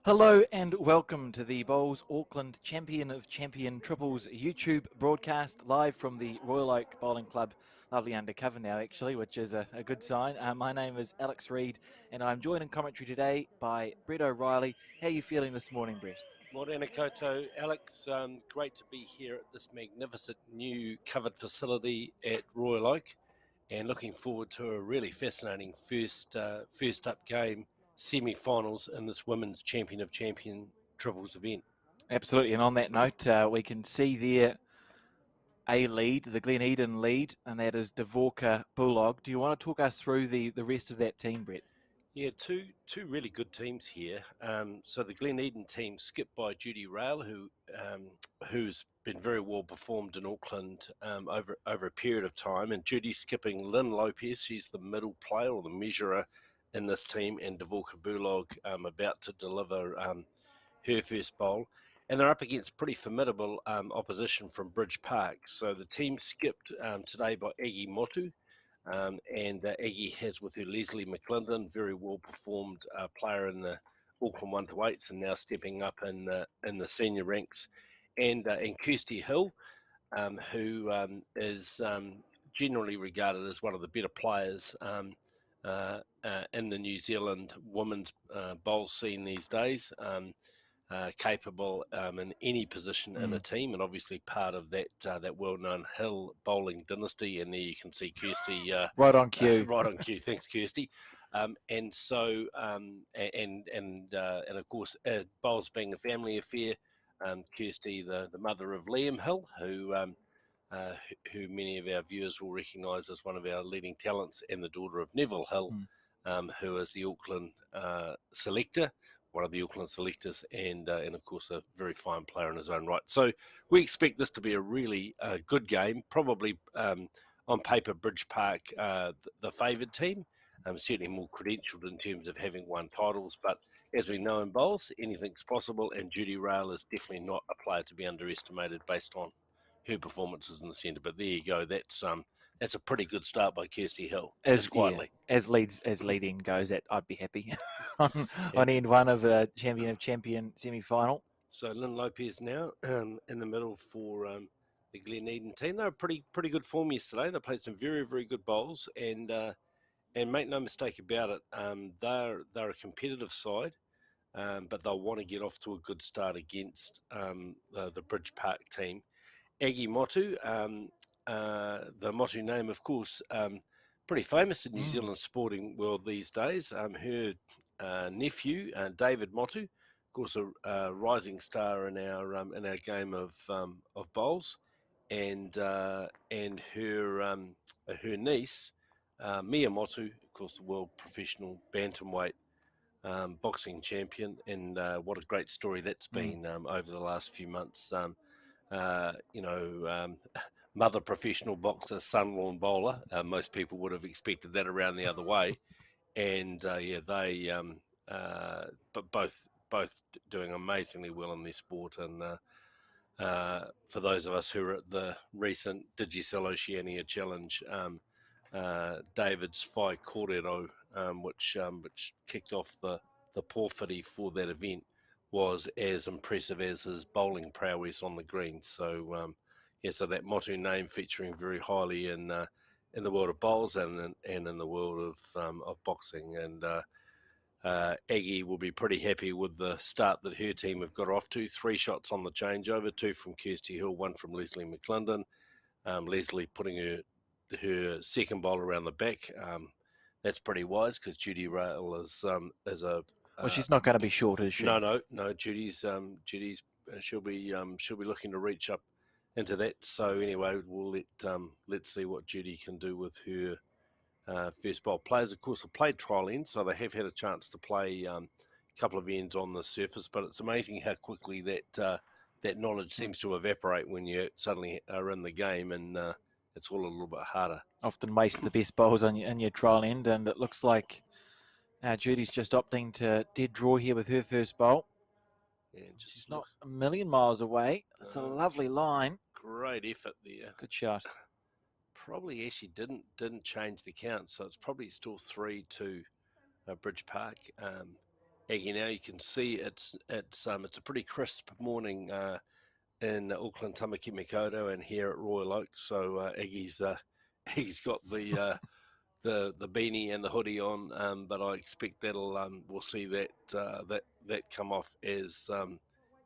Hello and welcome to the Bowls Auckland Champion of Champion Triples YouTube broadcast live from the Royal Oak Bowling Club. Lovely undercover now actually, which is a good sign. My name is Alex Reid and I'm joined in commentary today by Brett O'Reilly. How are you feeling this morning, Brett? Morena Koto, Alex. Great to be here at this magnificent new covered facility at Royal Oak, and looking forward to a really fascinating first up game, semi-finals in this Women's Champion of Champion Triples event. Absolutely, and on that note, we can see there a lead, the Glen lead, and that is Dvorka Bulog. Do you want to talk us through the rest of that team, Brett? Yeah, two really good teams here. So the Glen team, skipped by Judy Rail, who's been very well performed in Auckland over a period of time, and Judy's skipping Lynn Lopez. She's the middle player or the measurer in this team, and Dvorka Bulog about to deliver her first bowl. And they're up against pretty formidable opposition from Bridge Park. So the team skipped today by Aggie Motu. And Aggie has with her Leslie McClendon, very well performed player in the Auckland 1-8s, and now stepping up in the senior ranks, and Kirsty Hill, who is generally regarded as one of the better players in the New Zealand women's bowl scene these days. Capable in any position in a team, and obviously part of that well-known Hill bowling dynasty. And there you can see Kirsty Right on cue. right on cue. Thanks, Kirsty. And of course, bowls being a family affair. Kirsty, the mother of Liam Hill, who many of our viewers will recognise as one of our leading talents, and the daughter of Neville Hill, who is the Auckland selector, one of the Auckland selectors, and of course a very fine player in his own right. So we expect this to be a really good game. Probably on paper, Bridge Park the favoured team, certainly more credentialed in terms of having won titles. But as we know in bowls, anything's possible, and Judy Rail is definitely not a player to be underestimated based on her performances in the centre. But there you go. That's a pretty good start by Kirsty Hill, just quietly. As leading goes, that I'd be happy on end one of a champion semi-final. So Lynn Lopez now in the middle for the Glen team. They were pretty good form yesterday. They played some very good bowls, and make no mistake about it, they're a competitive side, but they'll want to get off to a good start against the Bridge Park team. Aggie Motu, the Motu name, of course, pretty famous in New Zealand sporting world these days. Her nephew, David Motu, of course, a rising star in our game of bowls, and her niece, Mia Motu, of course, the world professional bantamweight boxing champion, and what a great story that's been over the last few months. Mother professional boxer, son-in-law bowler. Most people would have expected that around the other way, and but both doing amazingly well in their sport. And for those of us who are at the recent Digicel Oceania Challenge, David's Phi Corero, which kicked off the porphyry for that event, was as impressive as his bowling prowess on the green. So so that Motu name featuring very highly in the world of bowls and in the world of boxing. And Aggie will be pretty happy with the start that her team have got off to. 3 shots on the changeover, 2 from Kirsty Hill, 1 from Leslie McClendon. Leslie putting her second bowl around the back. That's pretty wise, because Judy Rail is a Well, she's not going to be short, is she? No. Judy's she'll be looking to reach up into that. So anyway, we'll let's see what Judy can do with her first bowl. Players, of course, have played trial ends, so they have had a chance to play a couple of ends on the surface. But it's amazing how quickly that knowledge seems to evaporate when you suddenly are in the game, and it's all a little bit harder. Often waste the best bowls in your trial end, and it looks like Judy's just opting to dead draw here with her first bowl. And she's not a million miles away. It's a lovely line. Great effort there. Good shot. Probably actually didn't change the count, so it's probably still 3-2 Bridge Park. Aggie now. You can see it's a pretty crisp morning in Auckland, Tamaki Makaurau, and here at Royal Oak. So Aggie's Aggie's got the beanie and the hoodie on, but I expect we'll see that come off as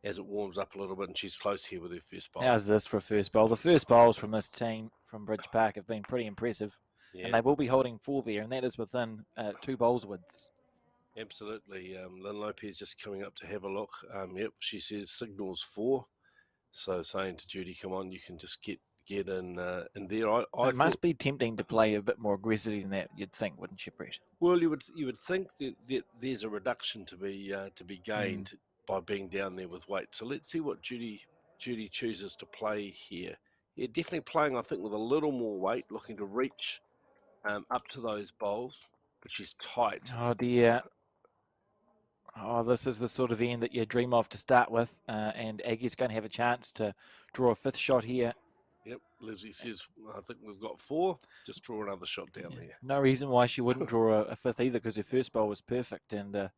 it warms up a little bit, and she's close here with her first bowl. How's this for a first bowl? The first bowls from this team from Bridge Park have been pretty impressive, and they will be holding 4 there, and that is within 2 bowls widths. Absolutely. Lynn Lopez just coming up to have a look. Yep, she says signals 4. So saying to Judy, come on, you can just get in there. It must be tempting to play a bit more aggressively than that, you'd think, wouldn't you, Brett? Well, you would think that there's a reduction to be gained by being down there with weight. So let's see what Judy chooses to play here. Yeah, definitely playing, I think, with a little more weight, looking to reach up to those bowls, but she's tight. Oh dear. Oh, this is the sort of end that you dream of to start with, and Aggie's going to have a chance to draw a 5th shot here. Yep, Leslie says, I think we've got 4. Just draw another shot down there. No reason why she wouldn't draw a 5th either, because her first bowl was perfect, and a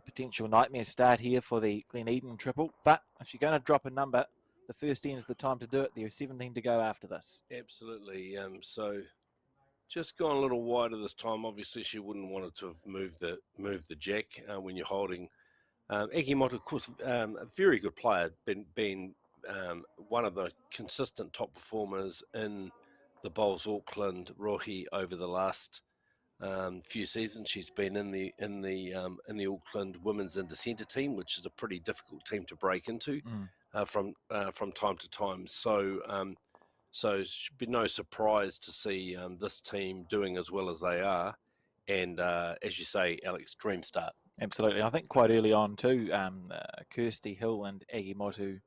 potential nightmare start here for the Glen Eden triple. But if she's going to drop a number, the first end is the time to do it. There are 17 to go after this. Absolutely. So just gone a little wider this time. Obviously, she wouldn't want it to have moved the jack when you're holding. Aggie Mott, of course, a very good player, been one of the consistent top performers in the Bowls Auckland Rohi over the last few seasons. She's been in the Auckland Women's Inter Centre team, which is a pretty difficult team to break into from time to time. So it should be no surprise to see this team doing as well as they are. And as you say, Alex, dream start. Absolutely. I think quite early on too, Kirsty Hill and Aggie Motu,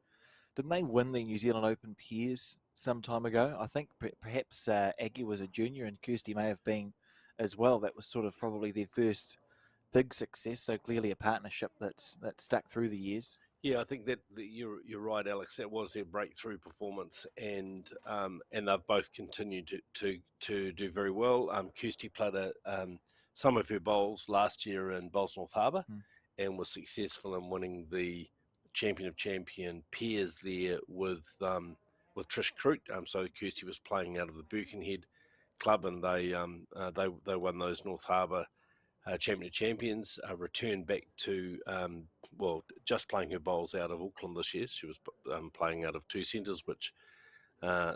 didn't they win the New Zealand Open pairs some time ago? I think perhaps Aggie was a junior and Kirsty may have been as well. That was sort of probably their first big success. So clearly a partnership that's stuck through the years. Yeah, I think that you're right, Alex. That was their breakthrough performance, and they've both continued to do very well. Kirsty played some of her bowls last year in Bowls North Harbour, and was successful in winning the Champion of Champion pairs there with Trish Crute. So Kirsty was playing out of the Birkenhead club, and they won those North Harbour Champion of Champions. Returned back to just playing her bowls out of Auckland this year. She was playing out of 2 centres, which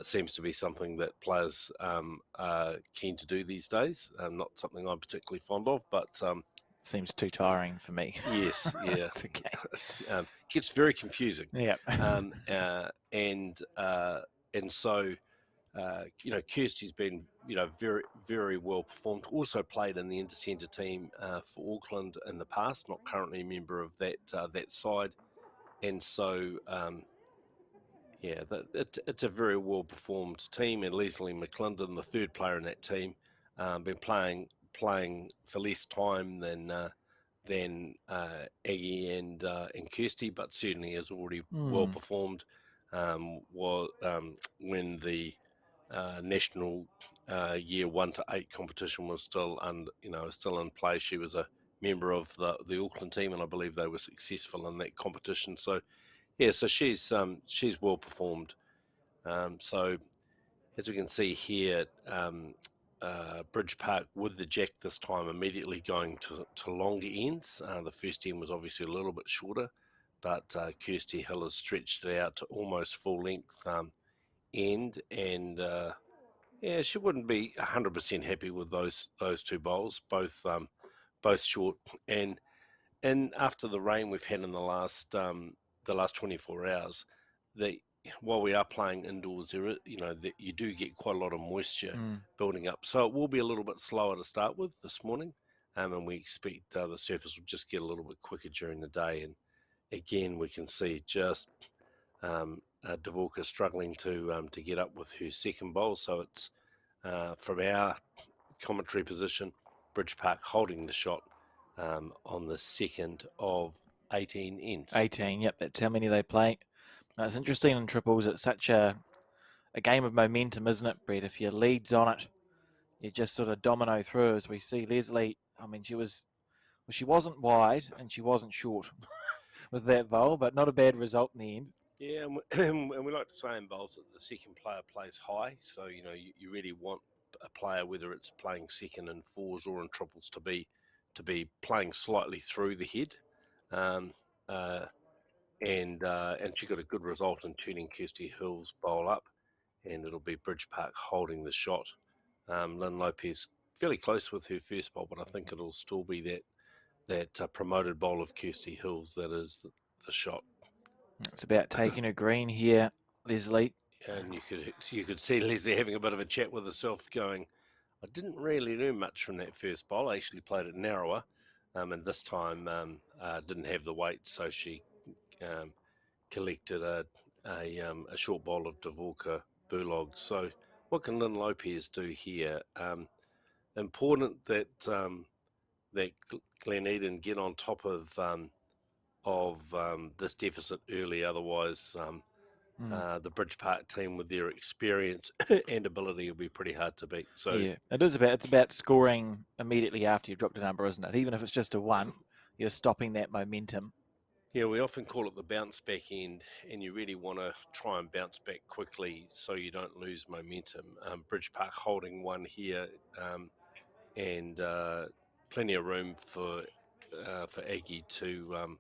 seems to be something that players are keen to do these days. Not something I'm particularly fond of, but seems too tiring for me. Yes, yeah, it's okay. Gets very confusing. Yeah, and so. Kirsty's been, very, very well performed. Also played in the Intercentre team for Auckland in the past. Not currently a member of that side, and so it's a very well performed team. And Leslie McClendon, the third player in that team, been playing for less time than Aggie and Kirsty, but certainly has already well performed. When the national year 1 to 8 competition was still in play. She was a member of the Auckland team, and I believe they were successful in that competition. So so she's well performed. So as we can see here, Bridge Park with the jack this time immediately going to longer ends. The first end was obviously a little bit shorter, but Kirsty Hill has stretched it out to almost full length end, and she wouldn't be 100% happy with those 2 bowls, both short. And after the rain we've had in the last 24 hours, while we are playing indoors, you do get quite a lot of moisture building up, so it will be a little bit slower to start with this morning, and we expect the surface will just get a little bit quicker during the day. And again, we can see just Dvorka struggling to get up with her second bowl. So it's from our commentary position, Bridge Park holding the shot on the second of 18 ends. 18, yep, that's how many they play. It's interesting in triples. It's such a game of momentum, isn't it, Brett? If your lead's on it, you just sort of domino through, as we see Leslie. I mean, she was Well, she wasn't wide and she wasn't short with that bowl, but not a bad result in the end. Yeah, and we like to say in bowls that the second player plays high, so you really want a player, whether it's playing second in fours or in triples, to be playing slightly through the head, um, uh, and she got a good result in turning Kirsty Hill's bowl up, and it'll be Bridge Park holding the shot. Lynn Lopez fairly close with her first bowl, but I think it'll still be that promoted bowl of Kirsty Hill's that is the shot. It's about taking a green here, Leslie. And you could see Leslie having a bit of a chat with herself, going, "I didn't really do much from that first bowl. I actually played it narrower, and this time didn't have the weight, so she um, collected a short bowl of Dvorka Bulog. So what can Lynn Lopez do here? Important that Glen Eden get on top of this deficit early, otherwise. The Bridge Park team, with their experience and ability, will be pretty hard to beat. So Yeah, it's about scoring immediately after you've dropped a number, isn't it? Even if it's just a one, you're stopping that momentum. yeah, we often call it the bounce back end, and you really want to try and bounce back quickly so you don't lose momentum. Bridge Park holding one here, and plenty of room for Aggie to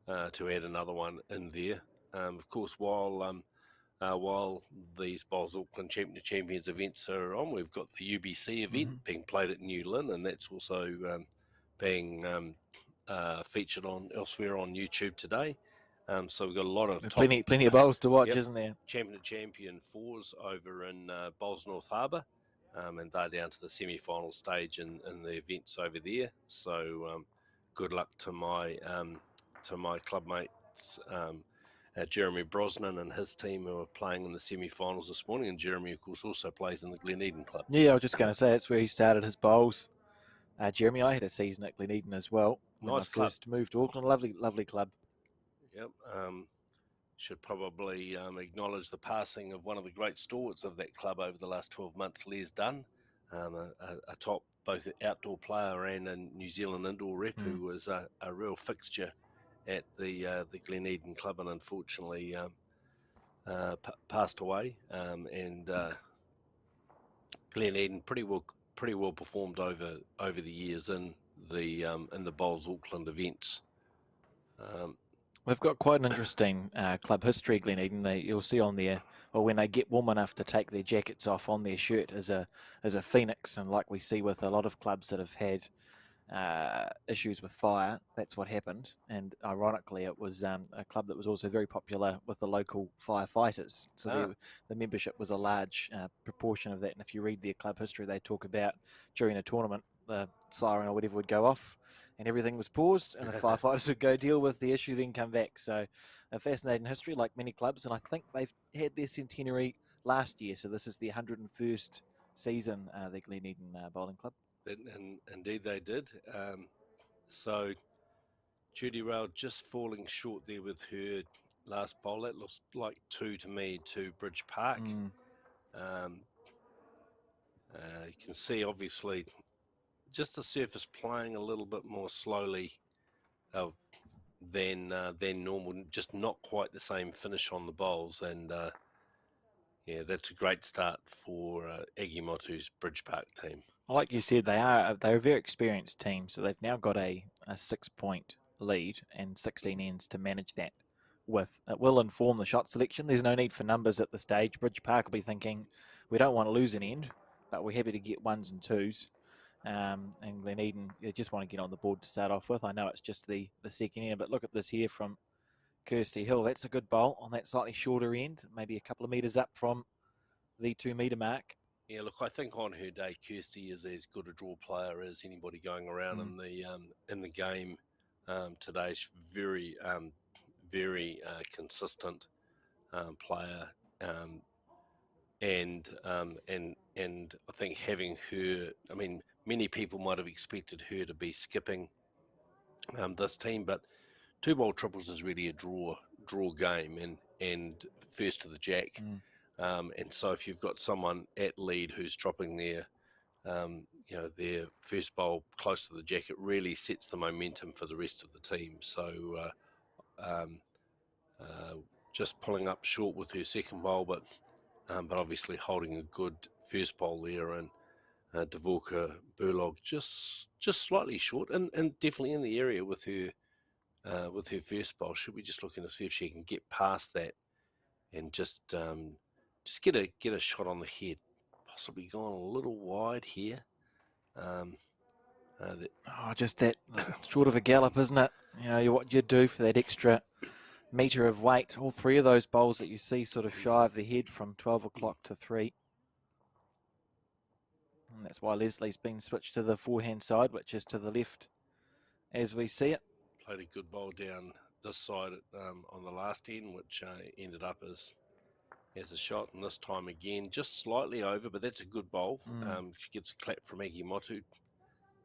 add another one in there. Of course, while these Bowls Auckland Champions events are on, we've got the UBC event being played at New Lynn, and that's also being featured on elsewhere on YouTube today. So we've got a lot of top, plenty of bowls to watch, yep, isn't there? champion fours over in Bowls North Harbour, and they're down to the semi-final stage in the events over there. So good luck to my club mates. Jeremy Brosnan and his team, who are playing in the semi-finals this morning, and Jeremy, of course, also plays in the Glen Eden club. Yeah, I was just going to say it's where he started his bowls. Jeremy, I had a season at Glen Eden as well when Nice I club. first moved to Auckland. Lovely club. Yep. Should probably acknowledge the passing of one of the great stalwarts of that club over the last 12 months, Les Dunn, a top both outdoor player and a New Zealand indoor rep, who was a real fixture at the Glen Eden club, and unfortunately passed away. And Glen Eden pretty well performed over the years in the Bowls Auckland events. We've got quite an interesting club history, Glen Eden. You'll see on there, or when they get warm enough to take their jackets off, on their shirt is a phoenix, and like we see with a lot of clubs that have had issues with fire, that's what happened. And ironically, it was a club that was also very popular with the local firefighters. So the membership was a large proportion of that. And if you read their club history, they talk about during a tournament, the siren or whatever would go off and everything was paused and the firefighters would go deal with the issue, then come back. So a fascinating history, like many clubs. And I think they've had their centenary last year. So this is the 101st season, the Glen Eden Bowling Club. And indeed they did. So Judy Rail just falling short there with her last bowl. That looks like 2 to me to Bridge Park. You can see obviously just the surface playing a little bit more slowly than normal. Just not quite the same finish on the bowls, and yeah, that's a great start for Aggie Motu's Bridge Park team. Like you said, they're a very experienced team, so they've now got a 6-point lead and 16 ends to manage that with. It will inform the shot selection. There's no need for numbers at the stage. Bridge Park will be thinking, we don't want to lose an end, but we're happy to get ones and twos. And Glen Eden, they just want to get on the board to start off with. I know it's just the second end, but look at this here from Kirsty Hill. That's a good bowl on that slightly shorter end, maybe a couple of metres up from the 2 metre mark. Yeah, look, I think on her day, Kirsty is as good a draw player as anybody going around in the game today. She's very consistent player, and I think having her. I mean, many people might have expected her to be skipping this team, but 2-bowl triples is really a draw game, and first to the jack. And so if you've got someone at lead who's dropping their their first bowl close to the jack, it really sets the momentum for the rest of the team. So um, uh, just pulling up short with her second bowl, but obviously holding a good first bowl there, and Dvorka Burlog just slightly short, and definitely in the area with her first bowl. Should be just looking to see if she can get past that and just get a shot on the head. Possibly gone a little wide here. Oh, just that short of a gallop, isn't it? You know, what you do for that extra metre of weight. All three of those bowls that you see sort of shy of the head from 12 o'clock to 3. And that's why Leslie's been switched to the forehand side, which is to the left as we see it. Played a good bowl down this side on the last end, which ended up as a shot. And this time again, just slightly over, but that's a good bowl. She gets a clap from Aggie Motu.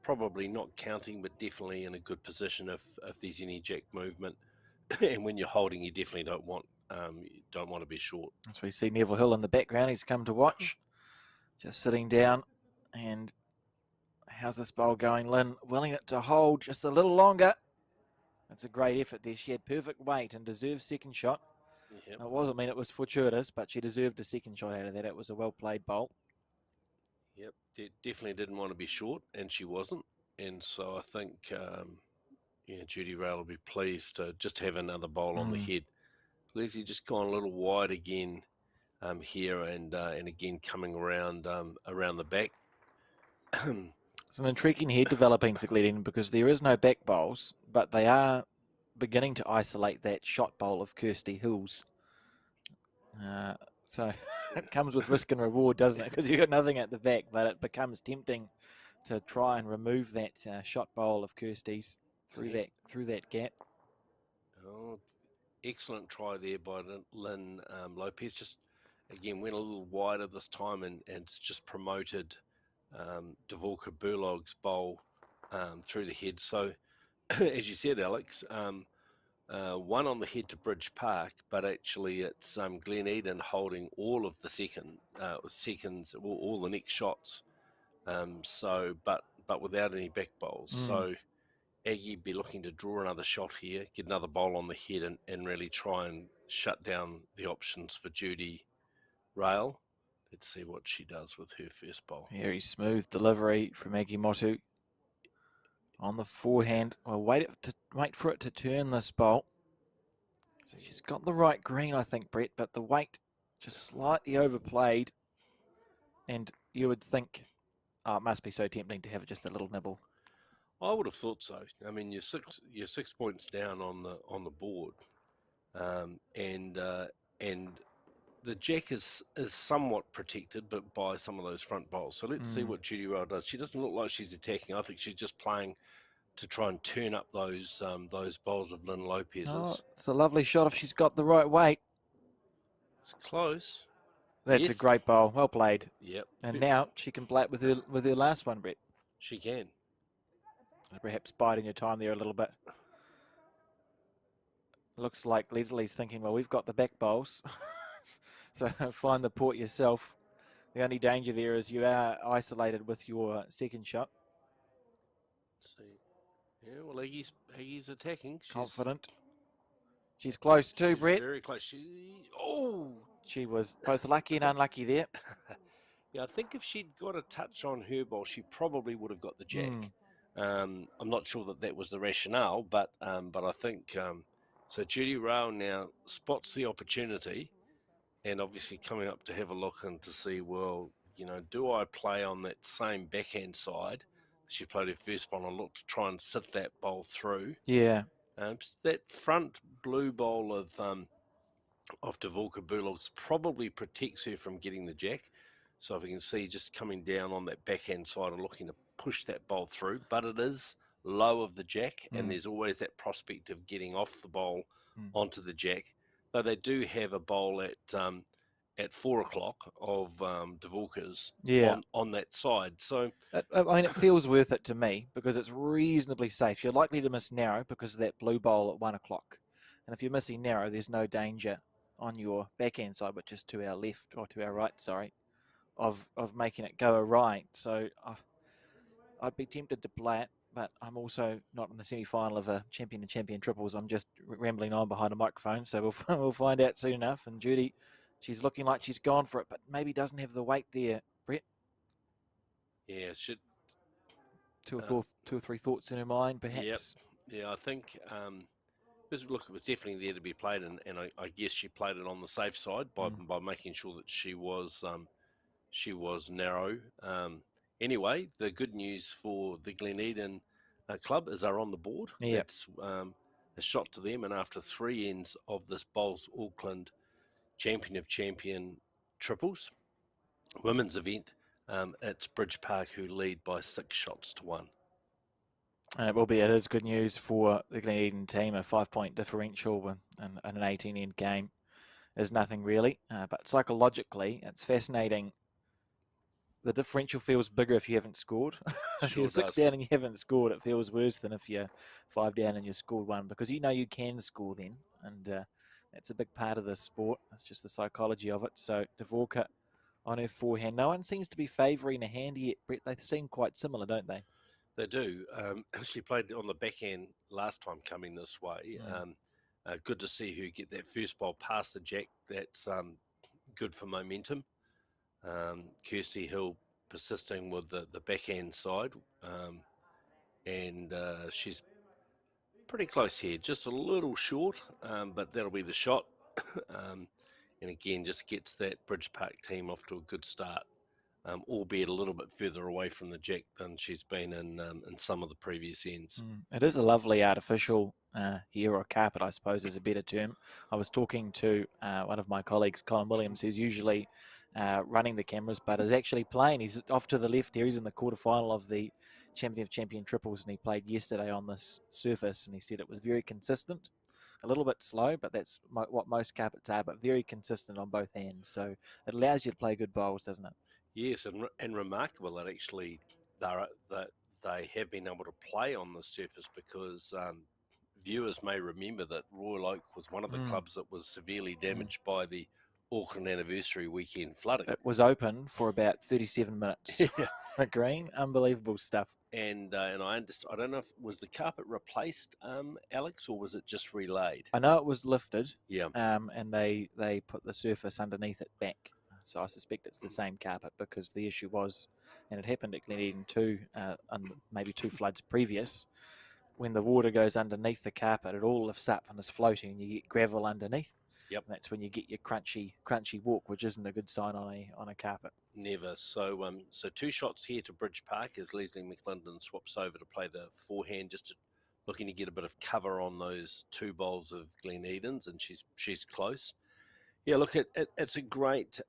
Probably not counting, but definitely in a good position if there's any jack movement. And when you're holding, you definitely don't want to be short. As we see Neville Hill in the background, he's come to watch, just sitting down. And how's this bowl going, Lynn? Willing it to hold just a little longer. That's a great effort there. She had perfect weight and deserved second shot. Yep. It was fortuitous, but she deserved a second shot out of that. It was a well-played bowl. Yep, definitely didn't want to be short, and she wasn't. And so I think, Judy Rail will be pleased to just have another bowl on the head. Leslie just gone a little wide again here, and again coming around the back. It's an intriguing head developing for Glen because there is no back bowls, but they are beginning to isolate that shot bowl of Kirsty Hills. So it comes with risk and reward, doesn't it? Because you've got nothing at the back, but it becomes tempting to try and remove that shot bowl of Kirsty's through that gap. Oh, excellent try there by Lynn Lopez. Just again went a little wider this time, and it's just promoted Dvorka Burlog's bowl through the head. So as you said, Alex, one on the head to Bridge Park, but actually it's Glen Eden holding all of the seconds, all the next shots. But without any back bowls. So Aggie be looking to draw another shot here, get another bowl on the head, and really try and shut down the options for Judy Rail. Let's see what she does with her first bowl. Very smooth delivery from Aggie Motu on the forehand. Well, wait for it to turn this bowl. So she's got the right green, I think, Brett, but the weight just slightly overplayed. And you would think, it must be so tempting to have just a little nibble. I would have thought so. I mean, you're 6 points down on the board, and the jack is somewhat protected, but by some of those front bowls. So let's see what Judy Rail does. She doesn't look like she's attacking. I think she's just playing to try and turn up those bowls of Lynn Lopez's. Oh, it's a lovely shot if she's got the right weight. It's close. That's a great bowl. Well played. Yep. And now she can play it with her last one, Brett. She can. Perhaps biding your time there a little bit. Looks like Leslie's thinking, well, we've got the back bowls. So find the port yourself. The only danger there is you are isolated with your second shot. Let's see. Yeah, well, Aggie's attacking. She's confident. She's close too, Brett. Very close. She was both lucky and unlucky there. Yeah, I think if she'd got a touch on her ball, she probably would have got the jack. I'm not sure that was the rationale, but I think so. Judy Rail now spots the opportunity, and obviously coming up to have a look and to see, well, do I play on that same backhand side? She played her first ball and looked to try and sit that bowl through. Yeah. That front blue bowl of Dvorka Burlog's probably protects her from getting the jack. So if you can see, just coming down on that backhand side and looking to push that bowl through, but it is low of the jack, and there's always that prospect of getting off the bowl onto the jack. Though they do have a bowl at 4 o'clock of Dvorka's on that side. So I mean, it feels worth it to me because it's reasonably safe. You're likely to miss narrow because of that blue bowl at 1 o'clock. And if you're missing narrow, there's no danger on your backhand side, which is to our left, or to our right, sorry, of making it go right. So I'd be tempted to play it, but I'm also not in the semi-final of a champion and champion triples. I'm just rambling on behind a microphone, so we'll find out soon enough. And Judy, she's looking like she's gone for it, but maybe doesn't have the weight there. Brett, Yeah, should. two or three thoughts in her mind, Yep. perhaps. Yeah, I think. Look, it was definitely there to be played, and I guess she played it on the safe side Mm. by making sure that she was narrow. Anyway, the good news for the Glen club is they're on the board. Yeah, That's a shot to them, and after 3 ends of this Bowls Auckland Champion of Champion triples women's event, it's Bridge Park who lead by 6 shots to 1. and it is good news for the Glen Eden team. A 5 point differential and an 18 end game is nothing really, but psychologically, it's fascinating. The differential feels bigger if you haven't scored. If you're Sure six does. down and you haven't scored, it feels worse than if you're 5 down and you scored one, because you know you can score then, and that's a big part of the sport. It's just the psychology of it. So Dvorka on her forehand. No one seems to be favouring a hand yet, Brett. They seem quite similar, don't they? They do. She played on the backhand last time coming this way. Mm. Good to see her get that first ball past the jack. That's good for momentum. Kirsty Hill persisting with the backhand side, and she's pretty close here, just a little short, but that'll be the shot. um, and again, just gets that Bridge Park team off to a good start, albeit a little bit further away from the jack than she's been in some of the previous ends. It is a lovely artificial here, or carpet, I suppose, is a better term. I was talking to one of my colleagues, Colin Williams, who's usually running the cameras, but is actually playing. He's off to the left here. He's in the quarterfinal of the Champion of Champion triples, and he played yesterday on this surface, and he said it was very consistent. A little bit slow, but that's what most carpets are, but very consistent on both ends. So it allows you to play good bowls, doesn't it? Yes, and remarkable that actually that they have been able to play on the surface, because viewers may remember that Royal Oak was one of the Mm. clubs that was severely Mm. damaged by the Auckland anniversary weekend flooding. It was open for about 37 minutes. Yeah. The green, unbelievable stuff. And I don't know if was the carpet replaced, Alex, or was it just relayed? I know it was lifted, Yeah. and they put the surface underneath it back. So I suspect it's the same carpet, because the issue was, and it happened at Glen Eden too, and maybe two floods previous, when the water goes underneath the carpet, it all lifts up and is floating, and you get gravel underneath. Yep. And that's when you get your crunchy walk, which isn't a good sign on a carpet. Never. So 2 shots here to Bridge Park as Leslie McLinden swaps over to play the forehand, looking to get a bit of cover on those 2 bowls of Glen Eden's, and she's close. Yeah, look, it's a great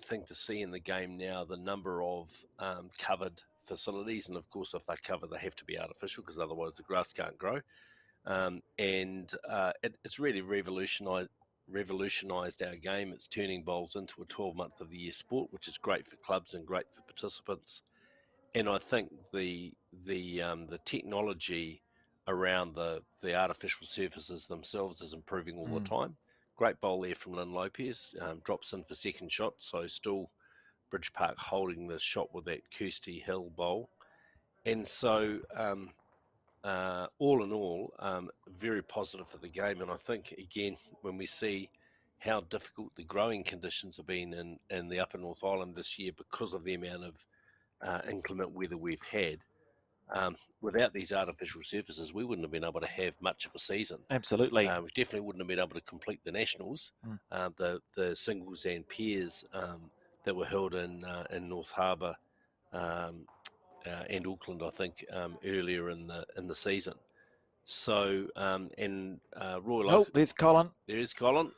thing to see in the game now. The number of covered facilities, and of course, if they're covered, they have to be artificial, because otherwise the grass can't grow. It's really revolutionised our game. It's turning bowls into a 12-month of the year sport, which is great for clubs and great for participants. And I think the technology around the artificial surfaces themselves is improving all the time. Great bowl there from Lynn Lopez, drops in for second shot, so still Bridge Park holding the shot with that Kirsty Hill bowl. And so all in all, very positive for the game. And I think, again, when we see how difficult the growing conditions have been in the Upper North Island this year because of the amount of inclement weather we've had, without these artificial surfaces, we wouldn't have been able to have much of a season. Absolutely. We definitely wouldn't have been able to complete the nationals, the singles and pairs that were held in North Harbour and Auckland, I think, earlier in the season. So Royal Oak. Oh, there's Colin. There is Colin.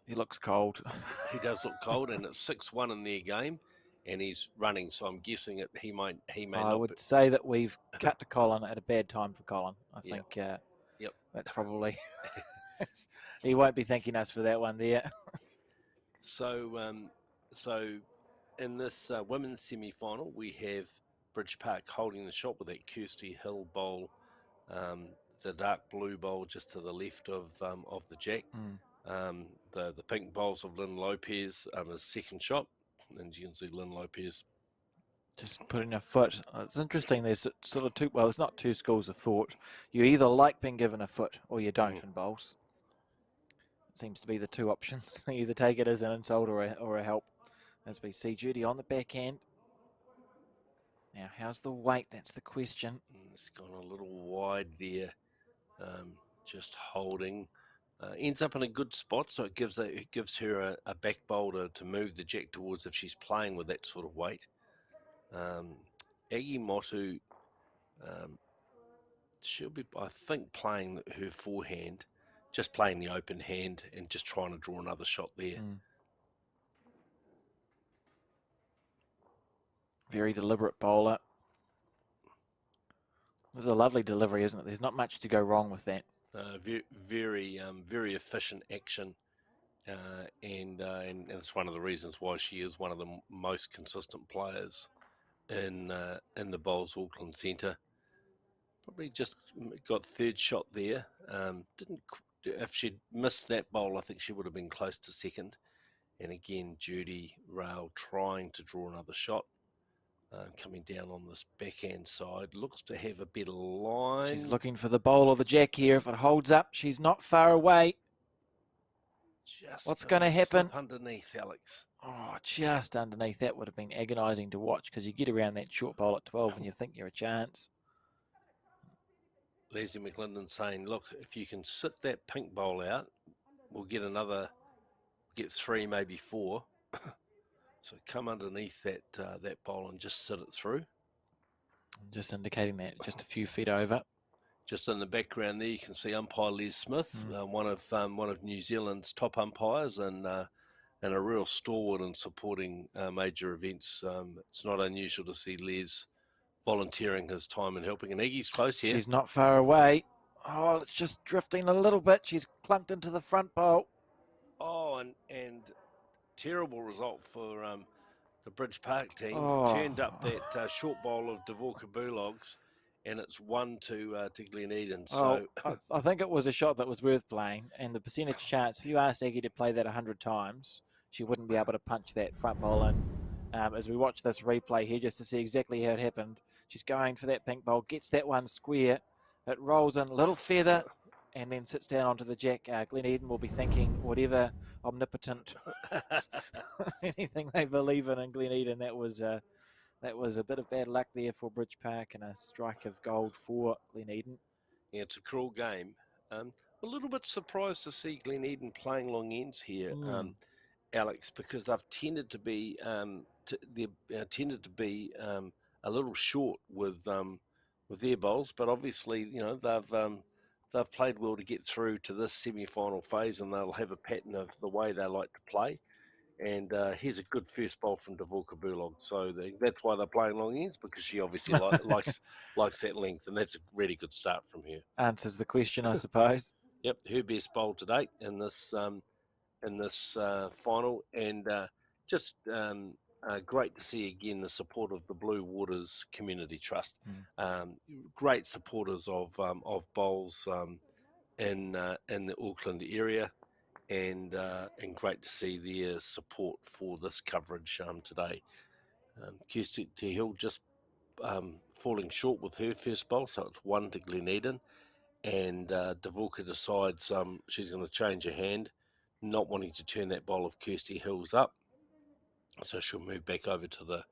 He looks cold. He does look cold, and it's 6-1 in their game, and he's running. So I'm guessing that he may I not. would say that we've cut to Colin at a bad time for Colin. I Yep. think Yep. that's probably he won't be thanking us for that one there. So in this women's semi-final, we have Bridge Park holding the shot with that Kirsty Hill bowl, the dark blue bowl just to the left of the jack. The pink bowls of Lynn Lopez as second shot. And you can see Lynn Lopez. Just putting a foot. It's interesting. There's sort of two. Well, it's not two schools of thought. You either like being given a foot or you don't in bowls. It seems to be the two options. You either take it as an insult or a help. As we see Judy on the backhand. Now, how's the weight? That's the question. It's gone a little wide there. Just holding. Ends up in a good spot, so it gives her a back bowl to move the jack towards if she's playing with that sort of weight. Agi Motu, she'll be, I think, playing her forehand, just playing the open hand and just trying to draw another shot there. Very deliberate bowler. This is a lovely delivery, isn't it? There's not much to go wrong with that. Very efficient action, and it's one of the reasons why she is one of the most consistent players in the Bowls Auckland Centre. Probably just got third shot there. If she'd missed that bowl, I think she would have been close to second. And again, Judy Rail trying to draw another shot. Coming down on this backhand side, looks to have a better line. She's looking for the bowl or the jack here. If it holds up, she's not far away. What's going to happen? Underneath, Alex. Oh, just underneath. That would have been agonising to watch because you get around that short bowl at 12 and you think you're a chance. Leslie McLinden saying, look, if you can sit that pink bowl out, we'll get 3, maybe 4. So come underneath that bowl and just sit it through. Just indicating that, just a few feet over. Just in the background there, you can see umpire Les Smith, one of New Zealand's top umpires, and a real stalwart in supporting major events. It's not unusual to see Les volunteering his time and helping. And Iggy's close here. She's not far away. Oh, it's just drifting a little bit. She's clunked into the front bowl. Oh, and terrible result for the Bridge Park team. Turned up that short bowl of Dvorka Bulogs, and it's 1 to Glen Eden. So I think it was a shot that was worth playing, and the percentage chance, if you asked Aggie to play that 100 times, she wouldn't be able to punch that front bowl in. As we watch this replay here, just to see exactly how it happened, she's going for that pink bowl, gets that one square, it rolls in, little feather, and then sits down onto the jack. Glen Eden will be thinking whatever omnipotent, anything they believe in Glen Eden, that was a bit of bad luck there for Bridge Park and a strike of gold for Glen Eden. Yeah, it's a cruel game. A little bit surprised to see Glen Eden playing long ends here, Alex, because they've tended to be a little short with their bowls, but obviously they've played well to get through to this semi-final phase, and they'll have a pattern of the way they like to play. And here's a good first bowl from Dvorka Bulog. So that's why they're playing long ends, because she obviously likes that length, and that's a really good start from her. Answers the question, I suppose. Yep, her best bowl to date in this final, and just great to see again the support of the Blue Waters Community Trust. Great supporters of bowls in the Auckland area. And great to see their support for this coverage today. Kirsty Hill just falling short with her first bowl, so it's 1 to Glen Eden. And Dvorka decides she's going to change her hand, not wanting to turn that bowl of Kirsty Hill's up. So she'll move back over to the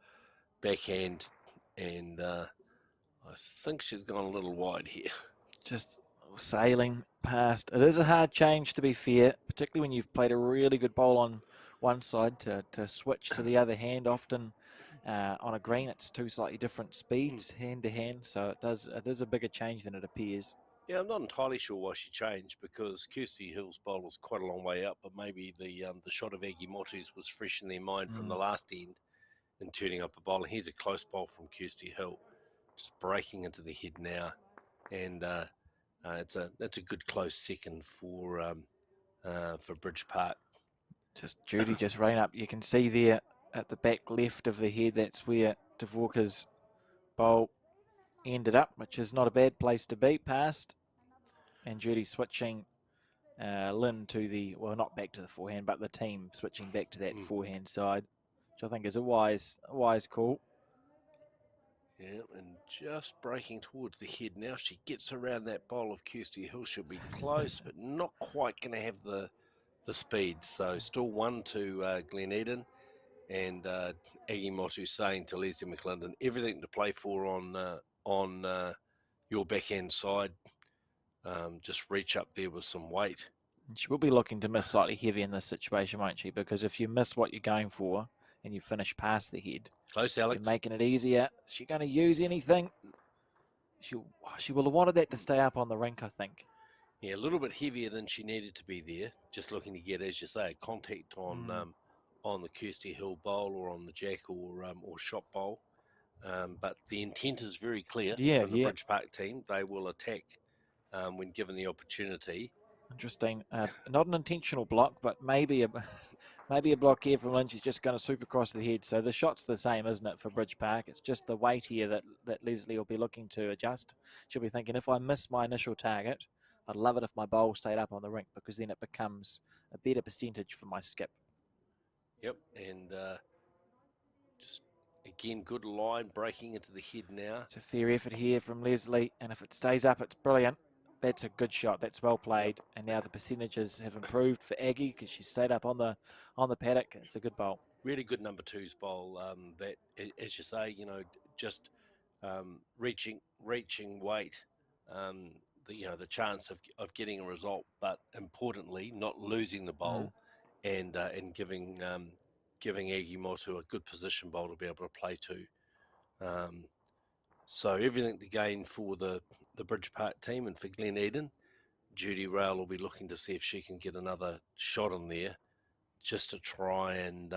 backhand, and I think she's gone a little wide here. Just sailing past. It is a hard change, to be fair, particularly when you've played a really good bowl on one side to switch to the other hand. Often on a green, it's two slightly different speeds hand to hand, so it is a bigger change than it appears. Yeah, I'm not entirely sure why she changed, because Kirsty Hill's bowl was quite a long way up, but maybe the shot of Aggie Motu's was fresh in their mind from the last end and turning up a bowl. And here's a close bowl from Kirsty Hill, just breaking into the head now, and that's a good close second for Bridge Park. Just Judy just running up. You can see there at the back left of the head, that's where Dvorka's bowl ended up, which is not a bad place to be, past. And Judy switching Lynn to the, well, not back to the forehand, but the team switching back to that forehand side. which I think is a wise call. Yeah, and just breaking towards the head now. She gets around that bowl of Kirsty Hill. She'll be close, but not quite going to have the speed. So still 1 to Glen Eden, and Aggie Motu saying to Leslie McClendon, everything to play for on your backhand side. Just reach up there with some weight. She will be looking to miss slightly heavy in this situation, won't she? Because if you miss what you're going for and you finish past the head, Close, you're Alex. making it easier. Is she going to use anything? She will have wanted that to stay up on the rink, I think. Yeah, a little bit heavier than she needed to be there. Just looking to get, as you say, contact on the Kirsty Hill bowl or on the jack or shot bowl. But the intent is very clear Yeah, from the yeah. Bridge Park team. They will attack when given the opportunity. Interesting. Not an intentional block, but maybe a maybe a block here from Lynch is just going to swoop across the head. So the shot's the same, isn't it, for Bridge Park? It's just the weight here that Leslie will be looking to adjust. She'll be thinking, if I miss my initial target, I'd love it if my bowl stayed up on the rink because then it becomes a better percentage for my skip. Yep, and just again, good line breaking into the head now. It's a fair effort here from Leslie, and if it stays up, it's brilliant. That's a good shot. That's well played. Yep. And now the percentages have improved for Aggie because she stayed up on the paddock. It's a good bowl. Really good number twos bowl. That, as you say, just reaching weight. The chance of getting a result, but importantly, not losing the bowl, and giving Aggie Motu a good position bowl to be able to play to. So everything to gain for the Bridge Park team, and for Glen Eden, Judy Rail will be looking to see if she can get another shot in there, just to try and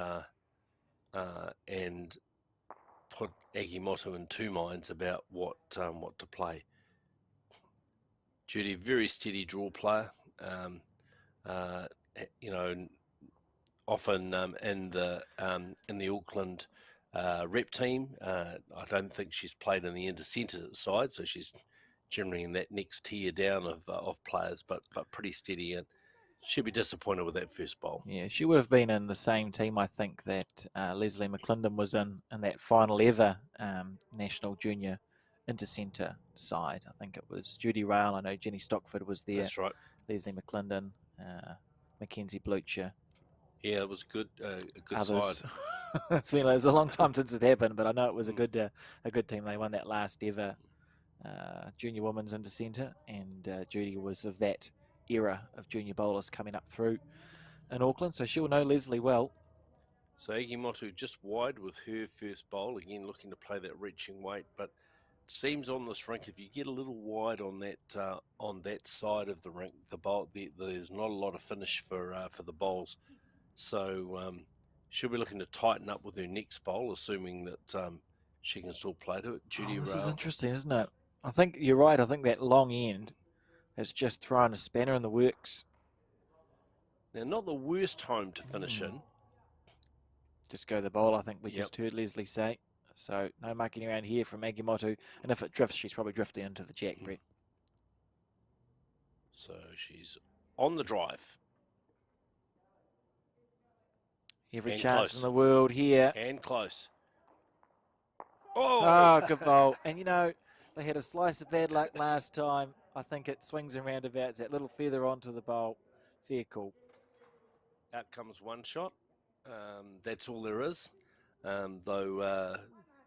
put Aggie Motu in two minds about what to play. Judy, very steady draw player. Often in the Auckland rep team. I don't think she's played in the inter-centre side, so she's generally in that next tier down of players, but pretty steady, and she'll be disappointed with that first bowl. Yeah, she would have been in the same team, I think, that Leslie McClendon was in that final ever national junior inter-centre side. I think it was Judy Rail. I know Jenny Stockford was there. That's right. Leslie McClendon, Mackenzie Blucher. Yeah, it was a good Others. side. It was a long time since it happened, but I know it was a good team. They won that last ever junior women's inter-centre, and Judy was of that era of junior bowlers coming up through in Auckland, so she'll know Leslie well. So Aggie Motu just wide with her first bowl, again looking to play that reaching weight, but it seems on this rink, if you get a little wide on that side of the rink, the bowl, there's not a lot of finish for the bowls. So she'll be looking to tighten up with her next bowl, assuming that she can still play to it. Judy This Rail. is interesting, isn't it? I think you're right. I think that long end has just thrown a spanner in the works. Now, not the worst time to finish in. Just go the bowl, I think we just heard Leslie say. So no mucking around here from Aggie Motu. And if it drifts, she's probably drifting into the jack, Brett. So she's on the drive. Every and chance close in the world here. And close. Oh, good bowl. And they had a slice of bad luck last time. I think it swings and roundabouts, that little feather onto the bowl. Fair call. Out comes one shot. That's all there is. Though,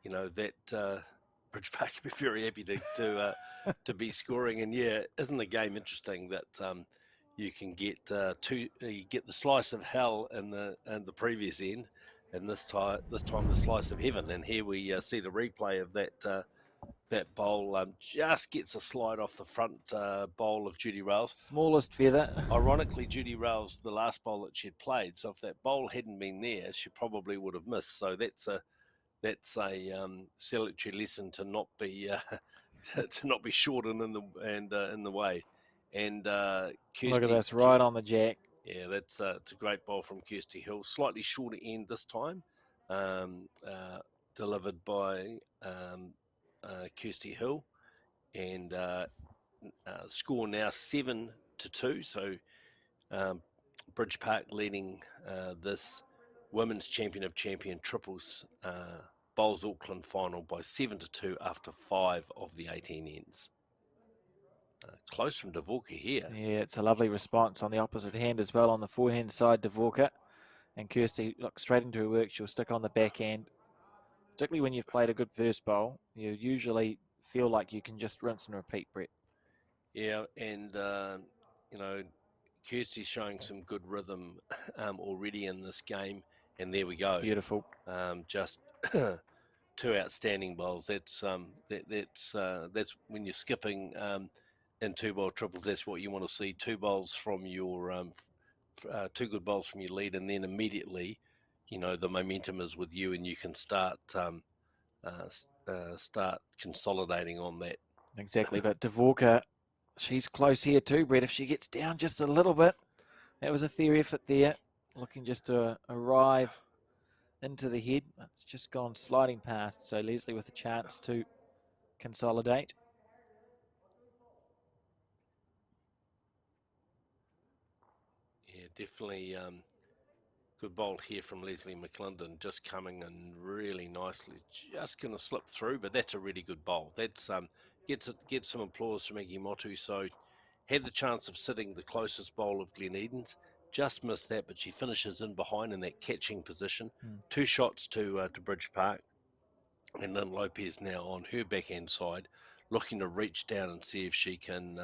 that Bridge Park would be very happy to be scoring. And yeah, isn't the game interesting that you can get you get the slice of hell in the previous end, and this time the slice of heaven. And here we see the replay of that bowl. Just gets a slide off the front bowl of Judy Rails. Smallest feather. Ironically, Judy Rails, the last bowl that she'd played, so if that bowl hadn't been there, she probably would have missed. So that's a salutary lesson to not be short and in the way. And Kirsty, look at this, right on the jack. Yeah, it's a great bowl from Kirsty Hill. Slightly shorter end this time, delivered by Kirsty Hill, and score now 7-2. So Bridge Park leading this women's champion of champion triples bowls Auckland final by 7-2 after 5 of the 18 ends. Close from Dvorka here. Yeah, it's a lovely response on the opposite hand as well on the forehand side, Dvorka. And Kirsty, look, straight into her work, she'll stick on the backhand. Particularly when you've played a good first bowl, you usually feel like you can just rinse and repeat, Brett. Yeah, and, you know, Kirsty's showing some good rhythm already in this game. And there we go. Beautiful. Just two outstanding bowls. That's when you're skipping in two bowl triples. That's what you want to see. Two bowls from your two good bowls from your lead, and then immediately, the momentum is with you, and you can start start consolidating on that. Exactly, but Dvorka, she's close here too, Brett. If she gets down just a little bit, that was a fair effort there. Looking just to arrive into the head. It's just gone sliding past, so Leslie with a chance to consolidate. Yeah, definitely good bowl here from Leslie McClendon, just coming in really nicely. Just going to slip through, but that's a really good bowl. That's gets some applause from Egi Motu. So had the chance of sitting the closest bowl of Glen Eden's, just missed that, but she finishes in behind in that catching position. 2 shots to Bridge Park, and then Lopez now on her backhand side, looking to reach down and see if she can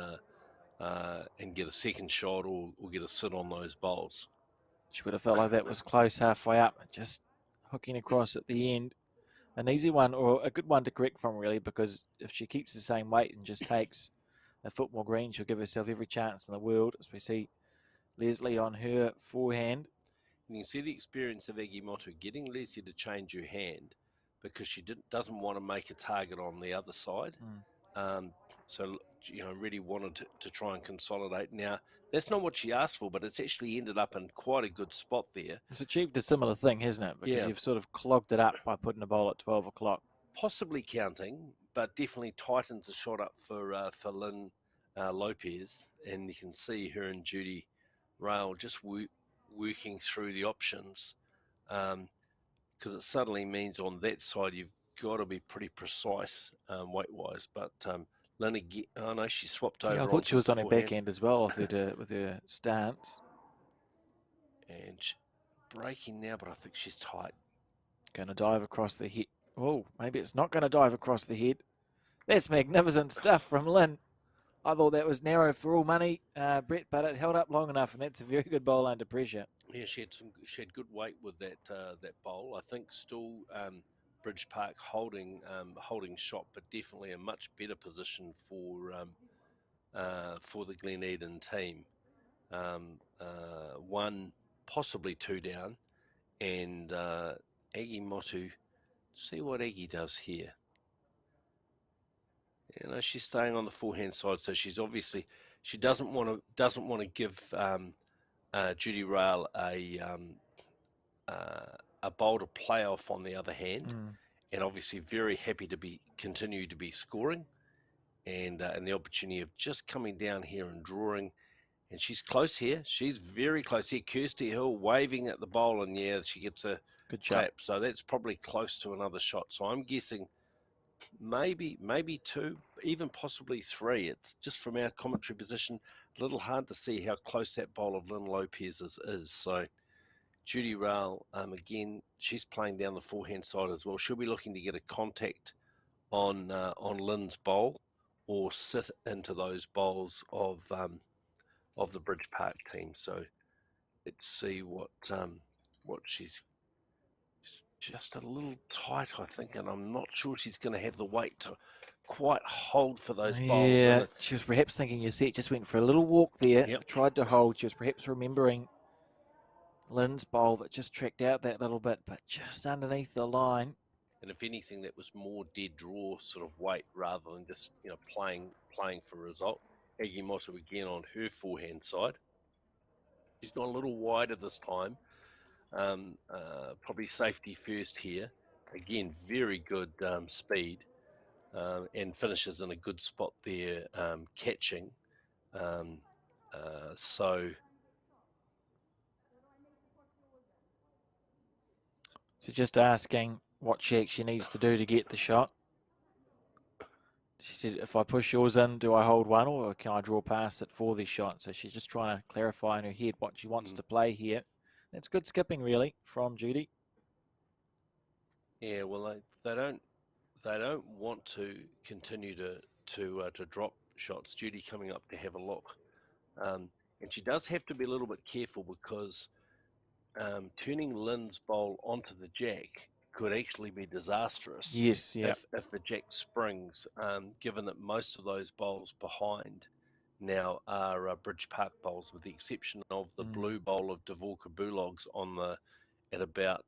and get a second shot or get a sit on those bowls. She would have felt like that was close halfway up, just hooking across at the end. An easy one, or a good one to correct from, really, because if she keeps the same weight and just takes a foot more green, she'll give herself every chance in the world, as we see Leslie on her forehand. And you can see the experience of Egi Motu getting Leslie to change her hand because she doesn't want to make a target on the other side. So, really wanted to try and consolidate. Now, that's not what she asked for, but it's actually ended up in quite a good spot there. It's achieved a similar thing, hasn't it? Because you've sort of clogged it up by putting a bowl at 12 o'clock. Possibly counting, but definitely tightens the shot up for Lynn Lopez. And you can see her and Judy Rail just working through the options. Because it suddenly means on that side you've got to be pretty precise weight-wise. But Lynn again, oh no, she swapped over. Yeah, I thought she was on her backhand as well with her stance. And breaking now, but I think she's tight. Going to dive across the head. Oh, maybe it's not going to dive across the head. That's magnificent stuff from Lynn. I thought that was narrow for all money, Brett, but it held up long enough, and that's a very good bowl under pressure. Yeah, she had good weight with that bowl. I think still Bridge Park holding shot, but definitely a much better position for the Glen Eden team. One, possibly two down, and Aggie Motu. See what Aggie does here. She's staying on the forehand side, so she's obviously she doesn't want to give Judy Rail a bowl to play off on the other hand, and obviously very happy to continue to be scoring, and the opportunity of just coming down here and drawing, and she's close here. She's very close here. Kirsty Hill waving at the bowl, and yeah, she gets a good clap. shot. So that's probably close to another shot. So I'm guessing maybe two, even possibly three. It's just from our commentary position, a little hard to see how close that bowl of Lynn Lopez is. So Judy Rail, again, she's playing down the forehand side as well. She'll be looking to get a contact on Lynn's bowl or sit into those bowls of the Bridge Park team. So let's see what she's just a little tight, I think, and I'm not sure she's going to have the weight to quite hold for those bowls. Yeah, she was perhaps thinking your set just went for a little walk there. Yep. Tried to hold. She was perhaps remembering Lynn's bowl that just tracked out that little bit, but just underneath the line. And if anything, that was more dead draw sort of weight rather than just playing for a result. Agimoto again on her forehand side. She's gone a little wider this time. Probably safety first here. Again, very good speed and finishes in a good spot there, catching. So So just asking what she actually needs to do to get the shot. She said, if I push yours in, do I hold one or can I draw past it for this shot? So she's just trying to clarify in her head what she wants to play here. That's good skipping, really, from Judy. Yeah, well, they don't want to continue to drop shots. Judy coming up to have a look, and she does have to be a little bit careful because turning Lynn's bowl onto the jack could actually be disastrous Yes, yeah. if the jack springs, given that most of those bowls behind now are Bridge Park bowls, with the exception of the blue bowl of Dvorka Bulogs at about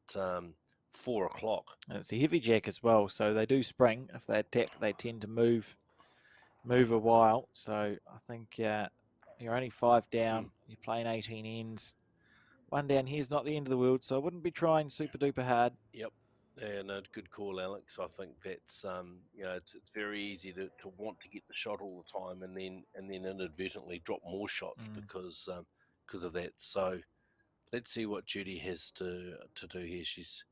4 o'clock. And it's a heavy jack as well, so they do spring. If they attack, they tend to move a while. So I think you're only 5 down. You're playing 18 ends. 1 down here is not the end of the world, so I wouldn't be trying super duper hard. Yep. Yeah, no, good call, Alex. I think that's it's very easy to want to get the shot all the time and then inadvertently drop more shots because of that. So let's see what Judy has to do here. She's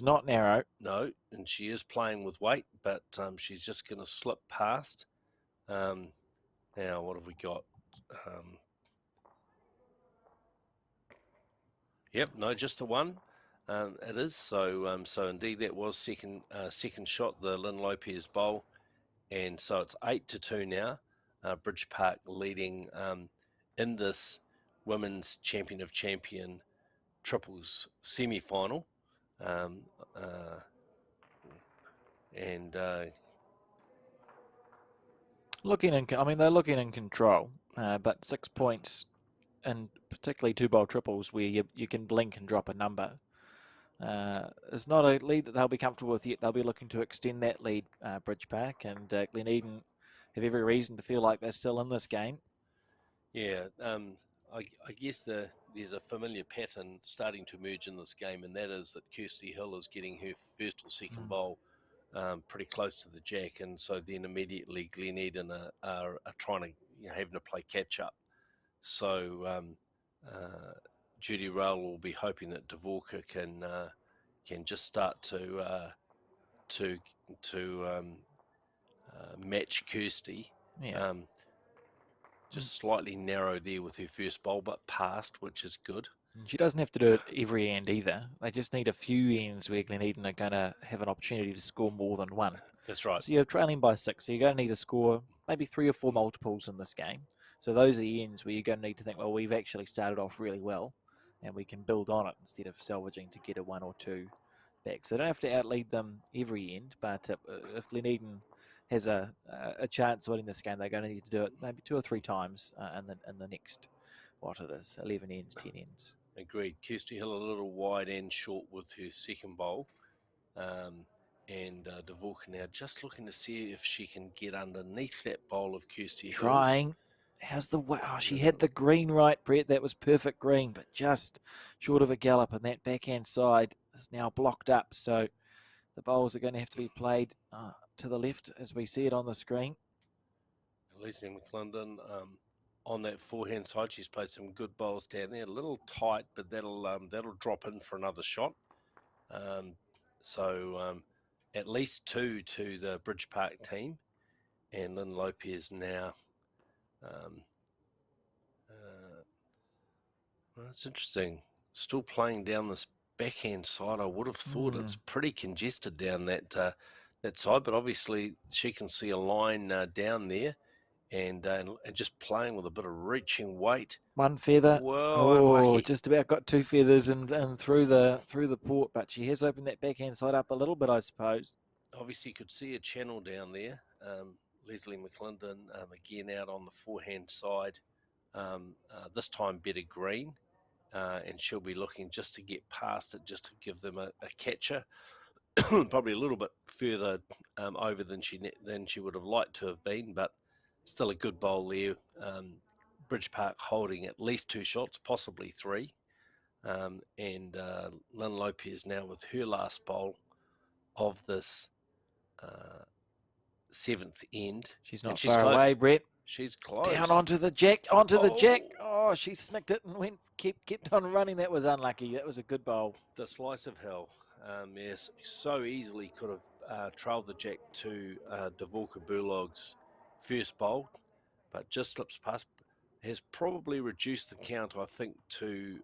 not narrow. No, and she is playing with weight, but she's just going to slip past. Now, what have we got? Yep, no, just the one. It is so. So indeed, that was second shot, the Lynn Lopez bowl, and so it's 8-2 now. Bridge Park leading in this women's champion of champion triples semi-final, and they're looking in control, but 6 points, and particularly 2-bowl triples where you can blink and drop a number. It's not a lead that they'll be comfortable with yet. They'll be looking to extend that lead, Bridge Park, and Glen Eden have every reason to feel like they're still in this game. Yeah, I guess there's a familiar pattern starting to emerge in this game, and that is that Kirsty Hill is getting her first or second bowl pretty close to the jack, and so then immediately Glen Eden are trying to having to play catch up. So Judy Rail will be hoping that Dvorka can just start to match Kirsty. Yeah. Just slightly narrow there with her first bowl, but passed, which is good. She doesn't have to do it every end either. They just need a few ends where Glen Eden are going to have an opportunity to score more than one. That's right. So you're trailing by 6, so you're going to need to score maybe 3 or 4 multiples in this game. So those are the ends where you're going to need to think, well, we've actually started off really well, and we can build on it instead of salvaging to get a 1 or 2 back. So they don't have to outlead them every end, but if Glen Eden has a chance of winning this game, they're going to need to do it maybe 2 or 3 times in the next, what it is, 11 ends, 10 ends. Agreed. Kirsty Hill a little wide and short with her second bowl. And Dvorka now just looking to see if she can get underneath that bowl of Kirsty Hill's. Trying. How's the way? Oh, she had the green right, Brett. That was perfect green, but just short of a gallop, and that backhand side is now blocked up. So the bowls are going to have to be played to the left as we see it on the screen. Leslie McClendon on that forehand side, she's played some good bowls down there. A little tight, but that'll drop in for another shot. So at least 2 to the Bridge Park team, and Lynn Lopez now. Well, it's interesting. Still playing down this backhand side. I would have thought it's pretty congested down that side, but obviously she can see a line down there, and just playing with a bit of reaching weight. 1 feather. Whoa, unlucky. Just about got 2 feathers and through the port, but she has opened that backhand side up a little bit, I suppose. Obviously, you could see a channel down there. Leslie McClendon again out on the forehand side. This time better green, and she'll be looking just to get past it, just to give them a catcher. Probably a little bit further over than she would have liked to have been, but still a good bowl there. Bridge Park holding at least 2 shots, possibly 3. And Lynn Lopez now with her last bowl of this 7th end. She's not far away, Brett. She's close. Down onto the jack, the jack. Oh, she snicked it and kept on running. That was unlucky. That was a good bowl. The slice of hell. Yes, so easily could have trailed the jack to Dvorka Bulog's first bowl, but just slips past. Has probably reduced the count, I think, to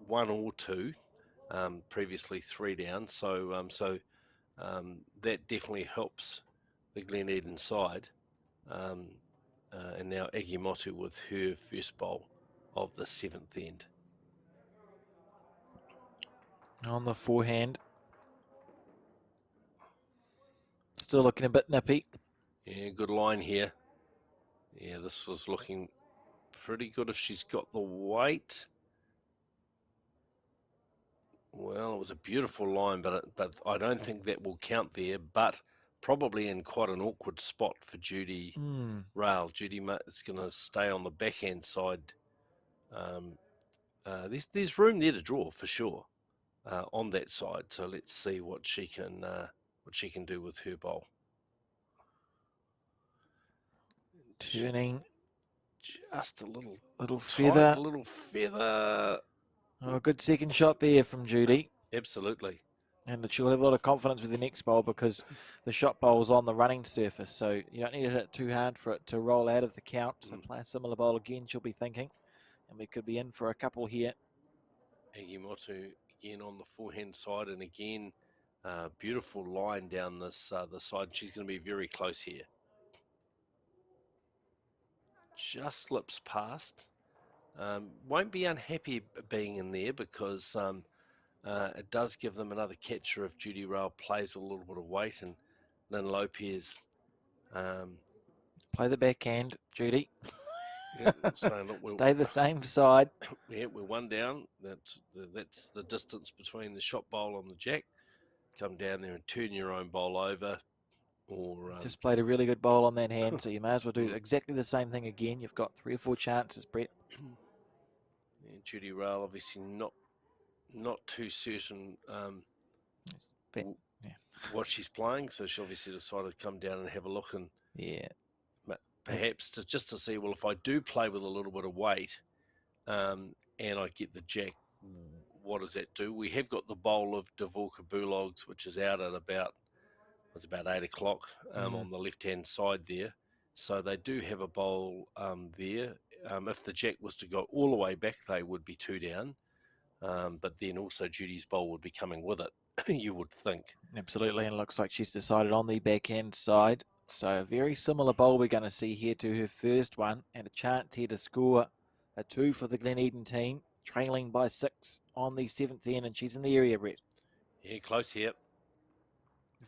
1 or 2. Previously 3 down, so that definitely helps the Glen Eden side. Um, and now Agimotu with her first bowl of the 7th end. On the forehand. Still looking a bit nippy. Yeah, good line here. Yeah, this was looking pretty good if she's got the weight. Well, it was a beautiful line, but I don't think that will count there. But probably in quite an awkward spot for Judy Rail. Judy is going to stay on the backhand side. There's room there to draw for sure on that side. So let's see what she can do with her bowl. Turning just a little feather. Little feather. Oh, a good second shot there from Judy. Absolutely. And she'll have a lot of confidence with the next bowl because the shot bowl is on the running surface. So you don't need to hit it too hard for it to roll out of the count. So play a similar bowl again, she'll be thinking. And we could be in for a couple here. Agimotu again on the forehand side. And again, beautiful line down this the side. She's going to be very close here. Just slips past. Won't be unhappy being in there because it does give them another catcher if Judy Rail plays with a little bit of weight, and Lynn Lopez. Play the backhand, Judy. Yeah, so look, stay the same side. Yeah, we're 1 down. That's the distance between the shot bowl and the jack. Come down there and turn your own bowl over. Or just played a really good bowl on that hand, so you may as well do exactly the same thing again. You've got 3 or 4 chances, Brett. Yeah, Judy Rail obviously not too certain what she's playing, so she obviously decided to come down and have a look and perhaps just to see, well, if I do play with a little bit of weight and I get the jack, what does that do? We have got the bowl of Dvorka Bulogs, which is out at about 8 o'clock on the left-hand side there. So they do have a bowl there. If the jack was to go all the way back, they would be 2 down. But then also Judy's bowl would be coming with it, you would think. Absolutely, and it looks like she's decided on the backhand side. So a very similar bowl we're going to see here to her first one, and a chance here to score a 2 for the Glen Eden team, trailing by 6 on the 7th end, and she's in the area, Brett. Yeah, close here.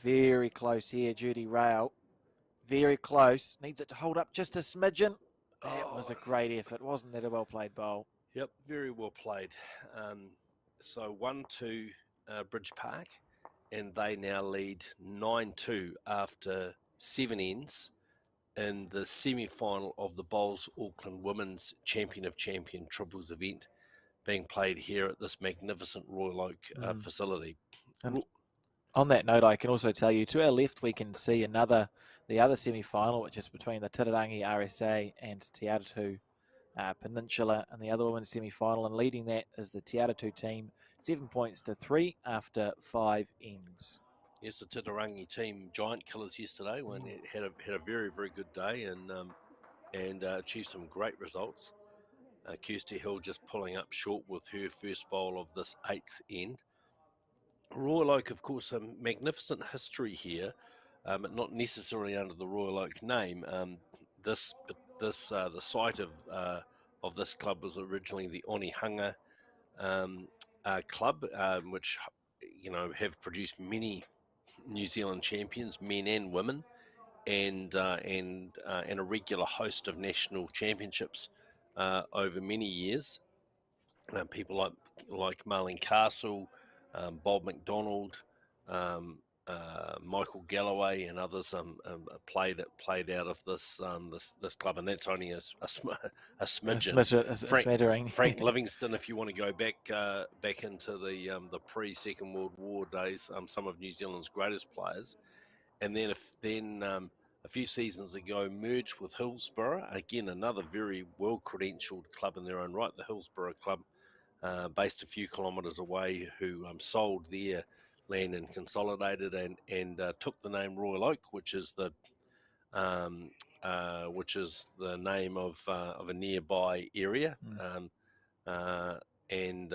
Very close here, Judy Rail. Very close. Needs it to hold up just a smidgen. That was a great effort. Wasn't that a well-played bowl? Yep, very well played. So 1-2 Bridge Park, and they now lead 9-2 after 7 ends in the semi-final of the Bowls Auckland Women's Champion of Champion Triples event being played here at this magnificent Royal Oak facility. And on that note, I can also tell you to our left we can see the other semi-final, which is between the Titirangi RSA and Te Atatu Peninsula, and the other women's semi-final, and leading that is the Te Atatu team, 7 points to 3 after 5 ends. Yes, the Titirangi team giant killers yesterday when it had a very, very good day and achieved some great results. Kirsty Hill just pulling up short with her first bowl of this 8th end. Royal Oak, of course, a magnificent history here, but not necessarily under the Royal Oak name. The site of this club was originally the Onehunga club, which have produced many New Zealand champions, men and women, and a regular host of national championships over many years. People like Marlene Castle, Bob McDonald, Michael Galloway, and others played out of this club, and that's only a smidgen. Smattering. Frank Livingston, if you want to go back into the pre-Second World War days, some of New Zealand's greatest players, and then a few seasons ago merged with Hillsborough, again another very well credentialed club in their own right, the Hillsborough Club. based a few kilometres away, who sold their land and consolidated and took the name Royal Oak, um, which is the name of a nearby area. Mm. Uh, and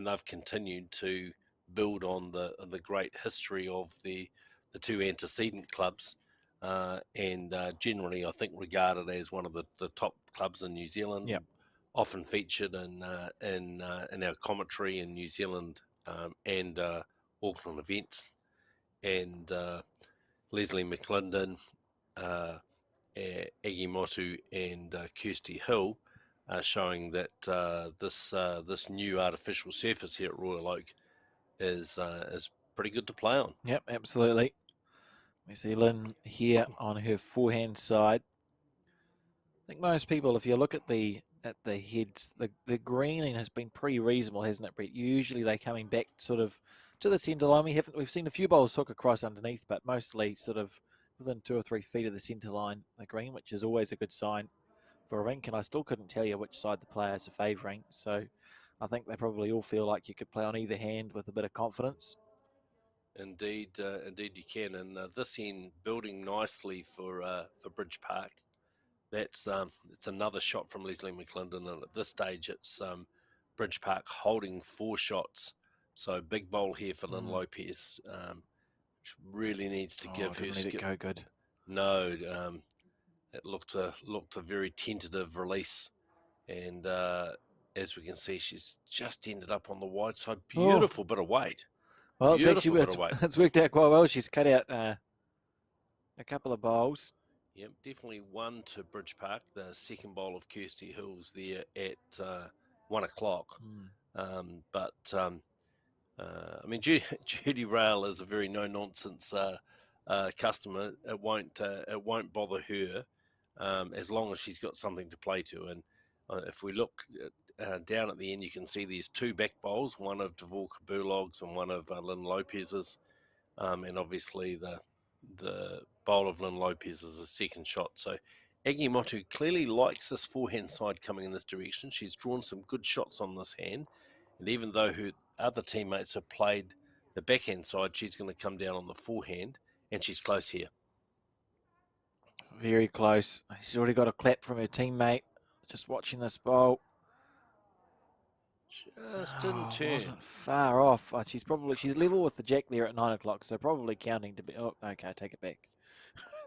they've continued to build on the great history of the two antecedent clubs, and generally I think regarded as one of the top clubs in New Zealand. Yep. Often featured in our commentary in New Zealand, and Auckland events, and Leslie McClendon, uh, Aggie Motu, and Kirsty Hill, showing that this new artificial surface here at Royal Oak is pretty good to play on. Yep, absolutely. We see Lynn here on her forehand side. I think most people, if you look at the heads, the greening has been pretty reasonable, hasn't it, Brett? Usually they coming back sort of to the centre line. We've seen a few bowls hook across underneath, but mostly sort of within 2 or 3 feet of the centre line, the green, which is always a good sign for a rink. And I still couldn't tell you which side the players are favouring. So I think they probably all feel like you could play on either hand with a bit of confidence. Indeed, indeed you can. And this end building nicely for Bridge Park. That's it's another shot from Leslie McClendon, and at this stage it's Bridge Park holding 4 shots. So big bowl here for Lynn Lopez. Really needs to give her didn't let it go good. No, it looked a very tentative release, and as we can see, she's just ended up on the wide side. Beautiful bit of weight. Well, Beautiful bit of weight. It's worked out quite well. She's cut out a couple of bowls. Yep, definitely one to Bridge Park. The second bowl of Kirsty Hills there at 1 o'clock. But I mean, Judy Rail is a very no nonsense customer. It won't bother her as long as she's got something to play to. And if we look down at the end, you can see there's 2 back bowls, one of Dvorka Burlog's and one of Lynn Lopez's, and obviously the bowl of Lynn Lopez is a second shot. So Aggie Motu clearly likes this forehand side coming in this direction. She's drawn some good shots on this hand, and even though her other teammates have played the backhand side, she's going to come down on the forehand, and she's close here. Very close. She's already got a clap from her teammate. Just watching this bowl. Just didn't turn. Wasn't far off. She's level with the jack there at 9 o'clock, so probably counting to be. Oh, okay, take it back.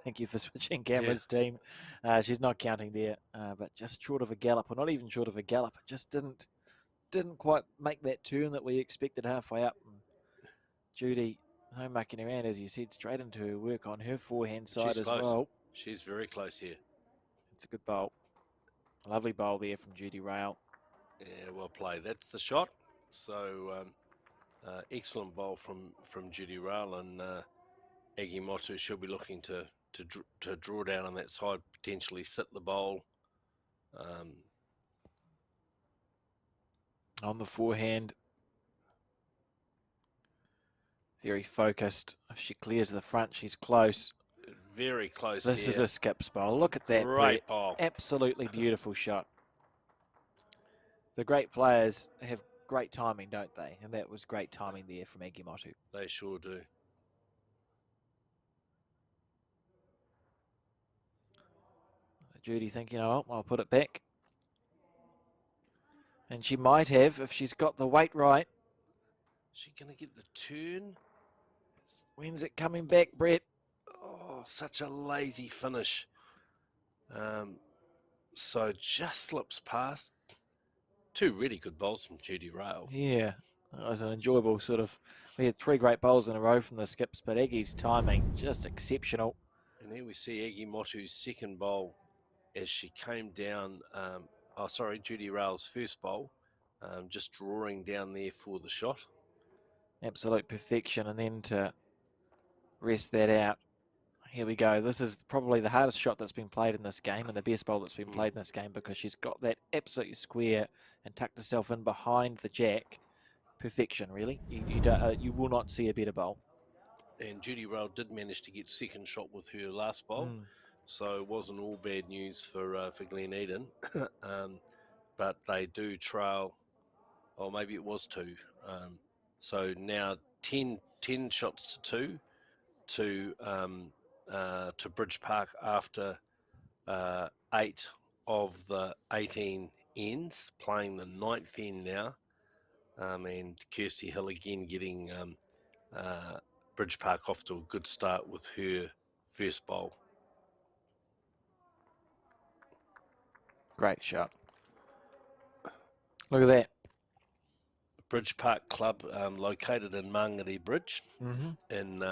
Thank you for switching cameras, team. She's not counting there, but just short of a gallop, or not even short of a gallop. It just didn't quite make that turn that we expected halfway up. And Judy, no mucking around, as you said, straight into her work on her forehand side as well. She's very close here. It's a good bowl. A lovely bowl there from Judy Rail. Yeah, well played. That's the shot. So excellent bowl from Judy Rail, and Aggie Motu she'll be looking to draw down on that side, potentially sit the bowl. On the forehand. Very focused. If she clears the front, she's close. Very close. This is a skips bowl. Look at that. Great bowl. Absolutely beautiful shot. The great players have great timing, don't they? And that was great timing there from Aggie Motu. They sure do. Judy thinking, oh, I'll put it back. And she might have if she's got the weight right. Is she going to get the turn? When's it coming back, Brett? Oh, such a lazy finish. So just slips past. 2 really good bowls from Judy Rail. Yeah, that was an enjoyable sort of. We had 3 great bowls in a row from the skips, but Aggie's timing just exceptional. And there we see Aggie Motu's second bowl as she came down. Judy Rail's first bowl, just drawing down there for the shot. Absolute perfection, and then to rest that out. Here we go. This is probably the hardest shot that's been played in this game and the best bowl that's been played in this game, because she's got that absolutely square and tucked herself in behind the jack. Perfection, really. You will not see a better bowl. And Judy Rail did manage to get second shot with her last bowl, so it wasn't all bad news for Glen Eden. But they do trail or maybe it was 2. So now 10 shots to 2 to Bridge Park after 8 of the 18 ends, playing the 9th end now. And Kirsty Hill again getting Bridge Park off to a good start with her first bowl. Great shot. Look at that. Bridge Park Club, located in Mangere Bridge in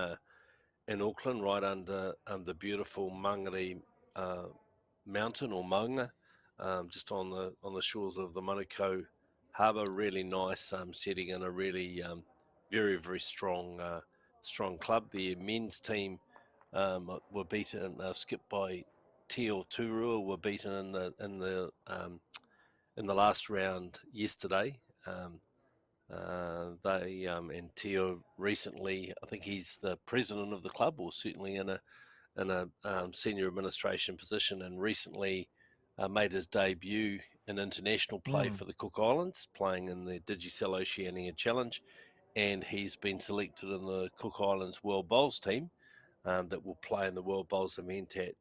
Auckland, right under the beautiful Mangere mountain or maunga, just on the shores of the Manukau Harbour. Really nice setting, and a really very, very strong club. The men's team were beaten, skipped by Te Atatu, were beaten in the last round yesterday. They and Teo recently, I think he's the president of the club, or certainly in a senior administration position, and recently made his debut in international play for the Cook Islands, playing in the Digicel Oceania Challenge, and he's been selected in the Cook Islands World Bowls team that will play in the World Bowls event at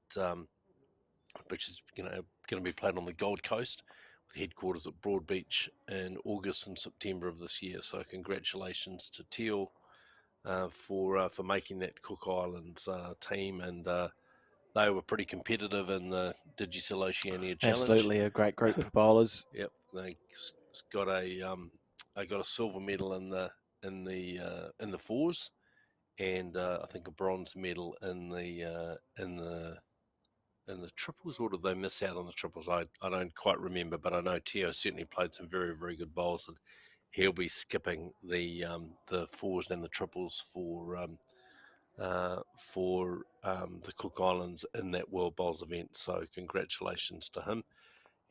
which is going to be played on the Gold Coast, with headquarters at Broadbeach in August and September of this year. So congratulations to Teal for making that Cook Islands team, and they were pretty competitive in the Digicel Oceania Challenge. Absolutely, a great group of bowlers. Yep, they got a silver medal in the fours, and I think a bronze medal in the triples, or did they miss out on the triples? I don't quite remember, but I know Teo certainly played some very, very good bowls, and he'll be skipping the fours and the triples for the Cook Islands in that World Bowls event. So congratulations to him,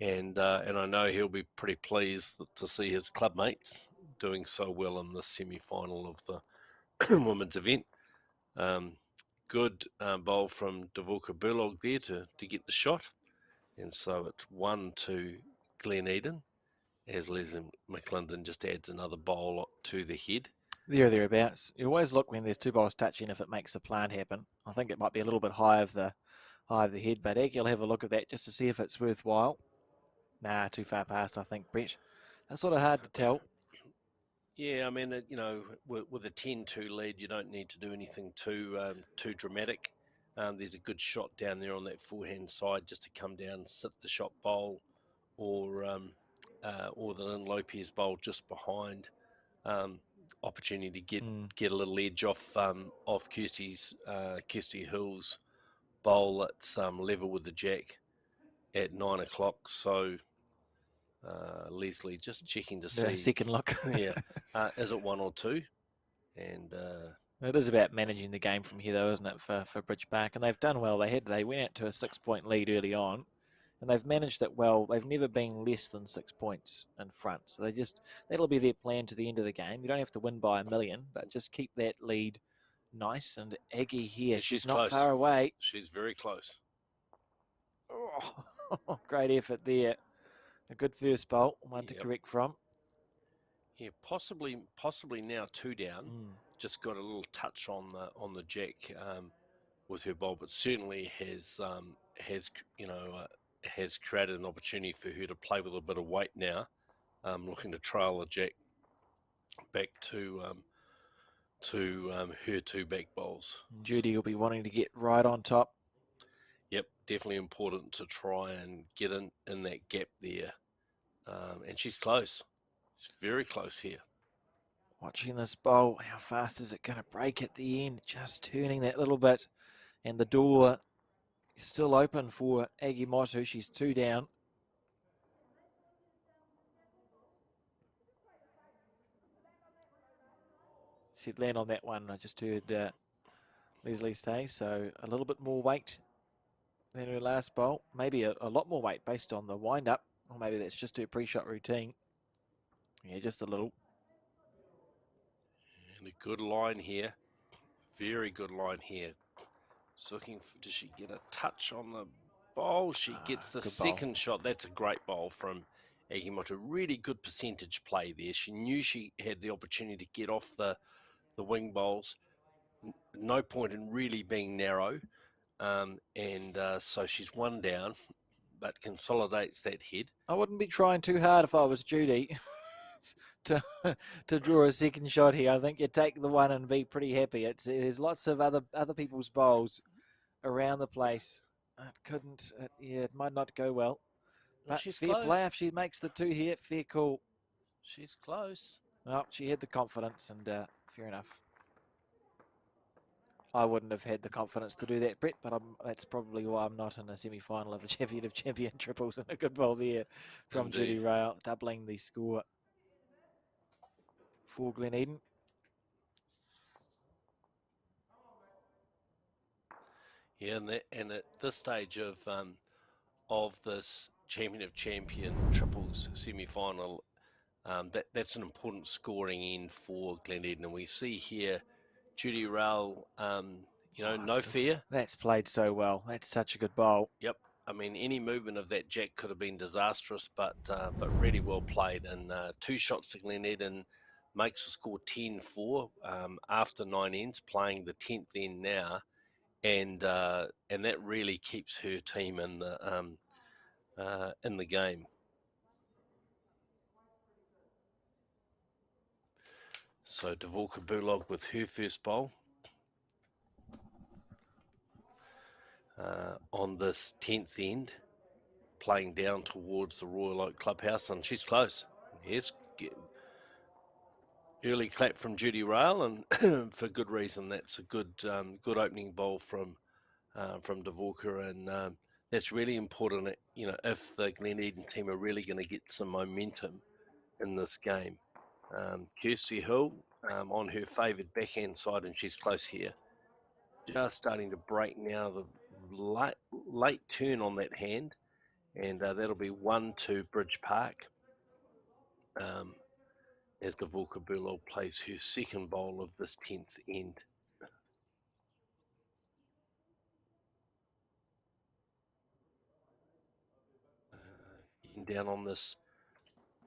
and I know he'll be pretty pleased to see his club mates doing so well in the semi-final of the women's event. Good bowl from Devorka Burlog there to get the shot. And so it's 1-2 Glen Eden, as Leslie McClendon just adds another bowl to the head. There or thereabouts. You always look when there's two bowls touching if it makes a plant happen. I think it might be a little bit high of the head, but Egg, you'll have a look at that just to see if it's worthwhile. Nah, too far past, I think, Brett. That's sort of hard to tell. Yeah, I mean, with a 10-2 lead, you don't need to do anything too dramatic. There's a good shot down there on that forehand side just to come down, sit the shot bowl, or the Lynn Lopez bowl just behind. Opportunity to get a little edge off Kirsty Hill's bowl that's level with the jack at 9 o'clock. So Leslie just checking to see second look. Yeah, is it 1 or 2? And it is about managing the game from here, though, isn't it, for Bridge Park? And they've done well. They went out to a 6-point lead early on, and they've managed it well. They've never been less than 6 points in front. So that'll be their plan to the end of the game. You don't have to win by 1 million, but just keep that lead nice. And Aggie here, she's not close. far away. She's very close. Oh, great effort there. A good first bowl, one to correct from. Yeah, possibly now 2 down. Just got a little touch on the jack with her bowl, but certainly has created an opportunity for her to play with a bit of weight now. Looking to trail the jack back to her 2 back bowls. Judy will be wanting to get right on top. Yep, definitely important to try and get in that gap there. And she's close. She's very close here. Watching this bowl, how fast is it going to break at the end? Just turning that little bit. And the door is still open for Aggie Motu. She's 2 down. She'd land on that one. I just heard Leslie say. So a little bit more weight than her last bowl. Maybe a lot more weight based on the wind-up. Or maybe that's just her pre-shot routine. Yeah, just a little. And a good line here. Very good line here. Just looking for, does she get a touch on the bowl? She gets the second shot. That's a great bowl from Agimoto. Really good percentage play there. She knew she had the opportunity to get off the wing bowls. No point in really being narrow. And so she's one down, but consolidates that head. I wouldn't be trying too hard if I was Judy to to draw a second shot here. I think you take the one and be pretty happy. There's lots of other people's bowls around the place. It might not go well. And But she's fair play close. if she makes the two here. Fair call. She's close. Well, she had the confidence, and fair enough. I wouldn't have had the confidence to do that, Brett, but that's probably why I'm not in a semi-final of a champion triples, and a good ball there from Indeed. Judy Rail, doubling the score for Glen Eden. Yeah, and at this stage of this champion triples semi-final, that's an important scoring in for Glen Eden. And we see here Judy Rail, no fear. That's played so well. That's such a good bowl. Yep. I mean, any movement of that jack could have been disastrous, but really well played. And 2 shots to Glen Eden makes the score 10-4 after 9 ends, playing the 10th end now, and that really keeps her team in the game. So Dvorka Bulog with her first bowl on this 10th end, playing down towards the Royal Oak Clubhouse, and she's close. Yes, early clap from Judy Rail, and for good reason. That's a good opening bowl from Dvorka, and that's really important. If the Glen Eden team are really going to get some momentum in this game. Kirsty Hill on her favoured backhand side, and she's close here. Just starting to break now. The late turn on that hand, and that'll be 1-2 Bridge Park. As Dvorka Bulog plays her second bowl of this 10th end. Down on this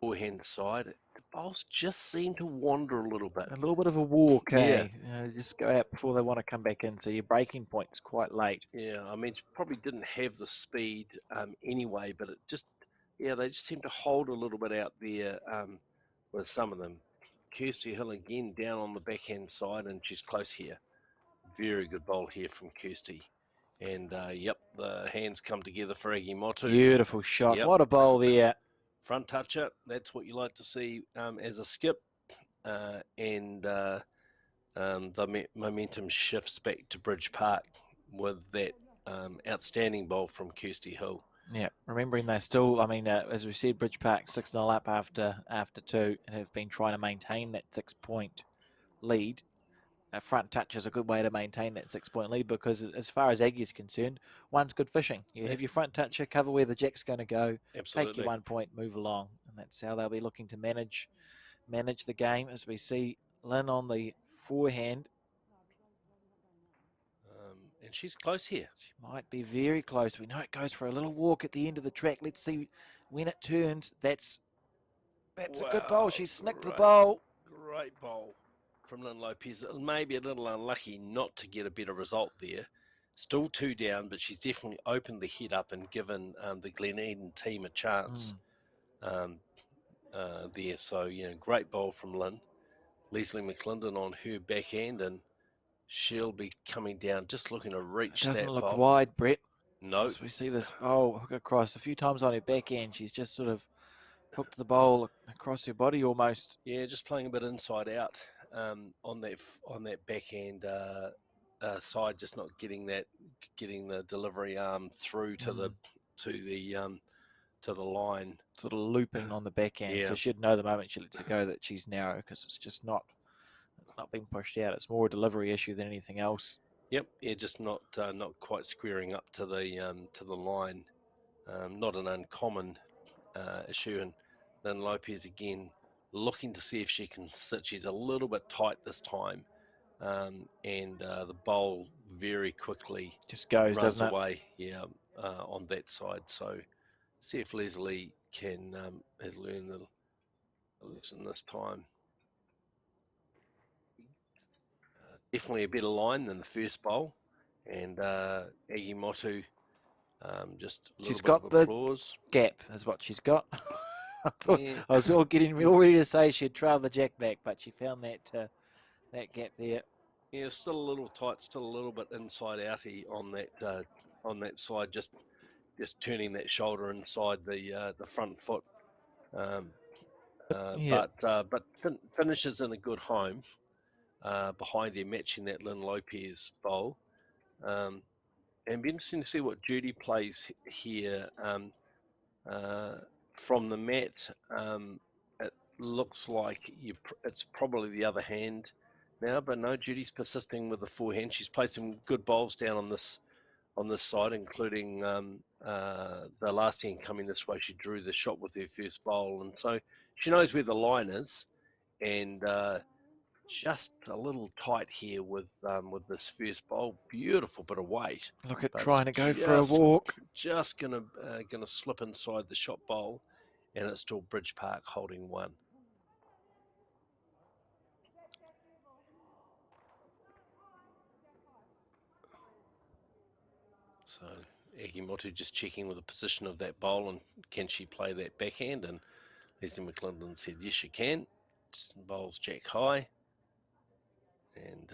forehand side, the bowls just seem to wander a little bit. A little bit of a walk, Yeah. Just go out before they want to come back in, so your breaking point's quite late. Yeah, I mean, she probably didn't have the speed anyway, but they just seem to hold a little bit out there with some of them. Kirsty Hill again down on the backhand side, and she's close here. Very good bowl here from Kirsty. And, the hands come together for Agimoto. Beautiful shot. Yep. What a bowl there. Front toucher, that's what you like to see as a skip. And the momentum shifts back to Bridge Park with that outstanding bowl from Kirsty Hill. Yeah, remembering they're still, as we said, Bridge Park 6-0 up after 2 and have been trying to maintain that 6-point lead. A front touch is a good way to maintain that 6-point lead, because as far as Aggie is concerned, one's good fishing. You have your front toucher, cover where the jack's going to go, Absolutely. take your 1 point, move along. And that's how they'll be looking to manage the game, as we see Lynn on the forehand. And she's close here. She might be very close. We know it goes for a little walk at the end of the track. Let's see when it turns. That's a good bowl. She snicked the bowl. Great bowl from Lynn Lopez. Maybe a little unlucky not to get a better result there. Still 2 down, but she's definitely opened the head up and given the Glen Eden team a chance there. So, great bowl from Lynn. Leslie McClendon on her backhand, and she'll be coming down, just looking to reach that bowl. Doesn't look wide, Brett. No. As we see this bowl hook across a few times on her backhand, she's just sort of hooked the bowl across her body almost. Yeah, just playing a bit inside out on that backhand side, just not getting the delivery arm through to the line. Sort of looping on the backhand, Yeah. so she'd know the moment she lets it go that she's narrow, because it's not being pushed out. It's more a delivery issue than anything else. Yep, yeah, just not quite squaring up to the line. Not an uncommon issue. And then Lopez again looking to see if she can sit. She's a little bit tight this time, and the bowl very quickly just goes, runs doesn't away. Yeah, on that side. So see if Leslie has learned the lesson this time. Definitely a better line than the first bowl, and Aggie Motu just a little She's bit of got the applause. gap, is what she's got. I thought Yeah, I was all ready to say she'd trail the jack back, but she found that gap there. yeah, still a little tight, still a little bit inside outy on that side, just turning that shoulder inside the front foot. Um, Yeah. but finishes in a good home behind her, matching that Lynn Lopez bowl. And it'd be interesting to see what Judy plays here uh, from the mat. It looks like it's probably the other hand now, but no, Judy's persisting with the forehand. She's played some good bowls down on this side, including the last hand coming this way. She drew the shot with her first bowl, and so she knows where the line is, and just a little tight here with this first bowl. Beautiful bit of weight, Look at but trying to go for a walk. just gonna slip inside the shot bowl, and it's still Bridge Park holding one. So Egimotu just checking with the position of that bowl and can she play that backhand? And Leslie McClendon said yes, she can. Bowls jack high, and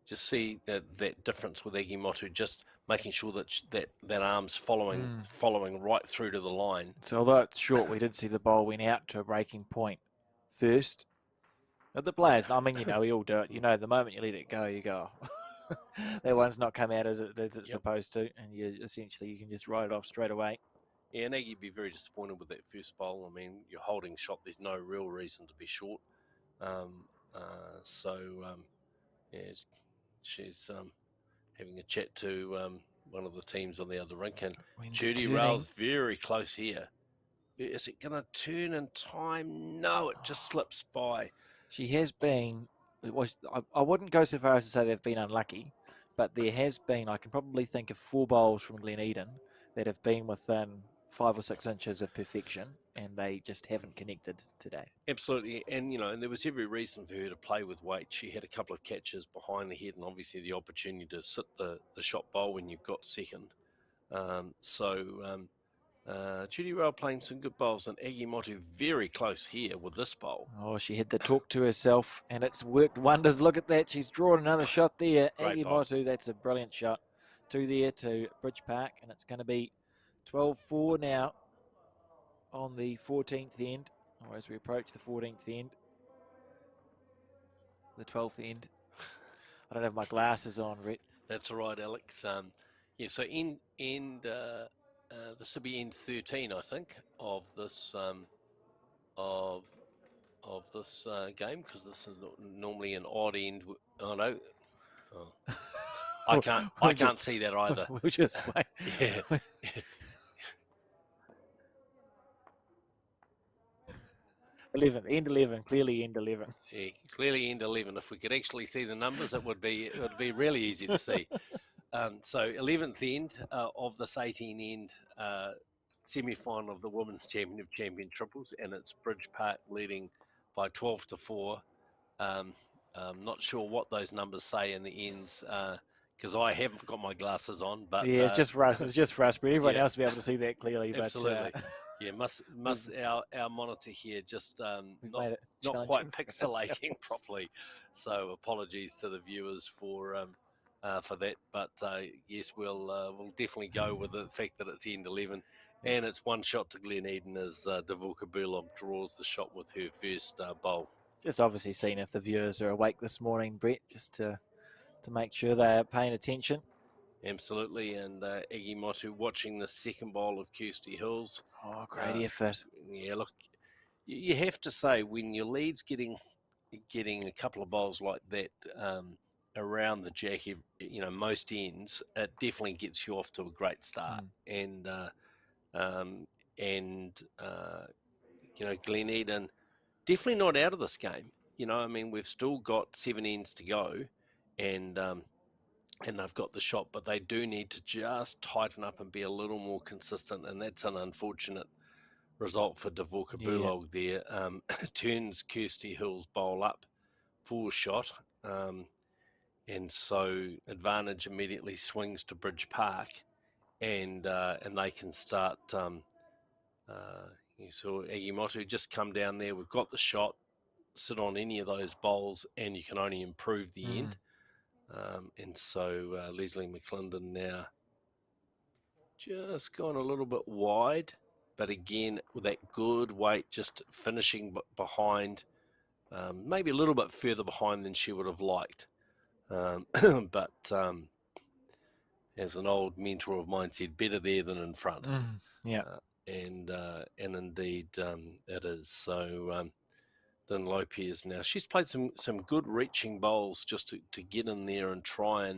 just see that difference with Egimotu, just making sure that arm's following right through to the line. So although it's short, we did see the bowl went out to a breaking point first. But the players, I mean, we all do it. The moment you let it go, you go, that one's not come out as it's supposed to, and you can just write it off straight away. Yeah, and Aggie'd be very disappointed with that first bowl. I mean, you're holding shot. There's no real reason to be short. Yeah, she's having a chat to one of the teams on the other rink, and Judy Rail's very close here. Is it going to turn in time? No, it just slips by. She has been. I wouldn't go so far as to say they've been unlucky, but there has been. I can probably think of 4 bowls from Glen Eden that have been within 5 or 6 inches of perfection, and they just haven't connected today. Absolutely, and and there was every reason for her to play with weight. She had a couple of catches behind the head, and obviously the opportunity to sit the shot bowl when you've got second. Judy Rail playing some good bowls, and Aggie Motu very close here with this bowl. Oh, she had the talk to herself, and it's worked wonders. Look at that. She's drawn another shot there. Aggie Motu, that's a brilliant shot. 2 there to Bridge Park, and it's going to be 12-4 now on the 14th end, or as we approach the 14th end. The 12th end. I don't have my glasses on, Rhett. That's all right, Alex. Yeah, so this will be end 13, I think, of this this game, because this is normally an odd end. Oh no, I can't see that either. We'll just wait. Yeah. End 11, clearly end 11. Yeah, clearly end 11. If we could actually see the numbers, it would be really easy to see. So 11th end of this 18 end semi-final of the Women's Champion Triples, and it's Bridge Park leading by 12-4. I'm not sure what those numbers say in the ends, because I haven't got my glasses on. But yeah, it's just for us. It's just for us, but everyone else will be able to see that clearly. Absolutely. Yeah, must our monitor here just not quite pixelating properly. So apologies to the viewers for that. But yes, we'll definitely go with the fact that it's end 11, and it's one shot to Glen Eden as Davuka Burlock draws the shot with her first bowl. Just obviously seeing if the viewers are awake this morning, Brett, just to make sure they are paying attention. Absolutely, and Aggie Motu watching the second bowl of Kirsty Hills. Oh, great effort. Yeah, look, you have to say when your lead's getting a couple of bowls like that around the jack, most ends, it definitely gets you off to a great start. And Glen Eden definitely not out of this game. I mean, we've still got 7 ends to go, and and they've got the shot, but they do need to just tighten up and be a little more consistent, and that's an unfortunate result for Dvorka Yeah. Bulog there. Turns Kirsty Hill's bowl up, full shot, and so advantage immediately swings to Bridge Park, and they can start. You saw Egimotu just come down there. We've got the shot, sit on any of those bowls, and you can only improve the end. And so Leslie McClendon now just gone a little bit wide, but again with that good weight, just finishing behind, maybe a little bit further behind than she would have liked. But as an old mentor of mine said, better there than in front. Yeah. And indeed it is. So Lynn Lopez now, she's played some good reaching bowls just to get in there and try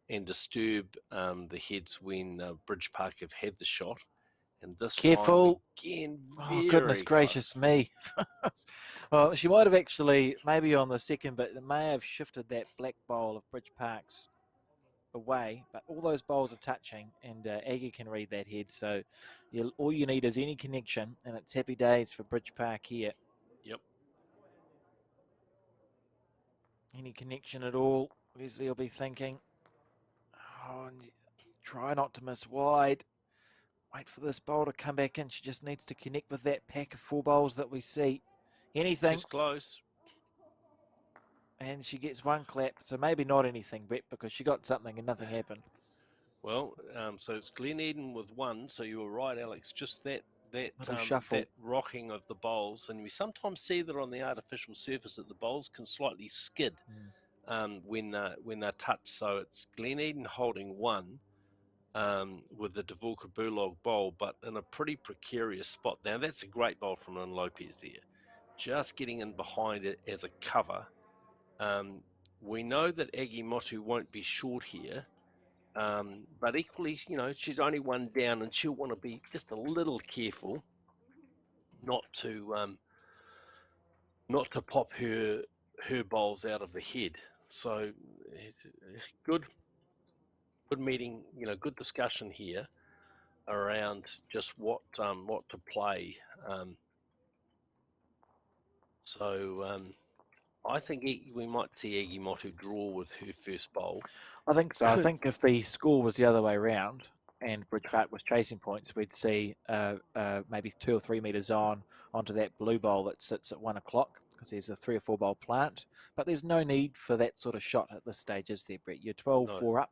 and disturb the heads when Bridge Park have had the shot. And this Careful. time again, Oh, goodness gracious close. me. Well, she might have actually, maybe on the second, but it may have shifted that black bowl of Bridge Park's away. But all those bowls are touching, and Aggie can read that head. So all you need is any connection, and it's happy days for Bridge Park here. Yep. Any connection at all, Leslie will be thinking, oh, try not to miss wide. Wait for this bowl to come back in. She just needs to connect with that pack of 4 bowls that we see. Anything. She's close. And she gets 1 clap. So maybe not anything, Brett, because she got something and nothing happened. Well, so it's Glen Eden with 1. So you were right, Alex. Just that shuffle. that rocking of the bowls, and we sometimes see that on the artificial surface that the bowls can slightly skid when they're touched. So it's Glen Eden holding 1. With the Dvorka Bulog bowl, but in a pretty precarious spot. Now, that's a great bowl from Lynn Lopez there. Just getting in behind it as a cover. We know that Aggie Motu won't be short here, but equally, she's only 1 down, and she'll want to be just a little careful not to pop her bowls out of the head. So good meeting, good discussion here around just what to play. So I think we might see Egi Motu draw with her first bowl. I think so. I think if the score was the other way around and Bridge Park was chasing points, we'd see maybe 2 or 3 metres onto that blue bowl that sits at 1 o'clock because there's a 3 or 4 bowl plant. But there's no need for that sort of shot at this stage, is there, Brett? You're 12-4 up.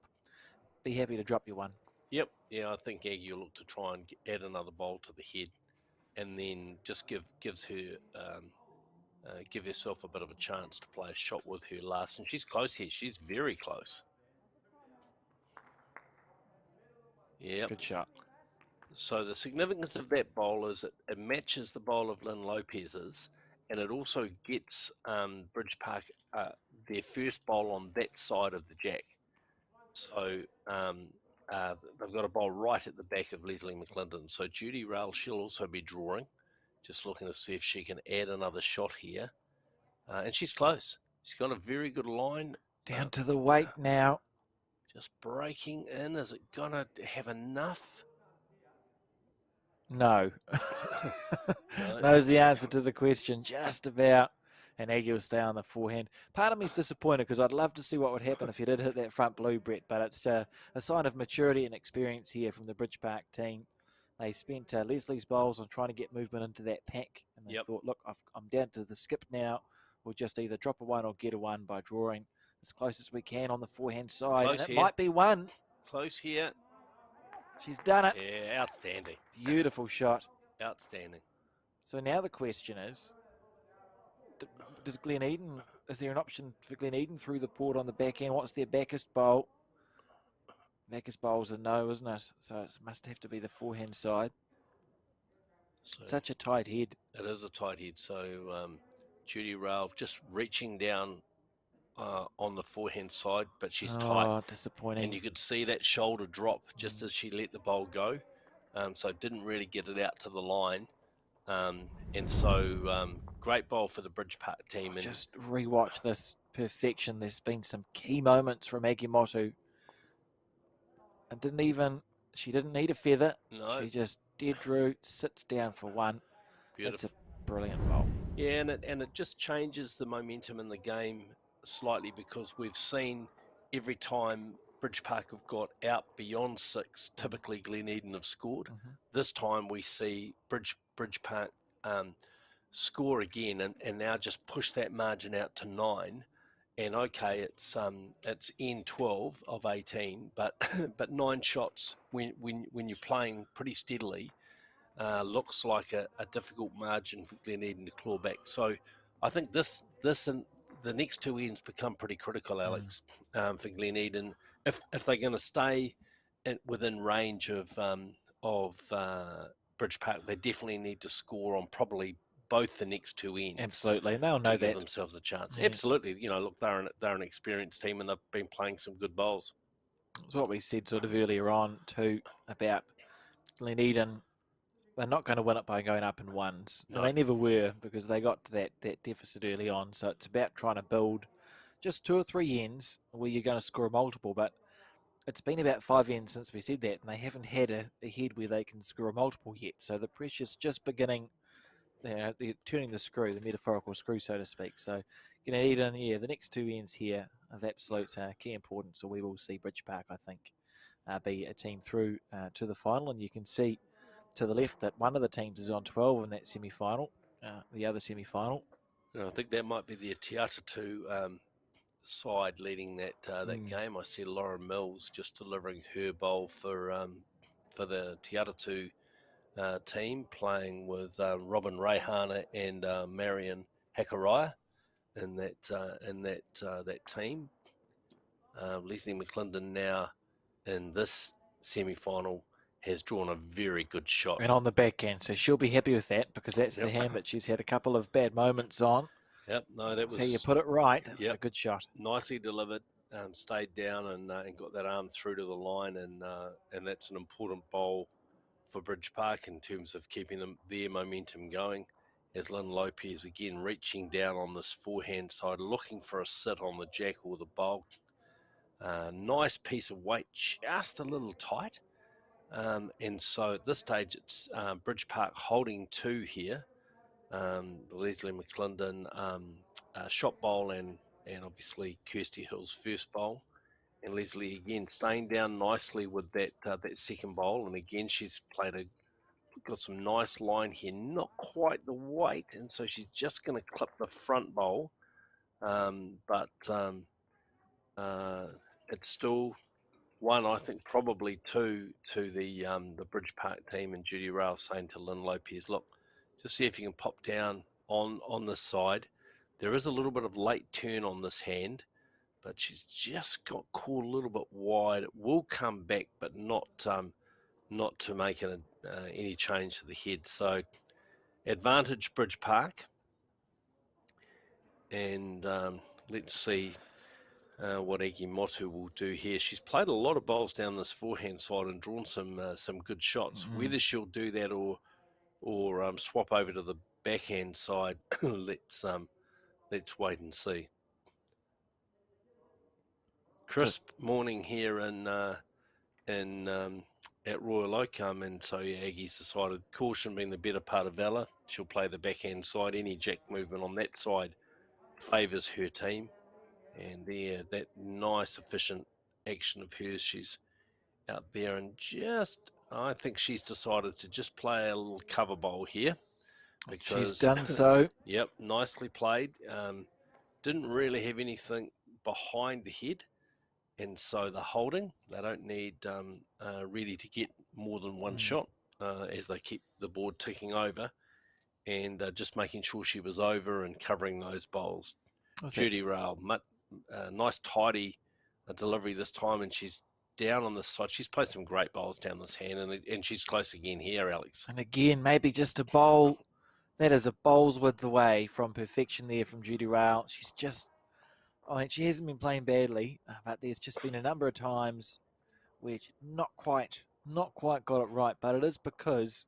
Be happy to drop your 1. Yep. Yeah, I think Aggie will look to try and add another bowl to the head, and then just give herself a bit of a chance to play a shot with her last. And she's close here. She's very close. Yeah. Good shot. So the significance of that bowl is it matches the bowl of Lynn Lopez's, and it also gets Bridge Park their first bowl on that side of the jack. So they've got a bowl right at the back of Leslie McClendon. So Judy Rail, she'll also be drawing, just looking to see if she can add another shot here. And she's close. She's got a very good line. Down to the weight now. Just breaking in. Is it going to have enough? No. Knows the answer to the question, just about. And Aggie will stay on the forehand. Part of me is disappointed because I'd love to see what would happen if you did hit that front blue, Brett, but it's a sign of maturity and experience here from the Bridge Park team. They spent Leslie's bowls on trying to get movement into that pack, and they thought, look, I'm down to the skip now. We'll just either drop a 1 or get a 1 by drawing as close as we can on the forehand side. Close and it here. might be 1. Close here. She's done it. Yeah, outstanding. Beautiful shot. Outstanding. So now the question is, does Glen Eden, is there an option for Glen Eden through the port on the back end? What's their backest bowl? Backest bowl's a no, isn't it? So it must have to be the forehand side. So such a tight head. It is a tight head. So Judy Rail just reaching down on the forehand side, but she's tight. Oh, disappointing. And you could see that shoulder drop just as she let the bowl go. So didn't really get it out to the line. And so great bowl for the Bridge Park team. And just rewatch this. perfection. There's been some key moments from Agimoto, and she didn't need a feather. No, She just dead drew, sits down for one. It's a beautiful. brilliant bowl. Yeah, and it just changes the momentum in the game slightly because we've seen every time Bridge Park have got out beyond 6, typically Glen Eden have scored. This time we see Bridge Park score again and now just push that margin out to 9. And okay, it's N 12 of 18, but but 9 shots when you're playing pretty steadily looks like a difficult margin for Glen Eden to claw back. So I think this and the next 2 ends become pretty critical, Alex, for Glen Eden if they're going to stay within range of Bridge Park. They definitely need to score on probably both the next 2 ends. Absolutely, and they'll know to give that. themselves a chance. Yeah. Absolutely, look, they're an experienced team and they've been playing some good bowls. It's what we said sort of earlier on too about Glen Eden. They're not going to win it by going up in ones, No. and they never were because they got to that deficit early on. So it's about trying to build just 2 or 3 ends where you're going to score a multiple. But it's been about 5 ends since we said that, and they haven't had a head where they can score a multiple yet. So the pressure's just beginning. They're turning the screw, the metaphorical screw, so to speak. So, Eden, yeah, the next 2 ends here of absolute key importance. So we will see Bridge Park, I think, be a team through to the final. And you can see to the left that one of the teams is on 12 in that semi-final, the other semi-final. I think that might be the Te Atatu side leading that game. I see Lauren Mills just delivering her bowl for the Te Atatu team, playing with Robin Reihana and Marion Hakaraya in that team. Leslie McClendon now in this semi-final has drawn a very good shot. And on the backhand, so she'll be happy with that because that's the hand that she's had a couple of bad moments on. Yep, no, that was how you put it right. That was a good shot. Nicely delivered. Stayed down and got that arm through to the line, and that's an important bowl for Bridge Park in terms of keeping their momentum going. As Lynn Lopez again reaching down on this forehand side, looking for a sit on the jack or the bowl. Nice piece of weight, just a little tight. And so at this stage, it's Bridge Park holding 2 here. Leslie McClendon shot bowl and obviously Kirsty Hill's first bowl. And Leslie again staying down nicely with that second bowl. And again, she's got some nice line here, not quite the weight. And so she's just going to clip the front bowl. But it's still 1, I think probably 2 to the Bridge Park team, and Judy Rale saying to Lynn Lopez, look, just see if you can pop down on this side. There is a little bit of late turn on this hand, but she's just got caught a little bit wide. It will come back, but not to make any change to the head. So advantage Bridge Park, and let's see what Agimoto will do here. She's played a lot of bowls down this forehand side and drawn some good shots. Whether she'll do that or swap over to the backhand side, let's wait and see. Crisp morning here at Royal Oak, and so Aggie's decided caution being the better part of valour. She'll play the backhand side. Any jack movement on that side favours her team. And there, that nice efficient action of hers, she's out there and I think she's decided to just play a little cover bowl here. Because, she's done so. Yep, nicely played. Didn't really have anything behind the head. And so the holding, they don't need really to get more than one shot as they keep the board ticking over. And just making sure she was over and covering those bowls. Judy Rale, nice tidy delivery this time, and she's down on this side. She's played some great bowls down this hand, and she's close again here, Alex. And again, maybe just a bowl. That is a bowl's width away from perfection there from Judy Rale. She's just, she hasn't been playing badly, but there's just been a number of times where she not quite got it right. But it is because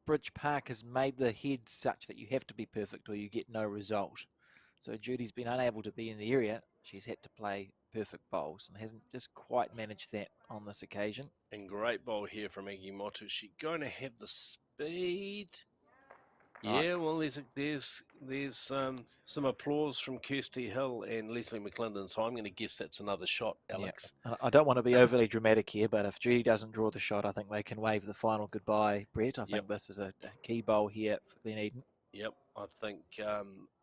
Bridge Park has made the head such that you have to be perfect or you get no result. So Judy's been unable to be in the area. She's had to play perfect bowls and hasn't just quite managed that on this occasion. And great bowl here from Egi Motu. Is she going to have the speed? Right. Yeah, well, there's some applause from Kirsty Hill and Leslie McClendon, so I'm going to guess that's another shot, Alex. Yeah. I don't want to be overly dramatic here, but if Judy doesn't draw the shot, I think they can wave the final goodbye, Brett. I think this is a key bowl here for Glen Eden. Yep, I think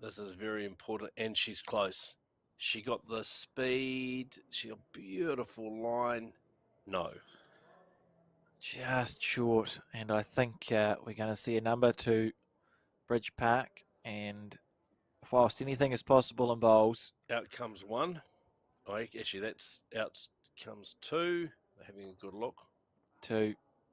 this is very important, and she's close. She got the speed. She got a beautiful line. No. Just short, and I think we're going to see a number to Bridge Park, and whilst anything is possible in bowls. Out comes one. Oh, actually, that's out comes two. They're having a good look.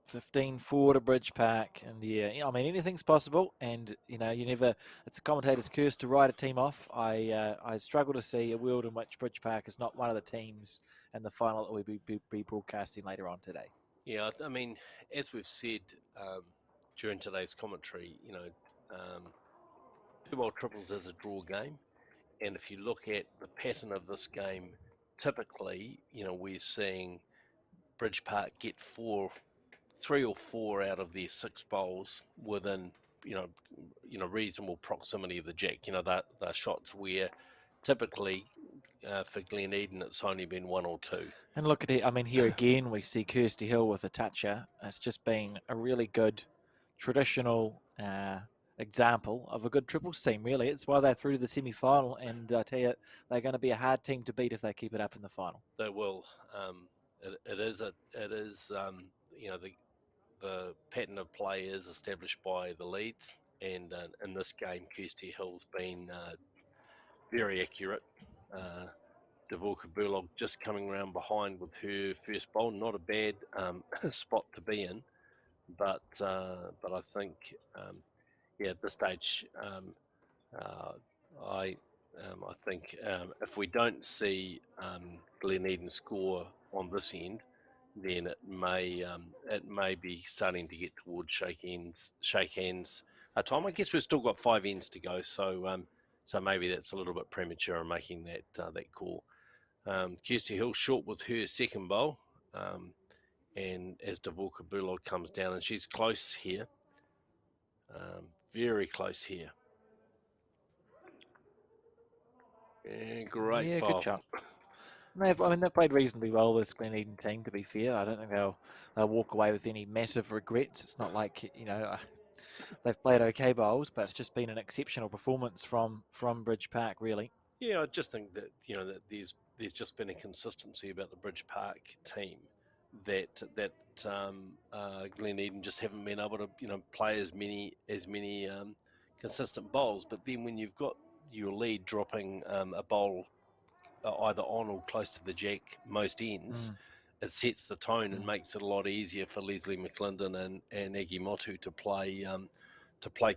15 forward to Bridge Park, and I mean anything's possible, and you never. It's a commentator's curse to write a team off. I struggle to see a world in which Bridge Park is not one of the teams in the final that we'll be broadcasting later on today. Yeah, I mean, as we've said during today's commentary, two ball triples is a draw game, and if you look at the pattern of this game, typically, we're seeing Bridge Park get 3 or 4 out of their 6 bowls within reasonable proximity of the jack. That the shots where typically for Glen Eden it's only been 1 or 2. And look at it. I mean, here again we see Kirsty Hill with a toucher. It's just been a really good traditional example of a good triples team. Really, it's why they're through to the semi-final, and I tell you, they're going to be a hard team to beat if they keep it up in the final. They will. It is the pattern of play is established by the leads, and in this game, Kirsty Hill's been very accurate. Dvorka Burlog just coming around behind with her first bowl. Not a bad spot to be in, but I think at this stage I think if we don't see Glen Eden score on this end, then it may be starting to get towards shake hands time. I guess we've still got 5 ends to go, so maybe that's a little bit premature in making that call. Kirsty Hill short with her second bowl, and as Dvorka Burlog comes down, and she's close here, very close here. Yeah, great bowl. Good job. They've played reasonably well, this Glen Eden team, to be fair. I don't think they'll walk away with any massive regrets. It's not like, they've played okay bowls, but it's just been an exceptional performance from Bridge Park, really. Yeah, I just think that, that there's just been a consistency about the Bridge Park team that Glen Eden just haven't been able to, play as many consistent bowls. But then when you've got your lead dropping a bowl either on or close to the jack most ends, it sets the tone and makes it a lot easier for Leslie McClendon and Egi Motu to play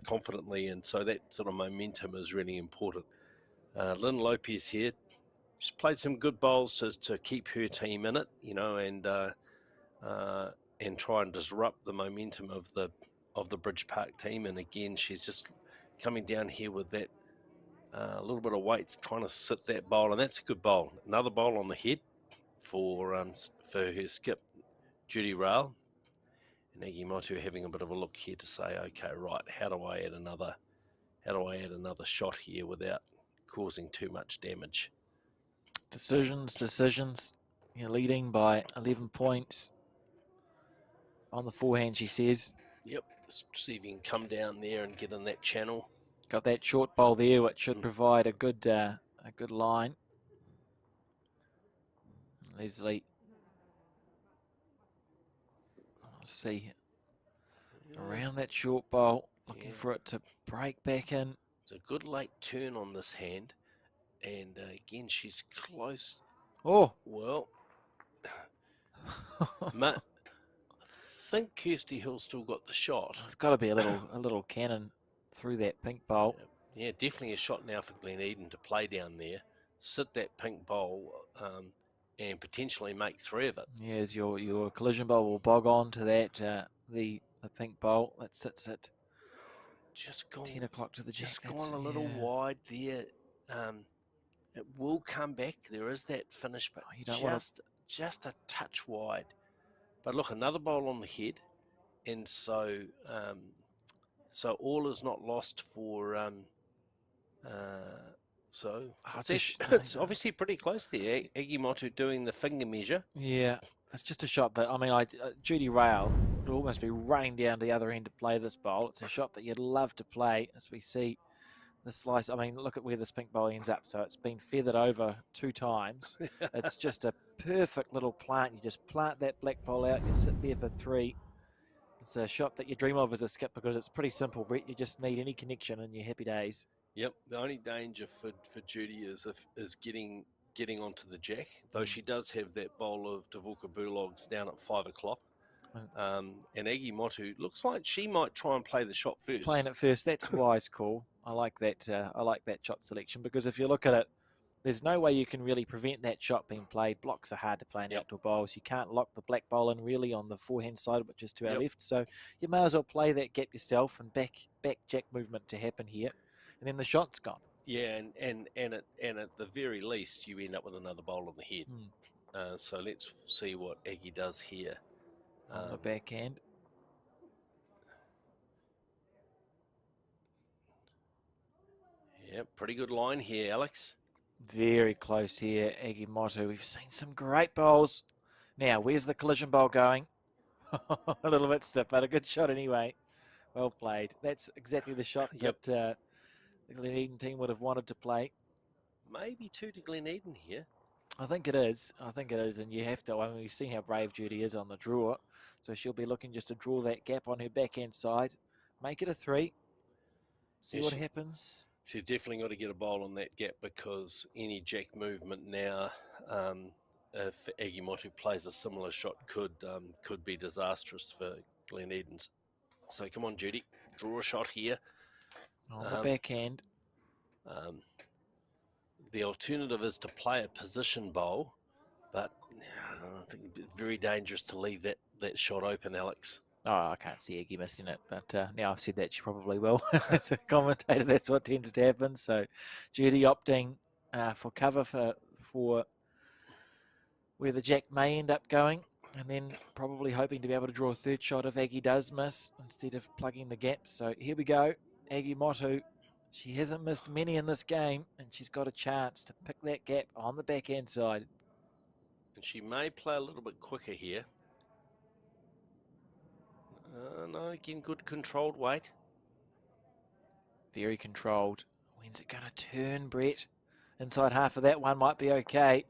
confidently, and so that sort of momentum is really important. Lynn Lopez here, she's played some good bowls to keep her team in it, and try and disrupt the momentum of the Bridge Park team. And again, she's just coming down here with that a little bit of weight, trying to sit that bowl, and that's a good bowl. Another bowl on the head for her skip, Judy Rail, and Egi Motu having a bit of a look here to say, okay, right, how do I add another shot here without causing too much damage? Decisions. You're leading by 11 points on the forehand, she says. Yep, see if you can come down there and get in that channel. Got that short bowl there, which should provide a good line. Leslie, see around that short bowl, looking for it to break back in. It's a good late turn on this hand, and again she's close. Oh, well, I think Kirsty Hill still got the shot. It's got to be a little cannon through that pink bowl. Yeah, definitely a shot now for Glen Eden to play down there, sit that pink bowl, and potentially make 3 of it. Yeah, as your collision bowl will bog on to that the pink bowl that sits at just gone 10 o'clock to the jack. Just gone a little wide there. It will come back. There is that finish, but You don't want to. just a touch wide. But look, another bowl on the head, and so all is not lost for. So Oh, it's obviously pretty close there. Egimoto doing the finger measure. Yeah, it's just a shot that, I mean, Judy Rail would almost be running down the other end to play this bowl. It's a shot that you'd love to play, as we see the slice. I mean, look at where this pink bowl ends up. So it's been feathered over 2 times. It's just a perfect little plant. You just plant that black bowl out. You sit there for 3. It's a shot that you dream of as a skip because it's pretty simple, Brett. You just need any connection and you're happy days. Yep. The only danger for Judy is getting onto the jack, though she does have that bowl of Davuka Bulogs down at 5 o'clock. And Aggie Motu looks like she might try and play the shot first. Playing it first, that's a wise call. I like that. I like that shot selection because if you look at it, there's no way you can really prevent that shot being played. Blocks are hard to play in outdoor bowls. You can't lock the black bowl in really on the forehand side, which is to our left. So you may as well play that gap yourself and back jack movement to happen here, and then the shot's gone. Yeah, and at the very least, you end up with another bowl on the head. So let's see what Aggie does here. On the backhand. Yeah, pretty good line here, Alex. Very close here, Aggie Motu. We've seen some great bowls. Now, where's the collision bowl going? A little bit stiff, but a good shot anyway. Well played. That's exactly the shot that the Glen Eden team would have wanted to play. Maybe 2 to Glen Eden here. I think it is. And you have to. I mean, we've seen how brave Judy is on the draw. So she'll be looking just to draw that gap on her backhand side. Make it a 3. See what happens. She's definitely got to get a bowl on that gap because any jack movement now, if Agimoto plays a similar shot, could be disastrous for Glen Eden's. So come on, Judy, draw a shot here. On the backhand. The alternative is to play a position bowl, but I think it's very dangerous to leave that shot open, Alex. Oh, I can't see Aggie missing it, but now I've said that, she probably will. As a commentator, that's what tends to happen. So Judy opting for cover for where the jack may end up going, and then probably hoping to be able to draw a third shot if Aggie does miss instead of plugging the gap. So here we go. Aggie Motu, she hasn't missed many in this game, and she's got a chance to pick that gap on the backhand side. And she may play a little bit quicker here. No, again, good controlled weight. Very controlled. When's it going to turn, Brett? Inside half of that one might be okay.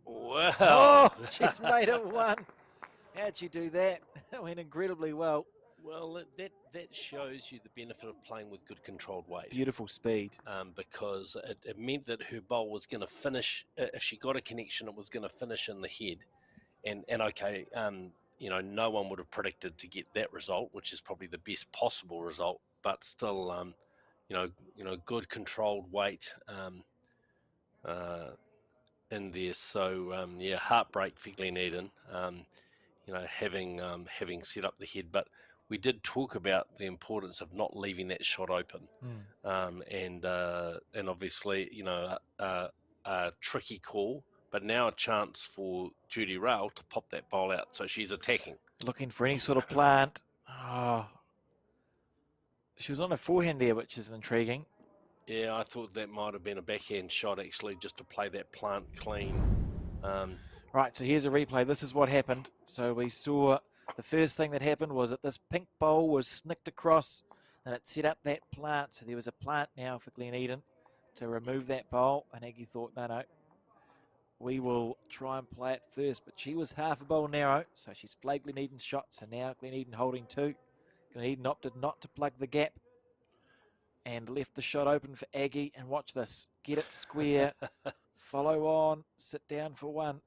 Wow. Oh, she's made it 1. How'd she do that? It went incredibly well. Well, that shows you the benefit of playing with good controlled weight. Beautiful speed. Because it meant that her bowl was going to finish, if she got a connection, it was going to finish in the head. And okay, no one would have predicted to get that result, which is probably the best possible result, but still, good controlled weight in there. So, heartbreak for Glen Eden, having set up the head. But we did talk about the importance of not leaving that shot open. And obviously, a tricky call. But now a chance for Judy Rail to pop that bowl out. So she's attacking. Looking for any sort of plant. Oh. She was on a forehand there, which is intriguing. Yeah, I thought that might have been a backhand shot, actually, just to play that plant clean. Right, so here's a replay. This is what happened. So we saw the first thing that happened was that this pink bowl was snicked across and it set up that plant. So there was a plant now for Glen Eden to remove that bowl. And Aggie thought, no, we will try and play it first, but she was half a bowl narrow, so she's played Glen Eden's shot, so now Glen Eden holding 2. Glen Eden opted not to plug the gap and left the shot open for Aggie, and watch this, get it square, follow on, sit down for 1,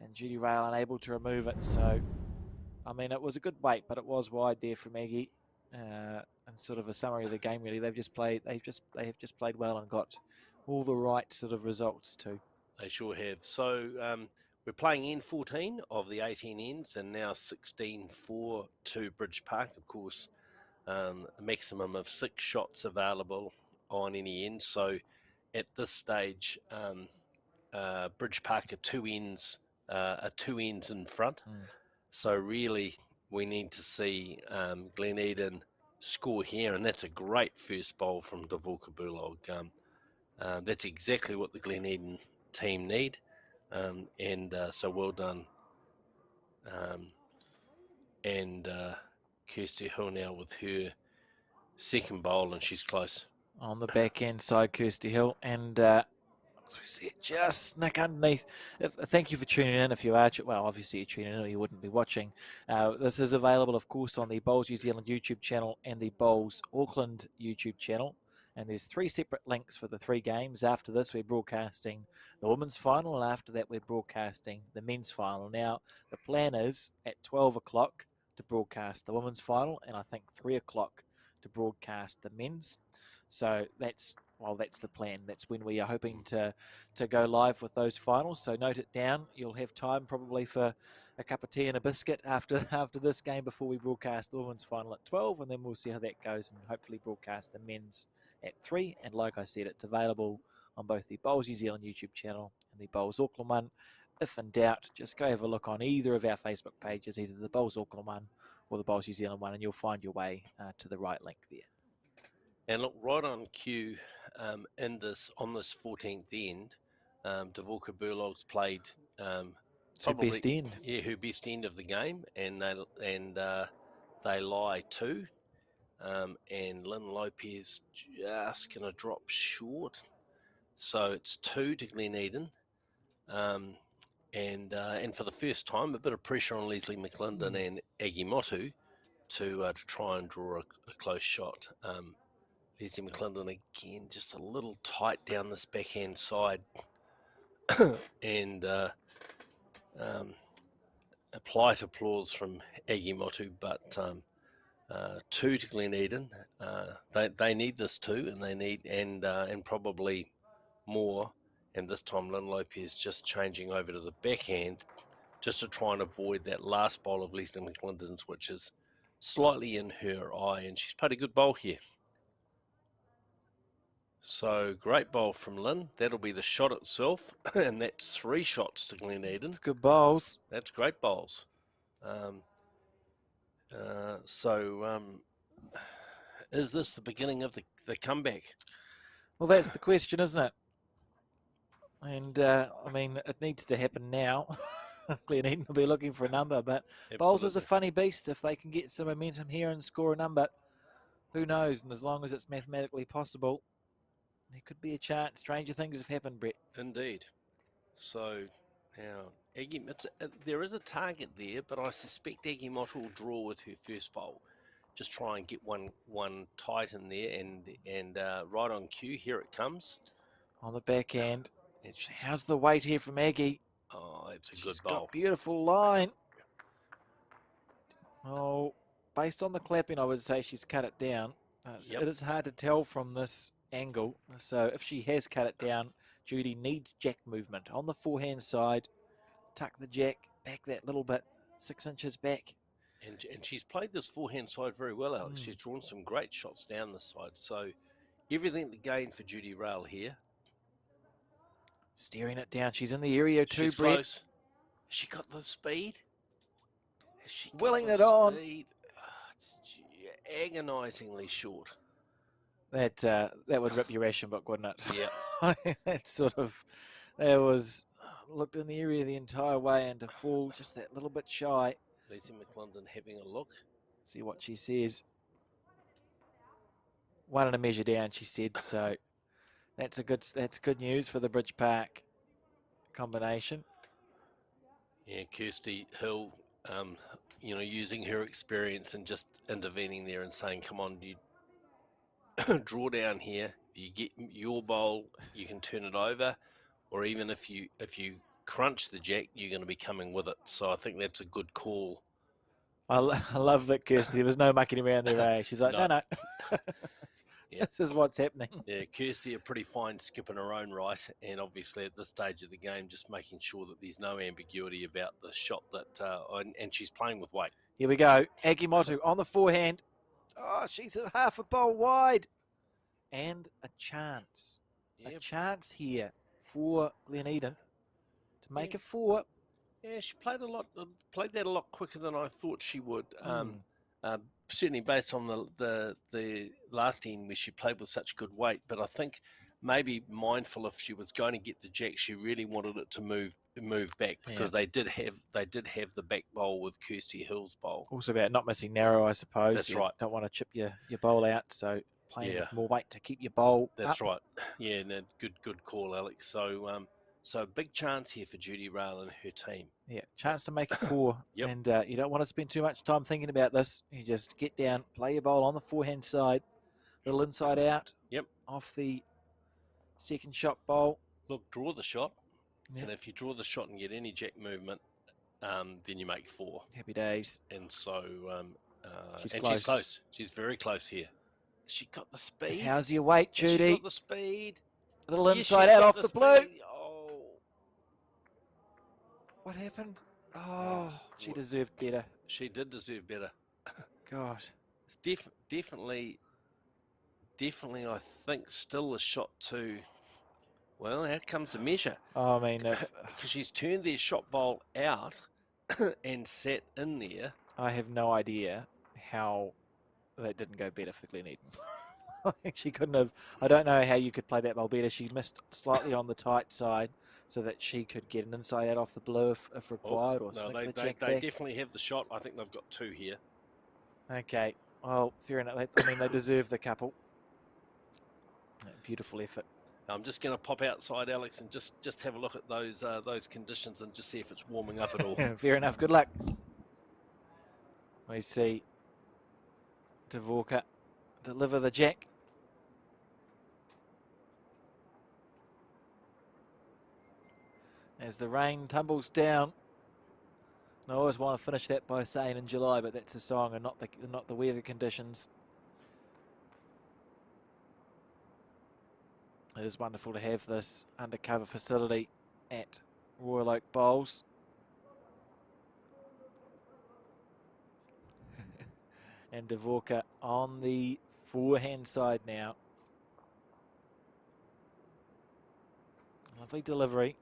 and Judy Rail unable to remove it. So, I mean, it was a good weight, but it was wide there from Aggie, and sort of a summary of the game, really. They have just played well and got all the right sort of results too. They sure have. So we're playing end 14 of the 18 ends and now 16 for 2 Bridge Park. Of course, a maximum of 6 shots available on any end. So at this stage, Bridge Park are two ends in front. So really, we need to see Glen Eden score here, and that's a great first bowl from Davulka Bulog. That's exactly what the Glen Eden team need, and so well done. And Kirsty Hill now with her second bowl, and she's close. On the back end side, Kirsty Hill, and as we see it just snuck underneath. Thank you for tuning in. If you are, well, obviously you're tuning in or you wouldn't be watching. This is available, of course, on the Bowls New Zealand YouTube channel and the Bowls Auckland YouTube channel. And there's 3 separate links for the 3 games. After this, we're broadcasting the women's final, and after that, we're broadcasting the men's final. Now, the plan is at 12 o'clock to broadcast the women's final, and I think 3 o'clock to broadcast the men's. So that's the plan. That's when we are hoping to go live with those finals. So note it down. You'll have time probably for a cup of tea and a biscuit after this game before we broadcast the women's final at 12, and then we'll see how that goes and hopefully broadcast the men's at 3. And like I said, it's available on both the Bowls New Zealand YouTube channel and the Bowls Auckland one. If in doubt, just go have a look on either of our Facebook pages, either the Bowls Auckland one or the Bowls New Zealand one, and you'll find your way to the right link there. And look, right on cue on this 14th end, Davulka Burlog's played probably best end. Yeah, her best end of the game, and they lie 2. And Lynn Lopez just going to drop short. So it's 2 to Glen Eden. And for the first time, a bit of pressure on Leslie McClendon and Aggie Motu to try and draw a close shot. Leslie McClendon again, just a little tight down this backhand side. And a polite applause from Aggie Motu, but 2 to Glen Eden. They need this too, and they need and probably more. And this time, Lynn Lopez just changing over to the backhand, just to try and avoid that last bowl of Leslie McClendon's, which is slightly in her eye, and she's played a good bowl here. So great bowl from Lynn. That'll be the shot itself, and that's 3 shots to Glen Eden. That's good bowls. That's great bowls. Is this the beginning of the comeback? Well, that's the question, isn't it? And, I mean, it needs to happen now. Glen Eden will be looking for a number, but Absolutely. bowls is a funny beast. If they can get some momentum here and score a number, who knows? And as long as it's mathematically possible, there could be a chance. Stranger things have happened, Brett. Indeed. So, now, Aggie, there is a target there, but I suspect Aggie Mott will draw with her first bowl. Just try and get one tight in there, and right on cue, here it comes. On the back end. How's the weight here from Aggie? Oh, it's a She's good bowl. Got beautiful line. Oh, based on the clapping, I would say she's cut it down. Yep. It is hard to tell from this angle. So if she has cut it down, Judy needs jack movement. On the forehand side, tuck the jack back that little bit, 6 inches back. And she's played this forehand side very well, Alex. She's drawn some great shots down the side. So everything to gain for Judy Rail here. Steering it down. She's in the area too, She's Brett. Close. Has she got the speed? Has she got Willing the it on. Speed? Oh, it's agonisingly short. That would rip your ration book, wouldn't it? Yeah. That was looked in the area the entire way and to fall just that little bit shy. Lisa McClendon having a look. See what she says. 1 and a measure down, she said. So that's good news for the Bridge Park combination. Yeah, Kirsty Hill, using her experience and just intervening there and saying, "Come on, you draw down here. You get your bowl, you can turn it over, or even if you crunch the jack, you're going to be coming with it." So I think that's a good call. I love that, Kirsty. There was no mucking around there, eh? She's like, no. Yeah. This is what's happening. Yeah, Kirsty, a pretty fine skip in her own right, and obviously at this stage of the game, just making sure that there's no ambiguity about the shot and she's playing with weight. Here we go. Aggie Motu on the forehand. Oh, she's half a bowl wide. And a chance. a chance here for Glen Eden to make Yeah. a 4. Yeah, she played that a lot quicker than I thought she would. Certainly based on the last end where she played with such good weight, but I think maybe mindful if she was going to get the jack, she really wanted it to move back because they did have the back bowl with Kirsty Hill's bowl. Also about not missing narrow, I suppose. That's you right. Don't want to chip your bowl out, so playing with more weight to keep your bowl That's up. right. Yeah, no, good call, Alex. So a big chance here for Judy Rail and her team. Yeah, chance to make it 4. Yep. And you don't want to spend too much time thinking about this. You just get down, play your bowl on the forehand side, little inside out. Yep. Off the second shot bowl. Look, draw the shot. Yep. And if you draw the shot and get any jack movement, then you make 4. Happy days. And so she's close. She's very close here. She got the speed. How's your weight, Judy? She got the speed. Little inside out off the blue. Oh. What happened? Oh, she deserved better. She did deserve better. God. It's definitely, I think, still a shot to... Well, how comes the measure? Oh, I mean... Because she's turned their shot bowl out and sat in there. I have no idea how that didn't go better for Glen Eden. I think she couldn't have... I don't know how you could play that bowl better. She missed slightly on the tight side so that she could get an inside out off the blue if required. They definitely have the shot. I think they've got 2 here. Okay. Well, fair enough. I mean, they deserve the couple. Beautiful effort. I'm just going to pop outside, Alex, and just have a look at those conditions and just see if it's warming up at all. Fair enough. Good luck. We see Dvorka deliver the jack. As the rain tumbles down. And I always want to finish that by saying in July, but that's a song and not the weather conditions. It is wonderful to have this undercover facility at Royal Oak Bowls. And Dvorka on the forehand side now. Lovely delivery.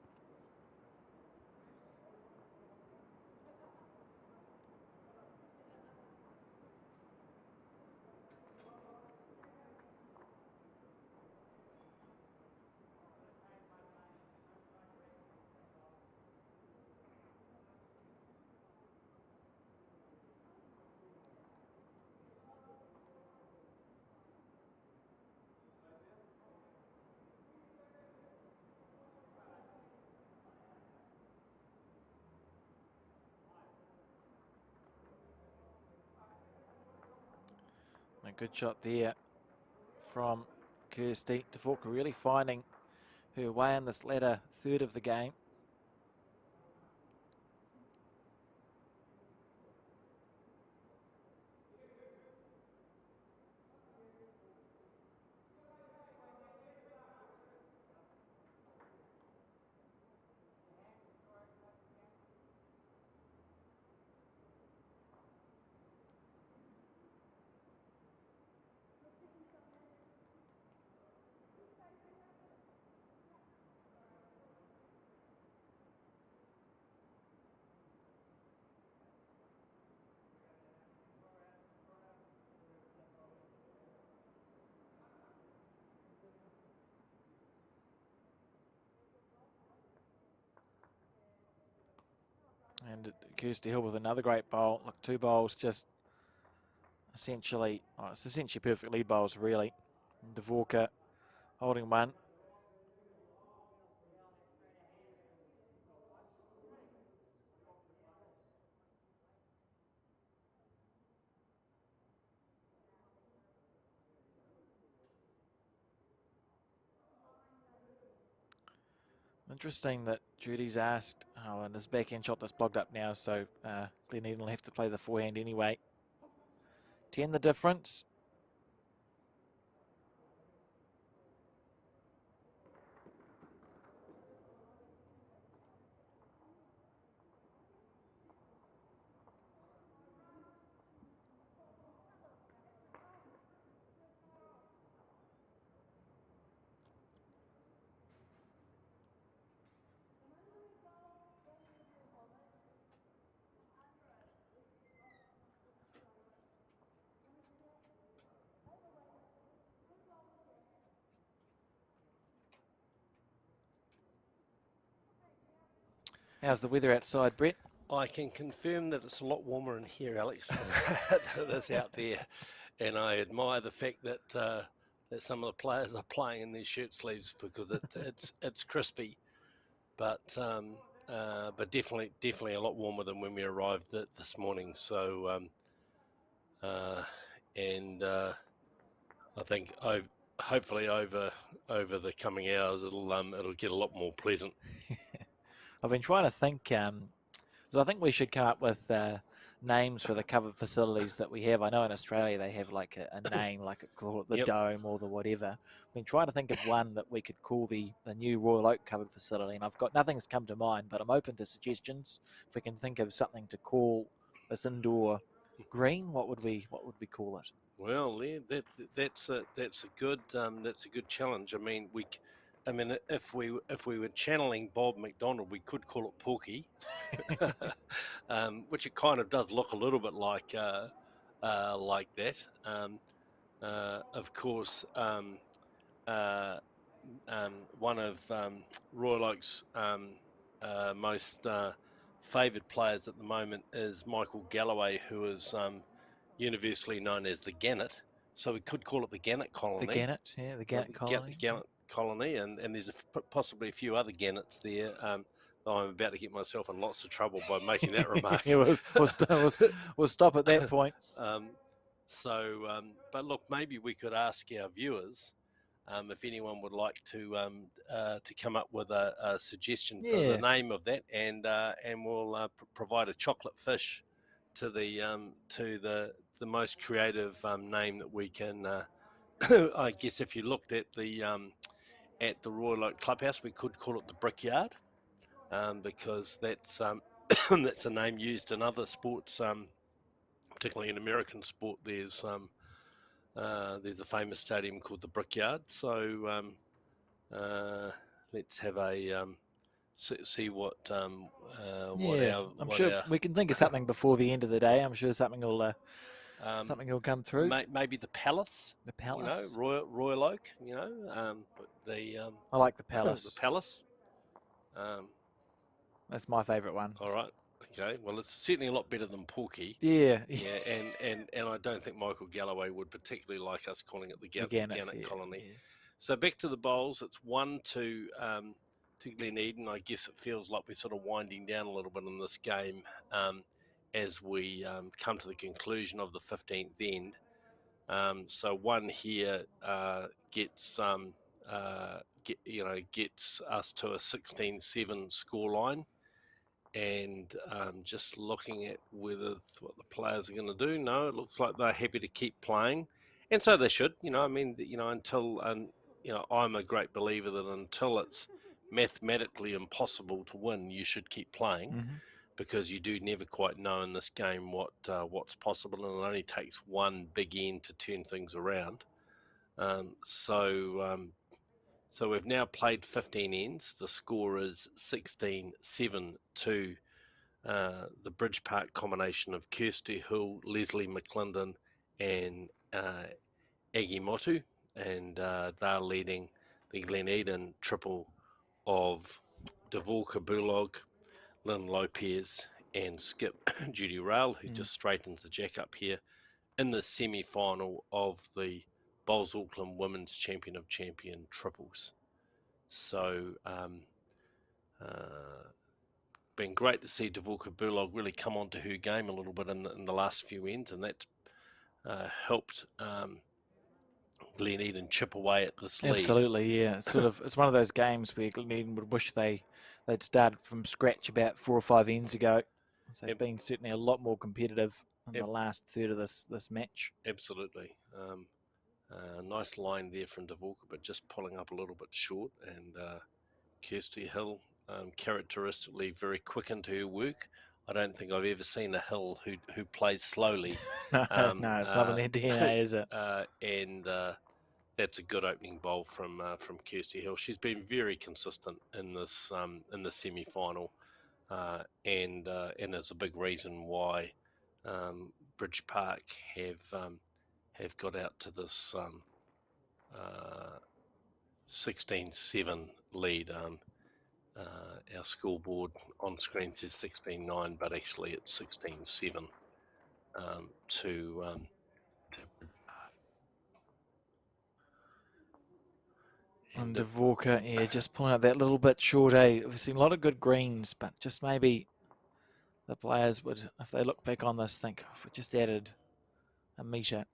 A good shot there from Kirsty. Dvorka really finding her way in this latter third of the game. And Kirsty Hill with another great bowl. Look, 2 bowls just essentially, it's essentially perfect lead bowls, really. And Dvorka holding one. Interesting that Judy's asked, and his backhand shot that's blocked up now, so Glen Eden will have to play the forehand anyway. 10 the difference. How's the weather outside, Brett? I can confirm that it's a lot warmer in here, Alex, than it is out there, and I admire the fact that some of the players are playing in their shirt sleeves because it's crispy, but definitely a lot warmer than when we arrived this morning. So uh, and I think hopefully over the coming hours it'll get a lot more pleasant. I've been trying to think, because I think we should come up with names for the covered facilities that we have. I know in Australia they have like a name, like call it the Yep. Dome or the whatever. I've been trying to think of one that we could call the new Royal Oak covered facility, and I've got nothing's come to mind, but I'm open to suggestions. If we can think of something to call this indoor green, what would we call it? Well, yeah, that's a good challenge. I mean, if we were channeling Bob McDonald, we could call it Porky, which it kind of does look a little bit like that. Of course, uh, one of Royal Oak's most favoured players at the moment is Michael Galloway, who is universally known as the Gannet. So we could call it the Gannet The Colony. Gannet, yeah, the Gannet colony. Gannet Colony, and there's possibly a few other Gannets there. I'm about to get myself in lots of trouble by making that remark. Yeah, we'll stop at that point. But look, maybe we could ask our viewers if anyone would like to come up with a suggestion for the Yeah. name of that, and we'll provide a chocolate fish to the most creative name that we can. I guess if you looked at the Royal Oak Clubhouse, we could call it the Brickyard, because that's that's a name used in other sports, particularly in American sport. There's a famous stadium called the Brickyard. So let's have a see what Yeah, our I'm what sure our we can think of something before the end of the day. I'm sure something will come through. maybe the Palace. The You know, Palace. Royal Oak. You know, but the I like the the Palace. Palace. Um, That's my favourite one. all right. Okay. Well, it's certainly a lot better than Porky. Yeah. Yeah, and I don't think Michael Galloway would particularly like us calling it the Gannet. Gannet Yeah, Colony. yeah. So back to the bowls. It's 1-2 to Glen Eden. I guess it feels like we're sort of winding down a little bit in this game as we come to the conclusion of the 15th end. So one here gets gets us to a 16-7 scoreline. And just looking at what the players are going to do, no, it looks like they're happy to keep playing, and so they should. I mean, until I'm a great believer that until it's mathematically impossible to win, you should keep playing, Mm-hmm. because you do never quite know in this game what's possible, and it only takes one big end to turn things around. So we've now played 15 ends. The score is 16-7 to the Bridge Park combination of Kirsty Hill, Leslie McClendon, and Aggie Motu, and they're leading the Glen Eden triple of Dvorka Bulog, Lynn Lopez, and Skip Judy Rail, who just straightens the jack up here in the semi-final of the Bowls Auckland Women's Champion of Champion triples. So been great to see Dvorka Bulog really come onto her game a little bit in the last few ends, and that helped Glen Eden chip away at this lead. Absolutely, yeah. It's one of those games where Glen Eden would wish they'd started from scratch about 4 or 5 ends ago. So they've been certainly a lot more competitive in the last third of this match. Absolutely. Nice line there from Dvorka, but just pulling up a little bit short. And Kirsty Hill, characteristically very quick into her work. I don't think I've ever seen a Hill who plays slowly. No, it's not in their DNA, is it? And that's a good opening bowl from Kirsty Hill. She's been very consistent in the semi-final, and is a big reason why Bridge Park have got out to this 16-7 lead. our scoreboard on screen says 16-9, but actually it's 16-7 to And Dvorka, yeah, just pulling out that little bit short, eh? We've seen a lot of good greens, but just maybe the players would, if they look back on this, think, if we just added a metre.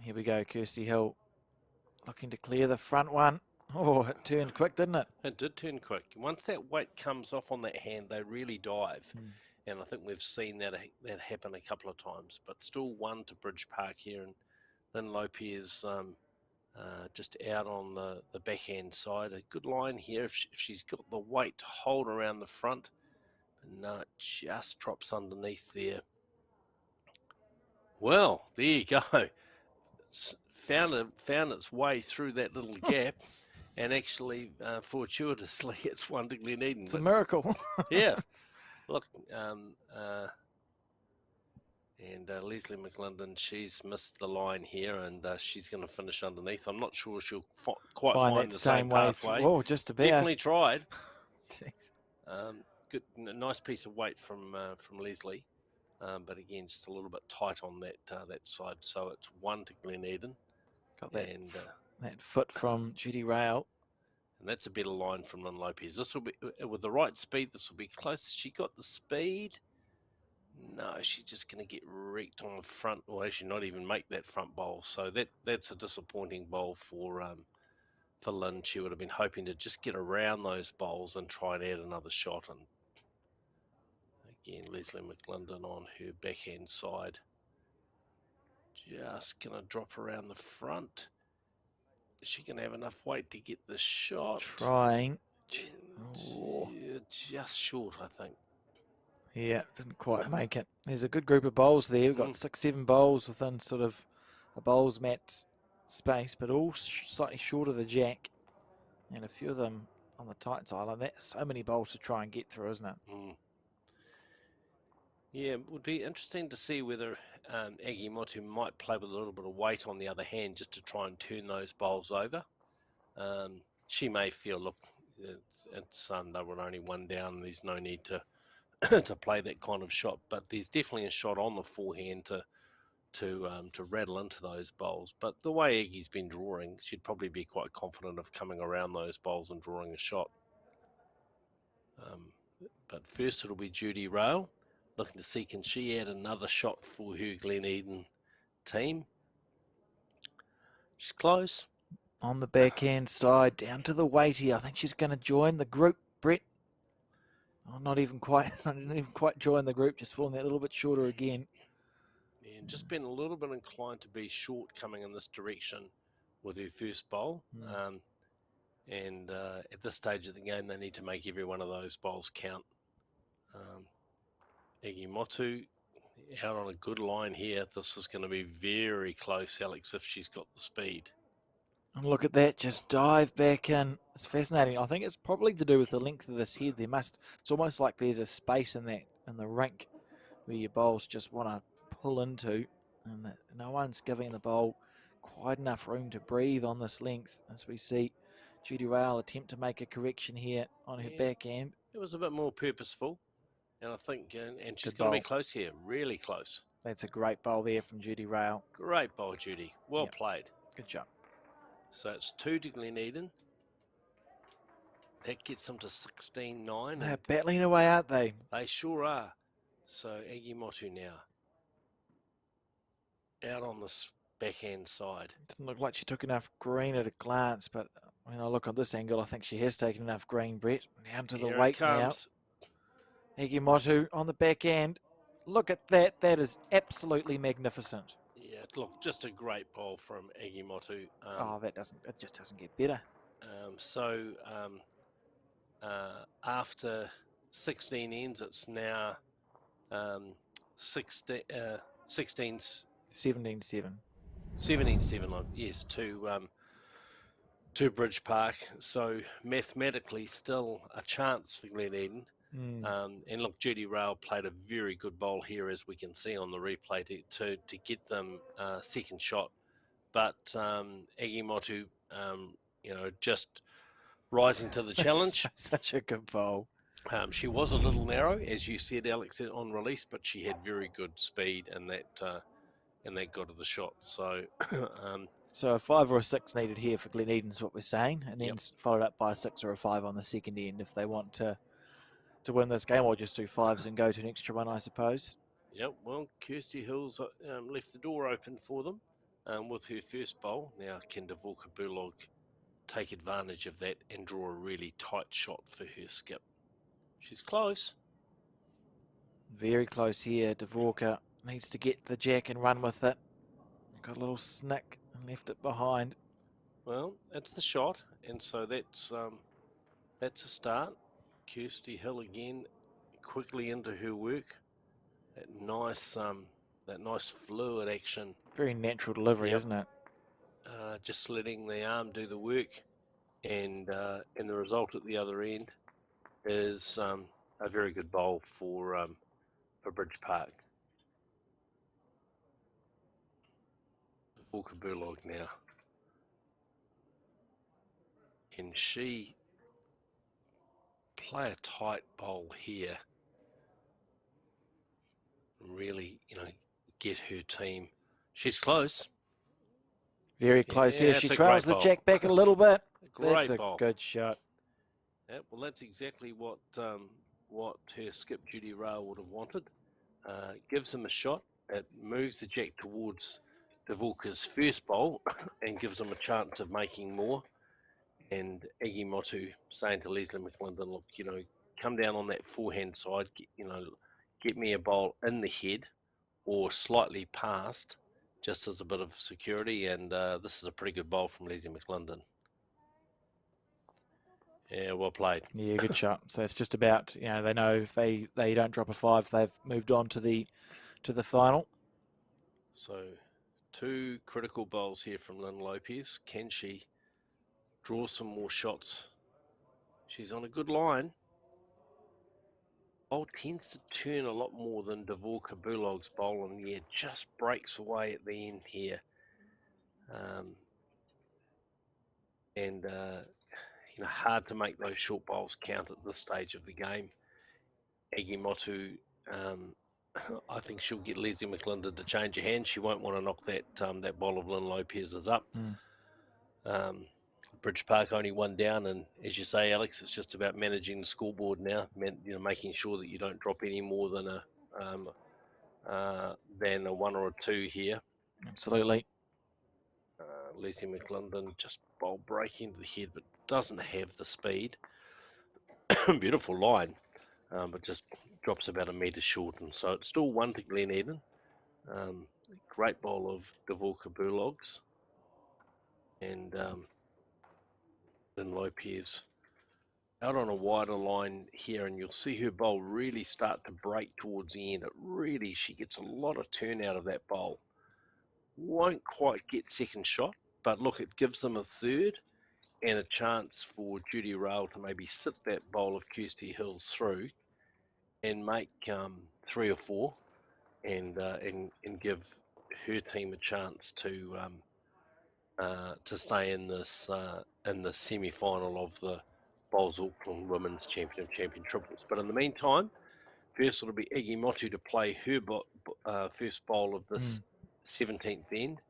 Here we go, Kirsty Hill looking to clear the front one. Oh, it turned quick, didn't it? It did turn quick. Once that weight comes off on that hand, they really dive. And I think we've seen that happen a couple of times. But still one to Bridge Park here. And then Lopez just out on the backhand side. A good line here if she's got the weight to hold around the front. But no, it just drops underneath there. Well, there you go. Found its way through that little gap. And actually, fortuitously, it's one to Glen Eden. It's a miracle. Yeah. Look, Leslie McLendon, she's missed the line here, and she's going to finish underneath. I'm not sure she'll quite find the same pathway. Oh, just about. Definitely tried. Jeez. Good, nice piece of weight from Leslie, but again, just a little bit tight on that side. So it's one to Glen Eden. Got that, and that foot from Judy Rail. And that's a better line from Lynn Lopez. This will be, with the right speed, this will be close. She got the speed. No, she's just going to get wrecked on the front, or actually not even make that front bowl. So that's a disappointing bowl for Lynn. She would have been hoping to just get around those bowls and try and add another shot. And again, Leslie McLendon on her backhand side. Just going to drop around the front. Is she going to have enough weight to get the shot? Trying. Just short, I think. Yeah, didn't quite make it. There's a good group of bowls there. We've got 6-7 bowls within sort of a bowls mat space, but all slightly short of the jack. And a few of them on the tight side. Like that, so many bowls to try and get through, isn't it? Yeah, it would be interesting to see whether Aggie Motu might play with a little bit of weight on the other hand just to try and turn those bowls over. She may feel, look, it's they were only one down and there's no need to to play that kind of shot, but there's definitely a shot on the forehand to rattle into those bowls. But the way Aggie's been drawing, she'd probably be quite confident of coming around those bowls and drawing a shot. But first it'll be Judy Rail, looking to see can she add another shot for her Glen Eden team. She's close. On the backhand side, down to the weighty. I think she's going to join the group, Brett. Oh, not even quite join the group, just falling that little bit shorter again. And just been a little bit inclined to be short coming in this direction with her first bowl. And at this stage of the game, they need to make every one of those bowls count. Aggie Motu out on a good line here. This is going to be very close, Alex, if she's got the speed. And look at that, just dive back in. It's fascinating. I think it's probably to do with the length of this head. It's almost like there's a space in the rink where your bowls just want to pull into, and that no one's giving the bowl quite enough room to breathe on this length. As we see Judy Rail attempt to make a correction here on her backhand. It was a bit more purposeful, and I think, and she's going to be close here, really close. That's a great bowl there from Judy Rail. Great bowl, Judy. Well played. Good job. So it's 2 to Glen Eden. That gets them to 16-9. They're battling away, aren't they? They sure are. So Aggie Motu now out on this backhand side. Didn't look like she took enough green at a glance, but when I look on this angle, I think she has taken enough green, Brett. Down to the weight now. Aggie Motu on the backhand. Look at that. That is absolutely magnificent. Yeah, look, just a great bowl from Aggie Motu. It just doesn't get better. After 16 ends, it's now 17-7. 17-7, yes, to Bridge Park. So mathematically, still a chance for Glen Eden. And look, Judy Rail played a very good bowl here, as we can see on the replay, to get them second shot. But Aggie Motu, just rising to the challenge. Such a good bowl. She was a little narrow, as you said, Alex, on release, but she had very good speed, and that got her the shot. So, So a 5 or a 6 needed here for Glen Eden is what we're saying, and then Yep. followed up by a 6 or a 5 on the second end if they want to win this game, or just do 5s and go to an extra one, I suppose. Yep. Well, Kirsty Hills left the door open for them with her first bowl. Now, can Dvorka Burlog take advantage of that and draw a really tight shot for her skip? She's close. Very close here. Dvorka needs to get the jack and run with it. Got a little snick and left it behind. Well, that's the shot, and so that's a start. Kirsty Hill again, quickly into her work. That nice fluid action. Very natural delivery, isn't it? Just letting the arm do the work, and the result at the other end is a very good bowl for Bridge Park. Walker Burlog now. Can she play a tight bowl here? Really, get her team. She's close. Very close Yeah, here. that's She a trails great the bowl. jack back a little bit. Great That's a bowl. good shot. Yeah, well, that's exactly what her skip Judy Rail would have wanted. Gives them a shot. It moves the jack towards Dvorka's first bowl and gives them a chance of making more. And Aggie Motu saying to Leslie McClendon, look, come down on that forehand side, get me a bowl in the head or slightly past, just as a bit of security. And this is a pretty good bowl from Leslie McClendon. Yeah, well played. Yeah, good shot. So it's just about, they know if they don't drop a 5, they've moved on to the final. So 2 critical bowls here from Lynn Lopez. Can she draw some more shots? She's on a good line. Bowl tends to turn a lot more than Dvorka Burlog's bowl, and yeah, just breaks away at the end here. Hard to make those short bowls count at this stage of the game. Aggie Motu, I think she'll get Leslie McClendon to change her hand. She won't want to knock that bowl of Lynn Lopez's up. Bridge Park only 1 down, and as you say, Alex, it's just about managing the scoreboard now. Making sure that you don't drop any more than a 1 or a 2 here. Absolutely. Leslie McClendon just bowl break into the head, but doesn't have the speed. Beautiful line, but just drops about a metre short, and so it's still 1 to Glen Eden. Great bowl of Dvorka Burlogs, and Lynn Lopez out on a wider line here, and you'll see her bowl really start to break towards the end. She gets a lot of turn out of that bowl. Won't quite get second shot, but look, it gives them a third and a chance for Judy Rail to maybe sit that bowl of Kirsty Hills through and make 3 or 4 and give her team a chance to stay in this semi-final of the Bowls Auckland Women's Champion Triples. But in the meantime, first it'll be Iggy Motu to play her first bowl of this 17th end.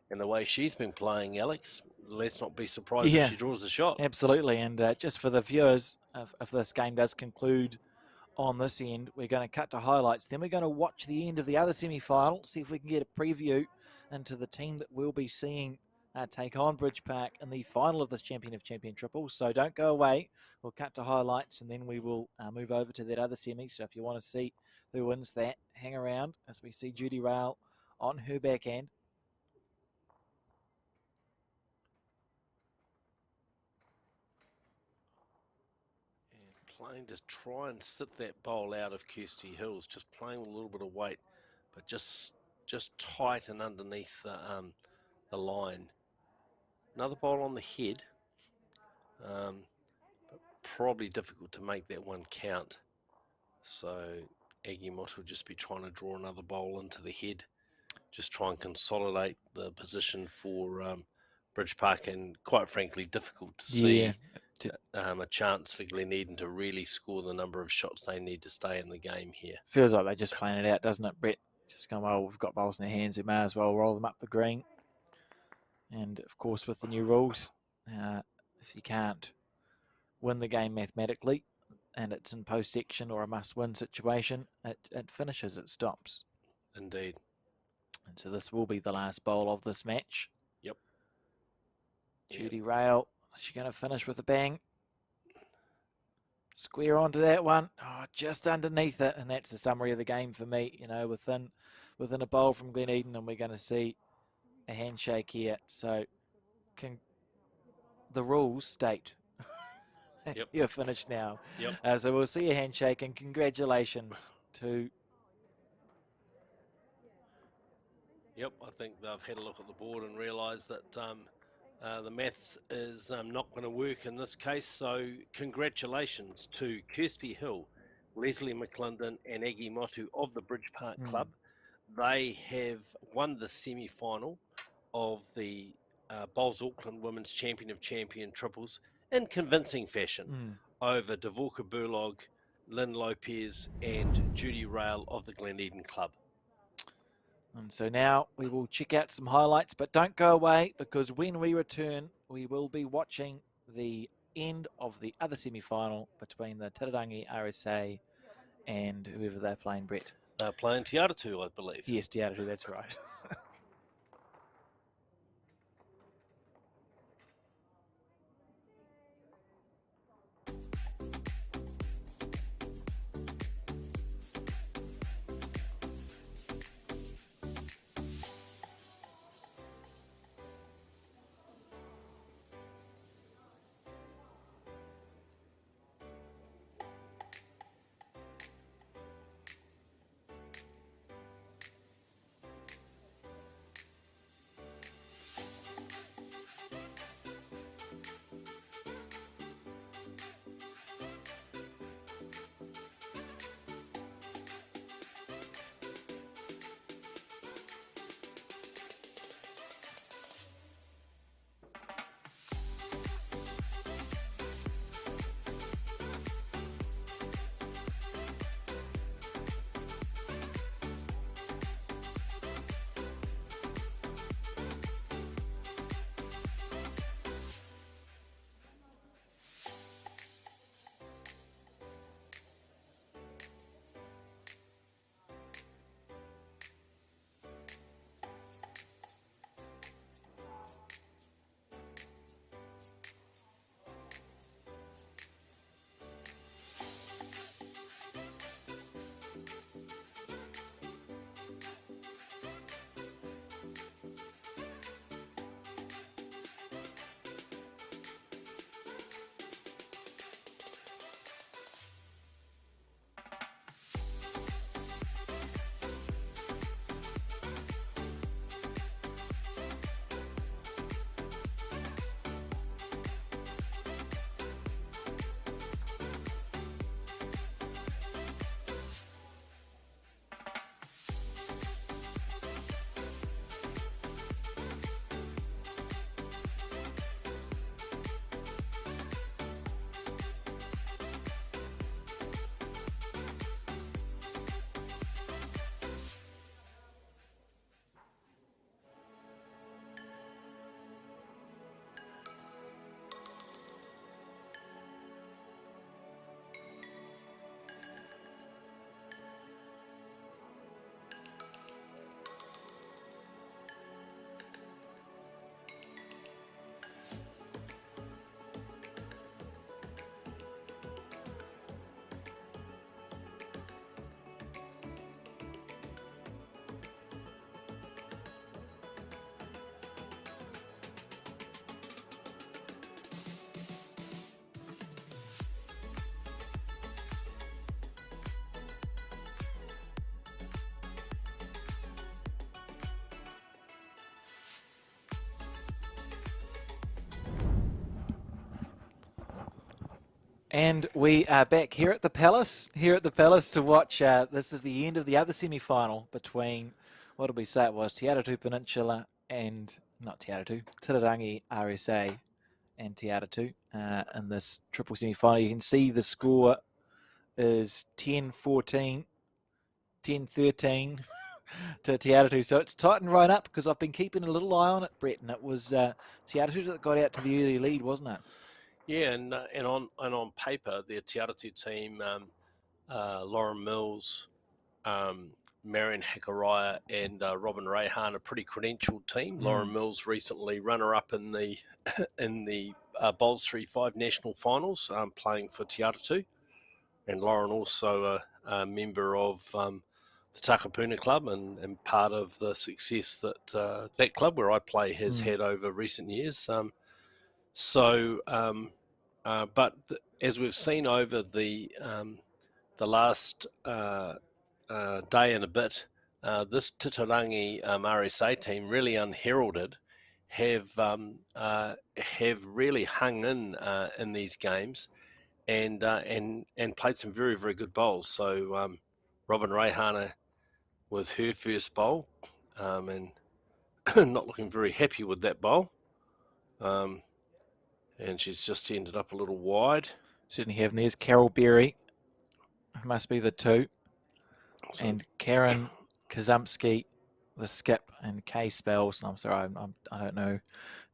And the way she's been playing, Alex, let's not be surprised if she draws the shot. Absolutely. And just for the viewers, if this game does conclude on this end, we're going to cut to highlights. Then we're going to watch the end of the other semi-final, see if we can get a preview into the team that we'll be seeing take on Bridge Park in the final of the Champion of Champion Triples. So don't go away. We'll cut to highlights, and then we will move over to that other semi. So if you want to see who wins that, hang around as we see Judy Rail on her backhand. Playing to try and sit that bowl out of Kirsty Hills, just playing with a little bit of weight, but just tight and underneath the line. Another bowl on the head, but probably difficult to make that one count. So Aggie Moss will just be trying to draw another bowl into the head, just try and consolidate the position for Bridge Park, and quite frankly, difficult to Yeah. see a chance for Glen Eden to really score the number of shots they need to stay in the game here. Feels like they're just playing it out, doesn't it, Brett? Just going, well, we've got bowls in their hands, we may as well roll them up the green. And, of course, with the new rules, if you can't win the game mathematically and it's in post-section or a must-win situation, it finishes, it stops. Indeed. And so this will be the last bowl of this match. Yep. Judy Rail, is she going to finish with a bang? Square onto that one. Oh, just underneath it. And that's the summary of the game for me. You know, within a bowl from Glen Eden, and we're going to see a handshake here. So the rules state Yep. you're finished now. Yep. So we'll see a handshake, and congratulations to... Yep, I think they've had a look at the board and realised that the maths is not going to work in this case. So congratulations to Kirsty Hill, Leslie McClendon and Aggie Motu of the Bridge Park Club. They have won the semi-final of the Bowls Auckland Women's Champion of Champion Triples in convincing fashion over Dvorka Burlog, Lynn Lopez and Judy Rail of the Glen Eden Club. And so now we will check out some highlights, but don't go away, because when we return, we will be watching the end of the other semi-final between the Titirangi RSA and whoever they're playing, Brett. They're playing Te Atatu, I believe. Yes, Te Atatu, that's right. And we are back here at the Palace, to watch. This is the end of the other semi-final between, what did we say it was, Te Atatu Peninsula and not Te Atatu, Titirangi, RSA, and Te Atatu in this triple semi-final. You can see the score is 10-14, 10-13 to Te Atatu. So it's tightened right up because I've been keeping a little eye on it, Brett, and it was Te Atatu that got out to the early lead, wasn't it? Yeah, and on paper, the Te Atatu team, Lauren Mills, Marion Hakaraya, and Robin Rehan, a pretty credentialed team. Lauren Mills recently runner-up in the in the Bowls 3-5 national finals, playing for Te Atatu, and Lauren also a member of the Takapuna Club and part of the success that that club where I play has had over recent years. But as we've seen over the last day and a bit, this Titirangi RSA team, really unheralded, have really hung in these games and played some very, very good bowls. So Robin Rehana with her first bowl and not looking very happy with that bowl. And she's just ended up a little wide. Certainly have. And there's Carol Berry. Must be the two. So, and Karen Kazumski, the skip, and Kay Spells. I'm sorry, I don't know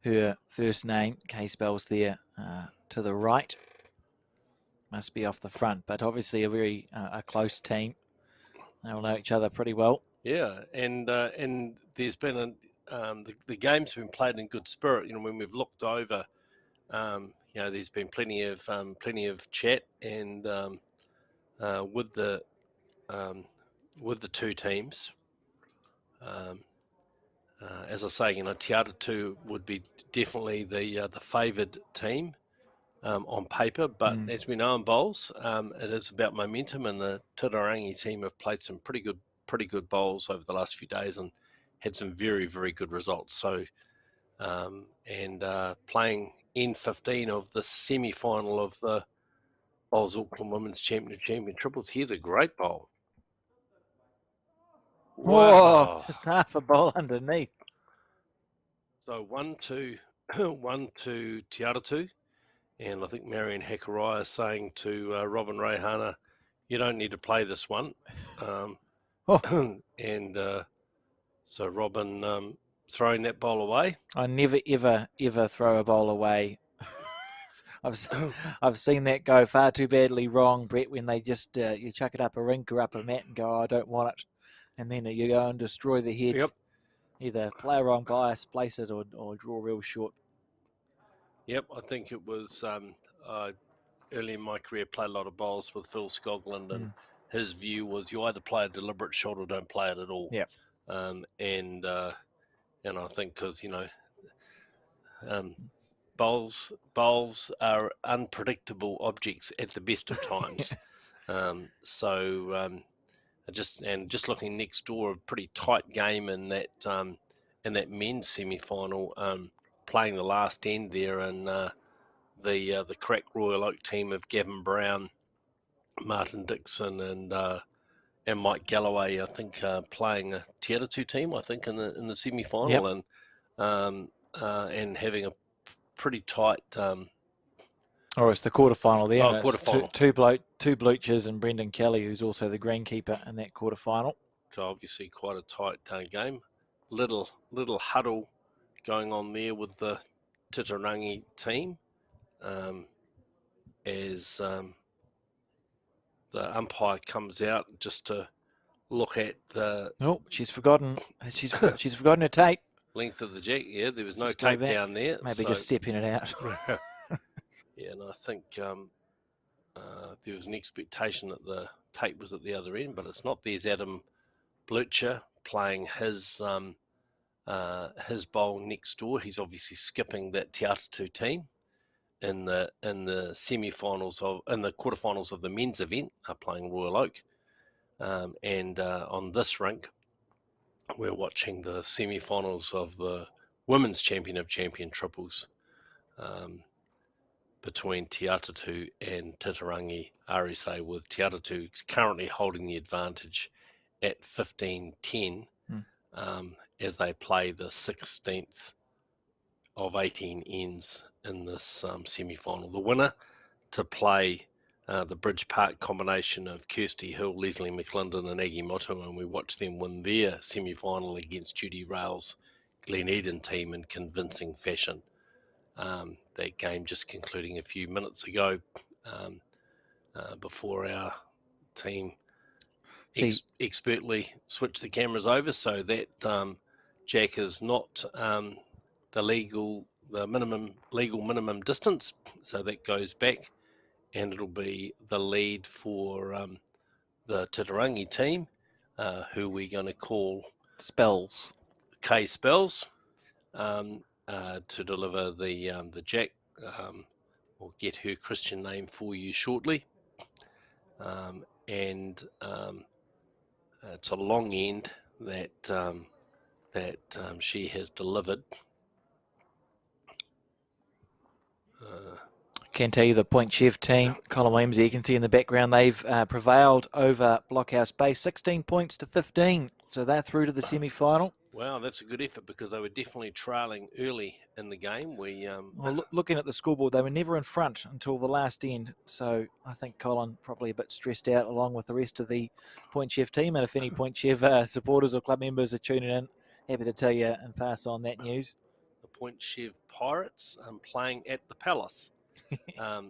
her first name. Kay Spells there to the right. Must be off the front, but obviously a very a close team. They'll know each other pretty well. Yeah, and there's been the game's been played in good spirit. You know, when we've looked over, you know, there's been plenty of chat and with the two teams. As I say, you know, Te Atatu would be definitely the favoured team on paper, but as we know in bowls, it is about momentum, and the Titirangi team have played some pretty good bowls over the last few days and had some very, very good results. So, playing N15 of the semi-final of the Bowls Auckland Women's Champion Triples. Here's a great bowl. Wow. Wow. Just half a bowl underneath. So 1-2, 1-2 Te Atatu. And I think Marion Hakaraya is saying to Robin Rehana, you don't need to play this one. And so Robin throwing that bowl away. I never, ever throw a bowl away. I've seen that go far too badly wrong, Brett, when they just you chuck it up a rink or up a mat and go, I don't want it. And then you go and destroy the head. Yep. Either play a wrong bias, place it, or draw real short. Yep, I think it was early in my career, played a lot of bowls with Phil Scogland, and his view was you either play a deliberate shot or don't play it at all. Yep. And I think because, you know, bowls are unpredictable objects at the best of times. Just looking next door, a pretty tight game in that men's semi-final, playing the last end there, and the crack Royal Oak team of Gavin Brown, Martin Dixon, and Mike Galloway, I think, playing a Te Atatu team, I think, in the semi-final, and having a pretty tight. Or it's the quarterfinal there. Quarterfinal. Two Bluchers and Brendan Kelly, who's also the greenkeeper in that quarterfinal. So obviously quite a tight game. Little huddle going on there with the Titirangi team, as the umpire comes out just to look at the. Oh, she's forgotten. She's forgotten her tape. Length of the jack. Yeah, there was no tape down there. Maybe just stepping it out. Yeah, and I think there was an expectation that the tape was at the other end, but it's not. There's Adam Blucher playing his bowl next door. He's obviously skipping that Te Atatu team in the semi-finals in the quarterfinals of the men's event, playing Royal Oak, and on this rink, we're watching the semi-finals of the women's champion of champion triples between Te Atatu and Titirangi RSA, with Te Atatu currently holding the advantage at 15-10 as they play the 16th of 18 ends in this semi-final. The winner to play the Bridge Park combination of Kirsty Hill, Leslie McClendon and Aggie Motu, and we watched them win their semi-final against Judy Rail's Glen team in convincing fashion. That game just concluding a few minutes ago before our team expertly switched the cameras over, so that Jack is not the legal minimum distance, so that goes back, and it'll be the lead for the Titirangi team, who we're going to call Spells. K Spells, to deliver the Jack. We'll get her Christian name for you shortly, and it's a long end that she has delivered. I can tell you the Point Chev team, Colin Williams, you can see in the background, they've prevailed over Blockhouse Bay, 16 points to 15. So they're through to the semi-final. Wow, that's a good effort because they were definitely trailing early in the game. Well, looking at the scoreboard, they were never in front until the last end. So I think Colin probably a bit stressed out along with the rest of the Point Chev team. And if any Point Chev supporters or club members are tuning in, happy to tell you and pass on that news. The Point Chev Pirates playing at the Palace.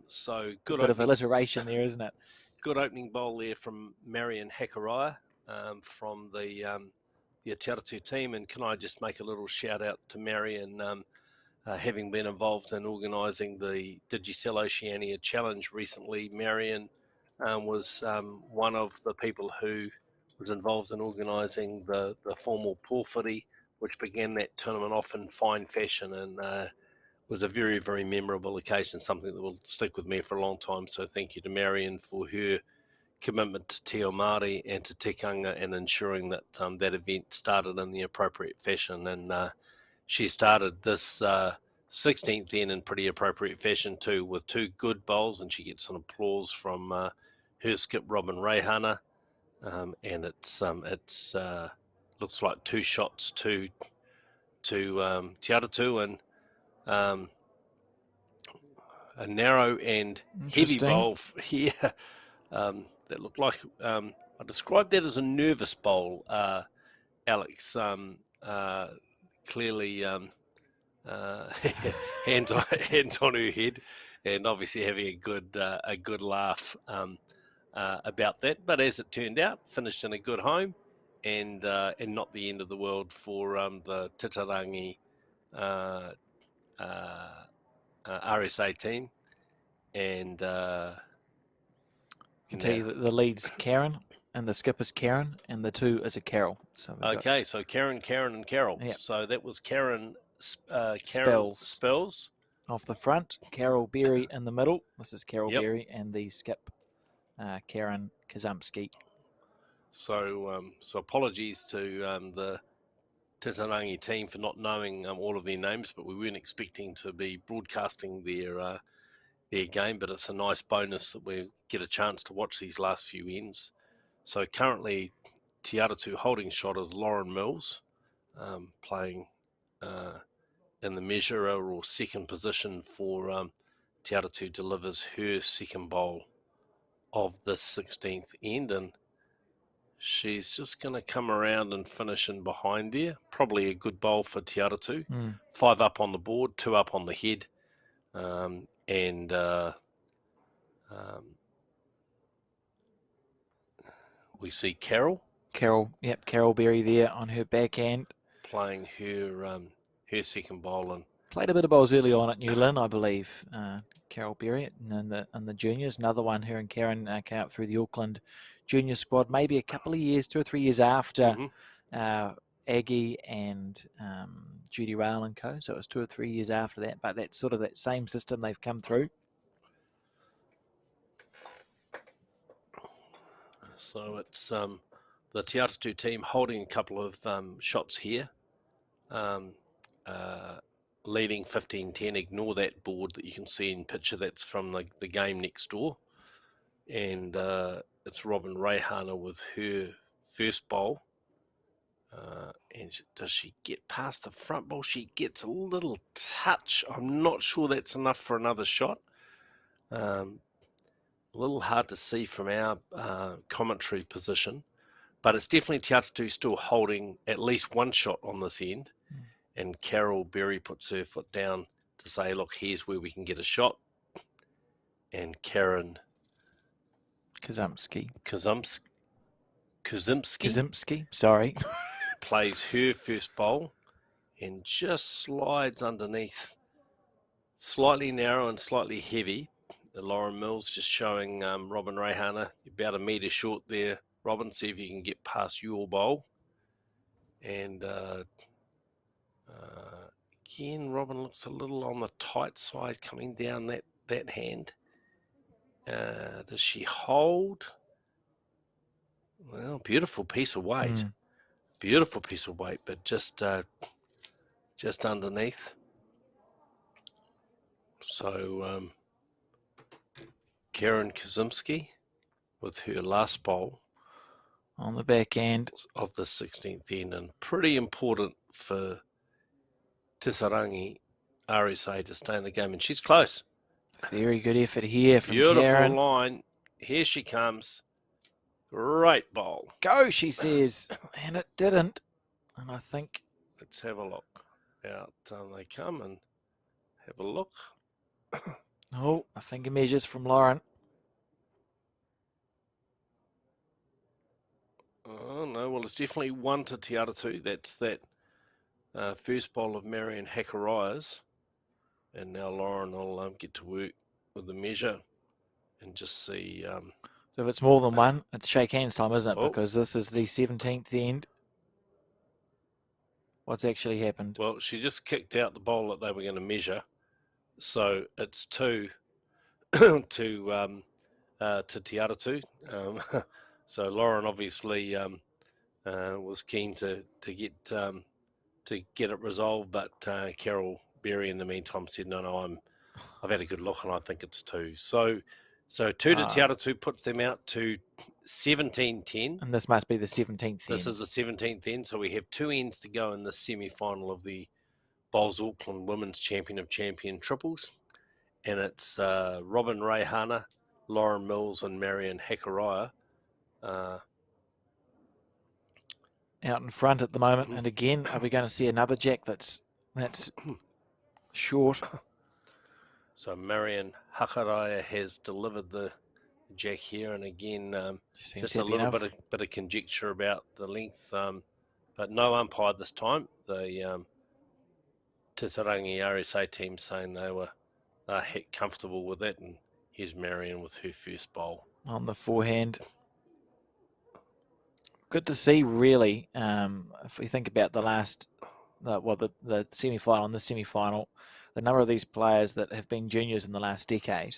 So good. A bit of alliteration there, isn't it? Good opening bowl there from Marion Hakaraya from the Te Atatu team. And can I just make a little shout out to Marion, having been involved in organising the Digicel Oceania Challenge recently. Marion was one of the people who was involved in organising the formal porphyry, which began that tournament off in fine fashion, and was a very, very memorable occasion, something that will stick with me for a long time. So thank you to Marion for her commitment to Te Māori and to tikanga and ensuring that that event started in the appropriate fashion. And she started this 16th in pretty appropriate fashion too, with two good bowls, and she gets some applause from her skip Robin Reihana, and it's looks like two shots to Te Atatu, and a narrow and heavy bowl here that looked like I described that as a nervous bowl, Alex. Clearly hands on her head, and obviously having a good laugh about that. But as it turned out, finished in a good home, and not the end of the world for the Titirangi RSA team. And I can tell you that the lead's Karen and the skipper's Karen, and the two is a Carol. So okay, so Karen, and Carol. Yep. So that was Karen Spells off the front, Carol Berry in the middle. This is Carol Berry, and the skip Karen Kazumski. So apologies to the Titirangi team for not knowing all of their names, but we weren't expecting to be broadcasting their game, but it's a nice bonus that we get a chance to watch these last few ends. So currently Te Atatu holding shot is Lauren Mills, playing in the measurer or second position for Te Atatu, delivers her second bowl of the 16th end, and she's just going to come around and finish in behind there. Probably a good bowl for Te Atatu. 5 up on the board, 2 up on the head. And we see Carol, Carol Berry there on her backhand, playing her second bowl, and played a bit of bowls early on at Newland, I believe. Carol Berry and the juniors. Another one, her and Karen came up through the Auckland junior squad, maybe a couple of years, 2 or 3 years after Aggie and Judy Rail and co. So it was 2 or 3 years after that, but that's sort of that same system they've come through. So it's the Te Atatu team holding a couple of shots here, leading 15-10. Ignore that board that you can see in picture. That's from the game next door. And it's Robin Reihana with her first bowl. And does she get past the front ball? She gets a little touch. I'm not sure that's enough for another shot. A little hard to see from our commentary position, but it's definitely Te Atatu still holding at least one shot on this end. And Carol Berry puts her foot down to say, look, here's where we can get a shot. And Karen Kazumski. Kazimski, sorry. plays her first bowl and just slides underneath. Slightly narrow and slightly heavy. Lauren Mills just showing Robin Rehana, about a metre short there. Robin, see if you can get past your bowl. And again, Robin looks a little on the tight side coming down that hand. Does she hold? Well, beautiful piece of weight. Beautiful piece of weight, but just underneath. So Karen Kazimski with her last bowl on the back end of the 16th end, and pretty important for Titirangi RSA to stay in the game, and she's close. Very good effort here from Beautiful Karen. line. Here she comes. Great bowl. Go, she says, and it didn't. And I think let's have a look. Out they come and have a look. Oh, a finger measures from Lauren. Oh, no. Well, it's definitely one to Te Atatu. That's that first bowl of Marion Hakaraya's. And now Lauren will get to work with the measure and just see. So if it's more than one, it's shake hands time, isn't it? Oh. Because this is the 17th end. What's actually happened? Well, she just kicked out the bowl that they were going to measure. So it's two to Te Atatu. So Lauren obviously was keen to get it resolved, but Carol Berry in the meantime said, no, I've had a good look and I think it's two. So two to Te Atatu puts them out to 17-10. And this must be the 17th end. This is the 17th end. So we have two ends to go in the semi-final of the Bowls Auckland Women's Champion of Champion Triples. And it's Robin Rehana, Lauren Mills and Marion Hakaraya. Out in front at the moment. And again, are we going to see another jack that's short? So Marion Hakaraya has delivered the jack here, and again, just a little bit of conjecture about the length, but no umpire this time. The Titirangi RSA team saying they were comfortable with it, and here's Marion with her first bowl on the forehand. Good to see, really. If we think about the semi-final and the semi-final, the number of these players that have been juniors in the last decade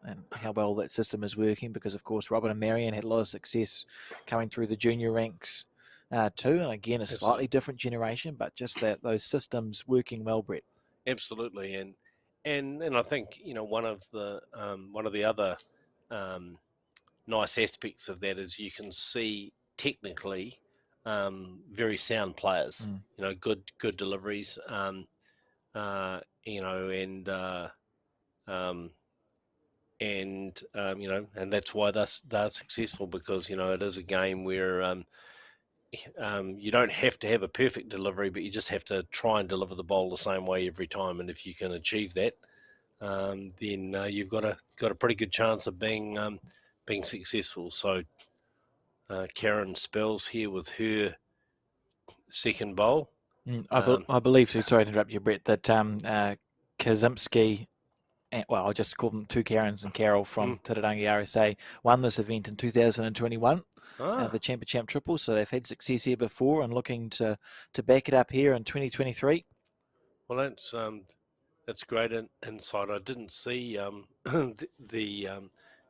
and how well that system is working, because, of course, Robin and Marion had a lot of success coming through the junior ranks too. And, again, a slightly different generation, but just those systems working well, Brett. Absolutely. And I think, one of the other nice aspects of that is you can see technically very sound players, good deliveries, and that's why they're successful, because it is a game where you don't have to have a perfect delivery, but you just have to try and deliver the bowl the same way every time. And if you can achieve that, then you've got a pretty good chance of being successful. So Karen Spells here with her second bowl. I believe, sorry to interrupt you, Brett, that Kazimski, well, I'll just call them two Karens and Carol from Titirangi RSA, won this event in 2021, the Champ Triple. So they've had success here before and looking to back it up here in 2023. Well, that's great insight. I didn't see the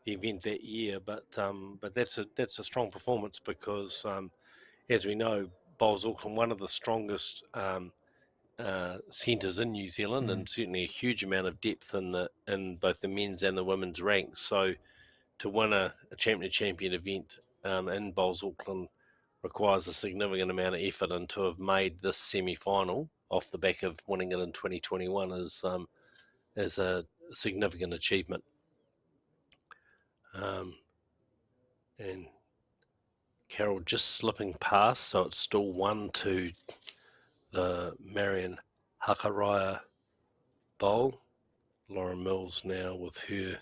event that year, but that's a strong performance, because as we know, Bowls Auckland, one of the strongest centres in New Zealand, and certainly a huge amount of depth in both the men's and the women's ranks. So to win a champion event in Bowls Auckland requires a significant amount of effort, and to have made this semi-final off the back of winning it in 2021 is a significant achievement. And Carol just slipping past, so it's still 1-2 the Marion Hakaraya bowl. Lauren Mills now with her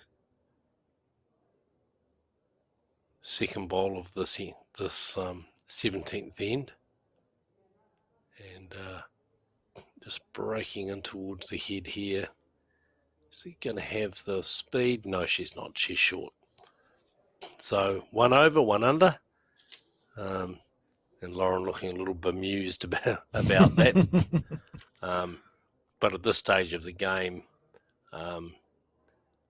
second bowl of this 17th end, and just breaking in towards the head here. Is he going to have the speed? No, she's not. She's short. So 1 over, 1 under. And Lauren looking a little bemused about that. But at this stage of the game,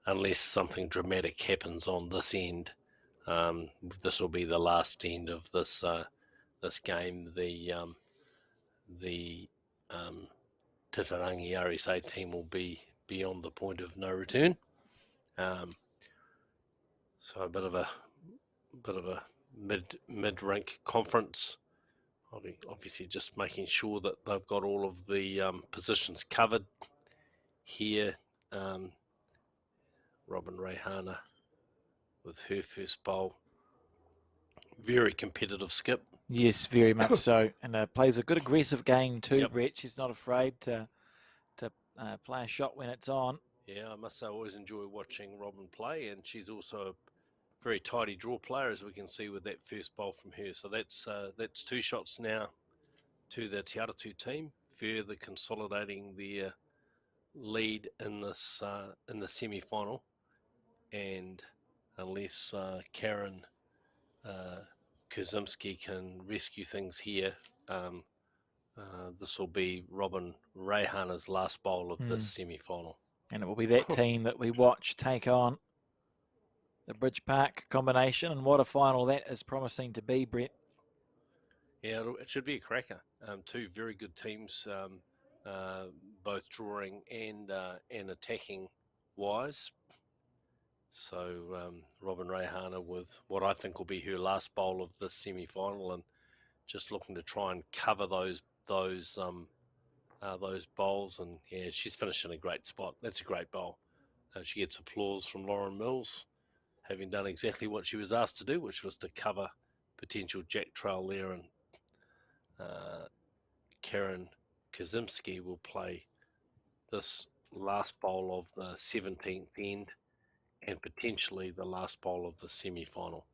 unless something dramatic happens on this end, this will be the last end of this game. The Titirangi RSA team will be beyond the point of no return. So a bit of a mid-rank conference. Obviously just making sure that they've got all of the positions covered here. Robin Reihana with her first bowl. Very competitive skip. Yes, very much so. And plays a good aggressive game too, Yep. Brett. She's not afraid to play a shot when it's on. Yeah, I must say I always enjoy watching Robin play, and she's also a very tidy draw player, as we can see with that first bowl from her. So that's 2 shots now to the Te Atatu team, further consolidating their lead in this in the semi-final. And unless Karen Kuzimski can rescue things here, this will be Robin Reihana's last bowl of this semi-final. And it will be that team that we watch take on the Bridge Park combination. And what a final that is promising to be, Brett. Yeah, it should be a cracker. 2 very good teams, both drawing and attacking wise. So Robin Reihana with what I think will be her last bowl of this semi-final, and just looking to try and cover those bowls. And yeah, she's finished in a great spot. That's a great bowl. She gets applause from Lauren Mills, having done exactly what she was asked to do, which was to cover potential jack trail there. And Karen Kazimski will play this last bowl of the 17th end and potentially the last bowl of the semi-final.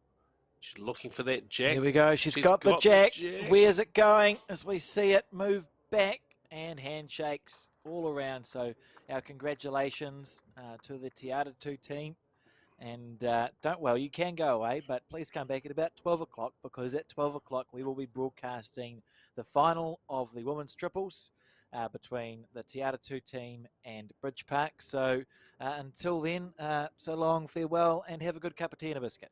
She's looking for that jack. Here we go. She's got the jack. Where's it going? As we see it move back, and handshakes all around. So our congratulations to the Te Atatu team. And you can go away, but please come back at about 12 o'clock, because at 12 o'clock we will be broadcasting the final of the women's triples between the Te Atatu team and Bridge Park. So until then, so long, farewell, and have a good cup of tea and a biscuit.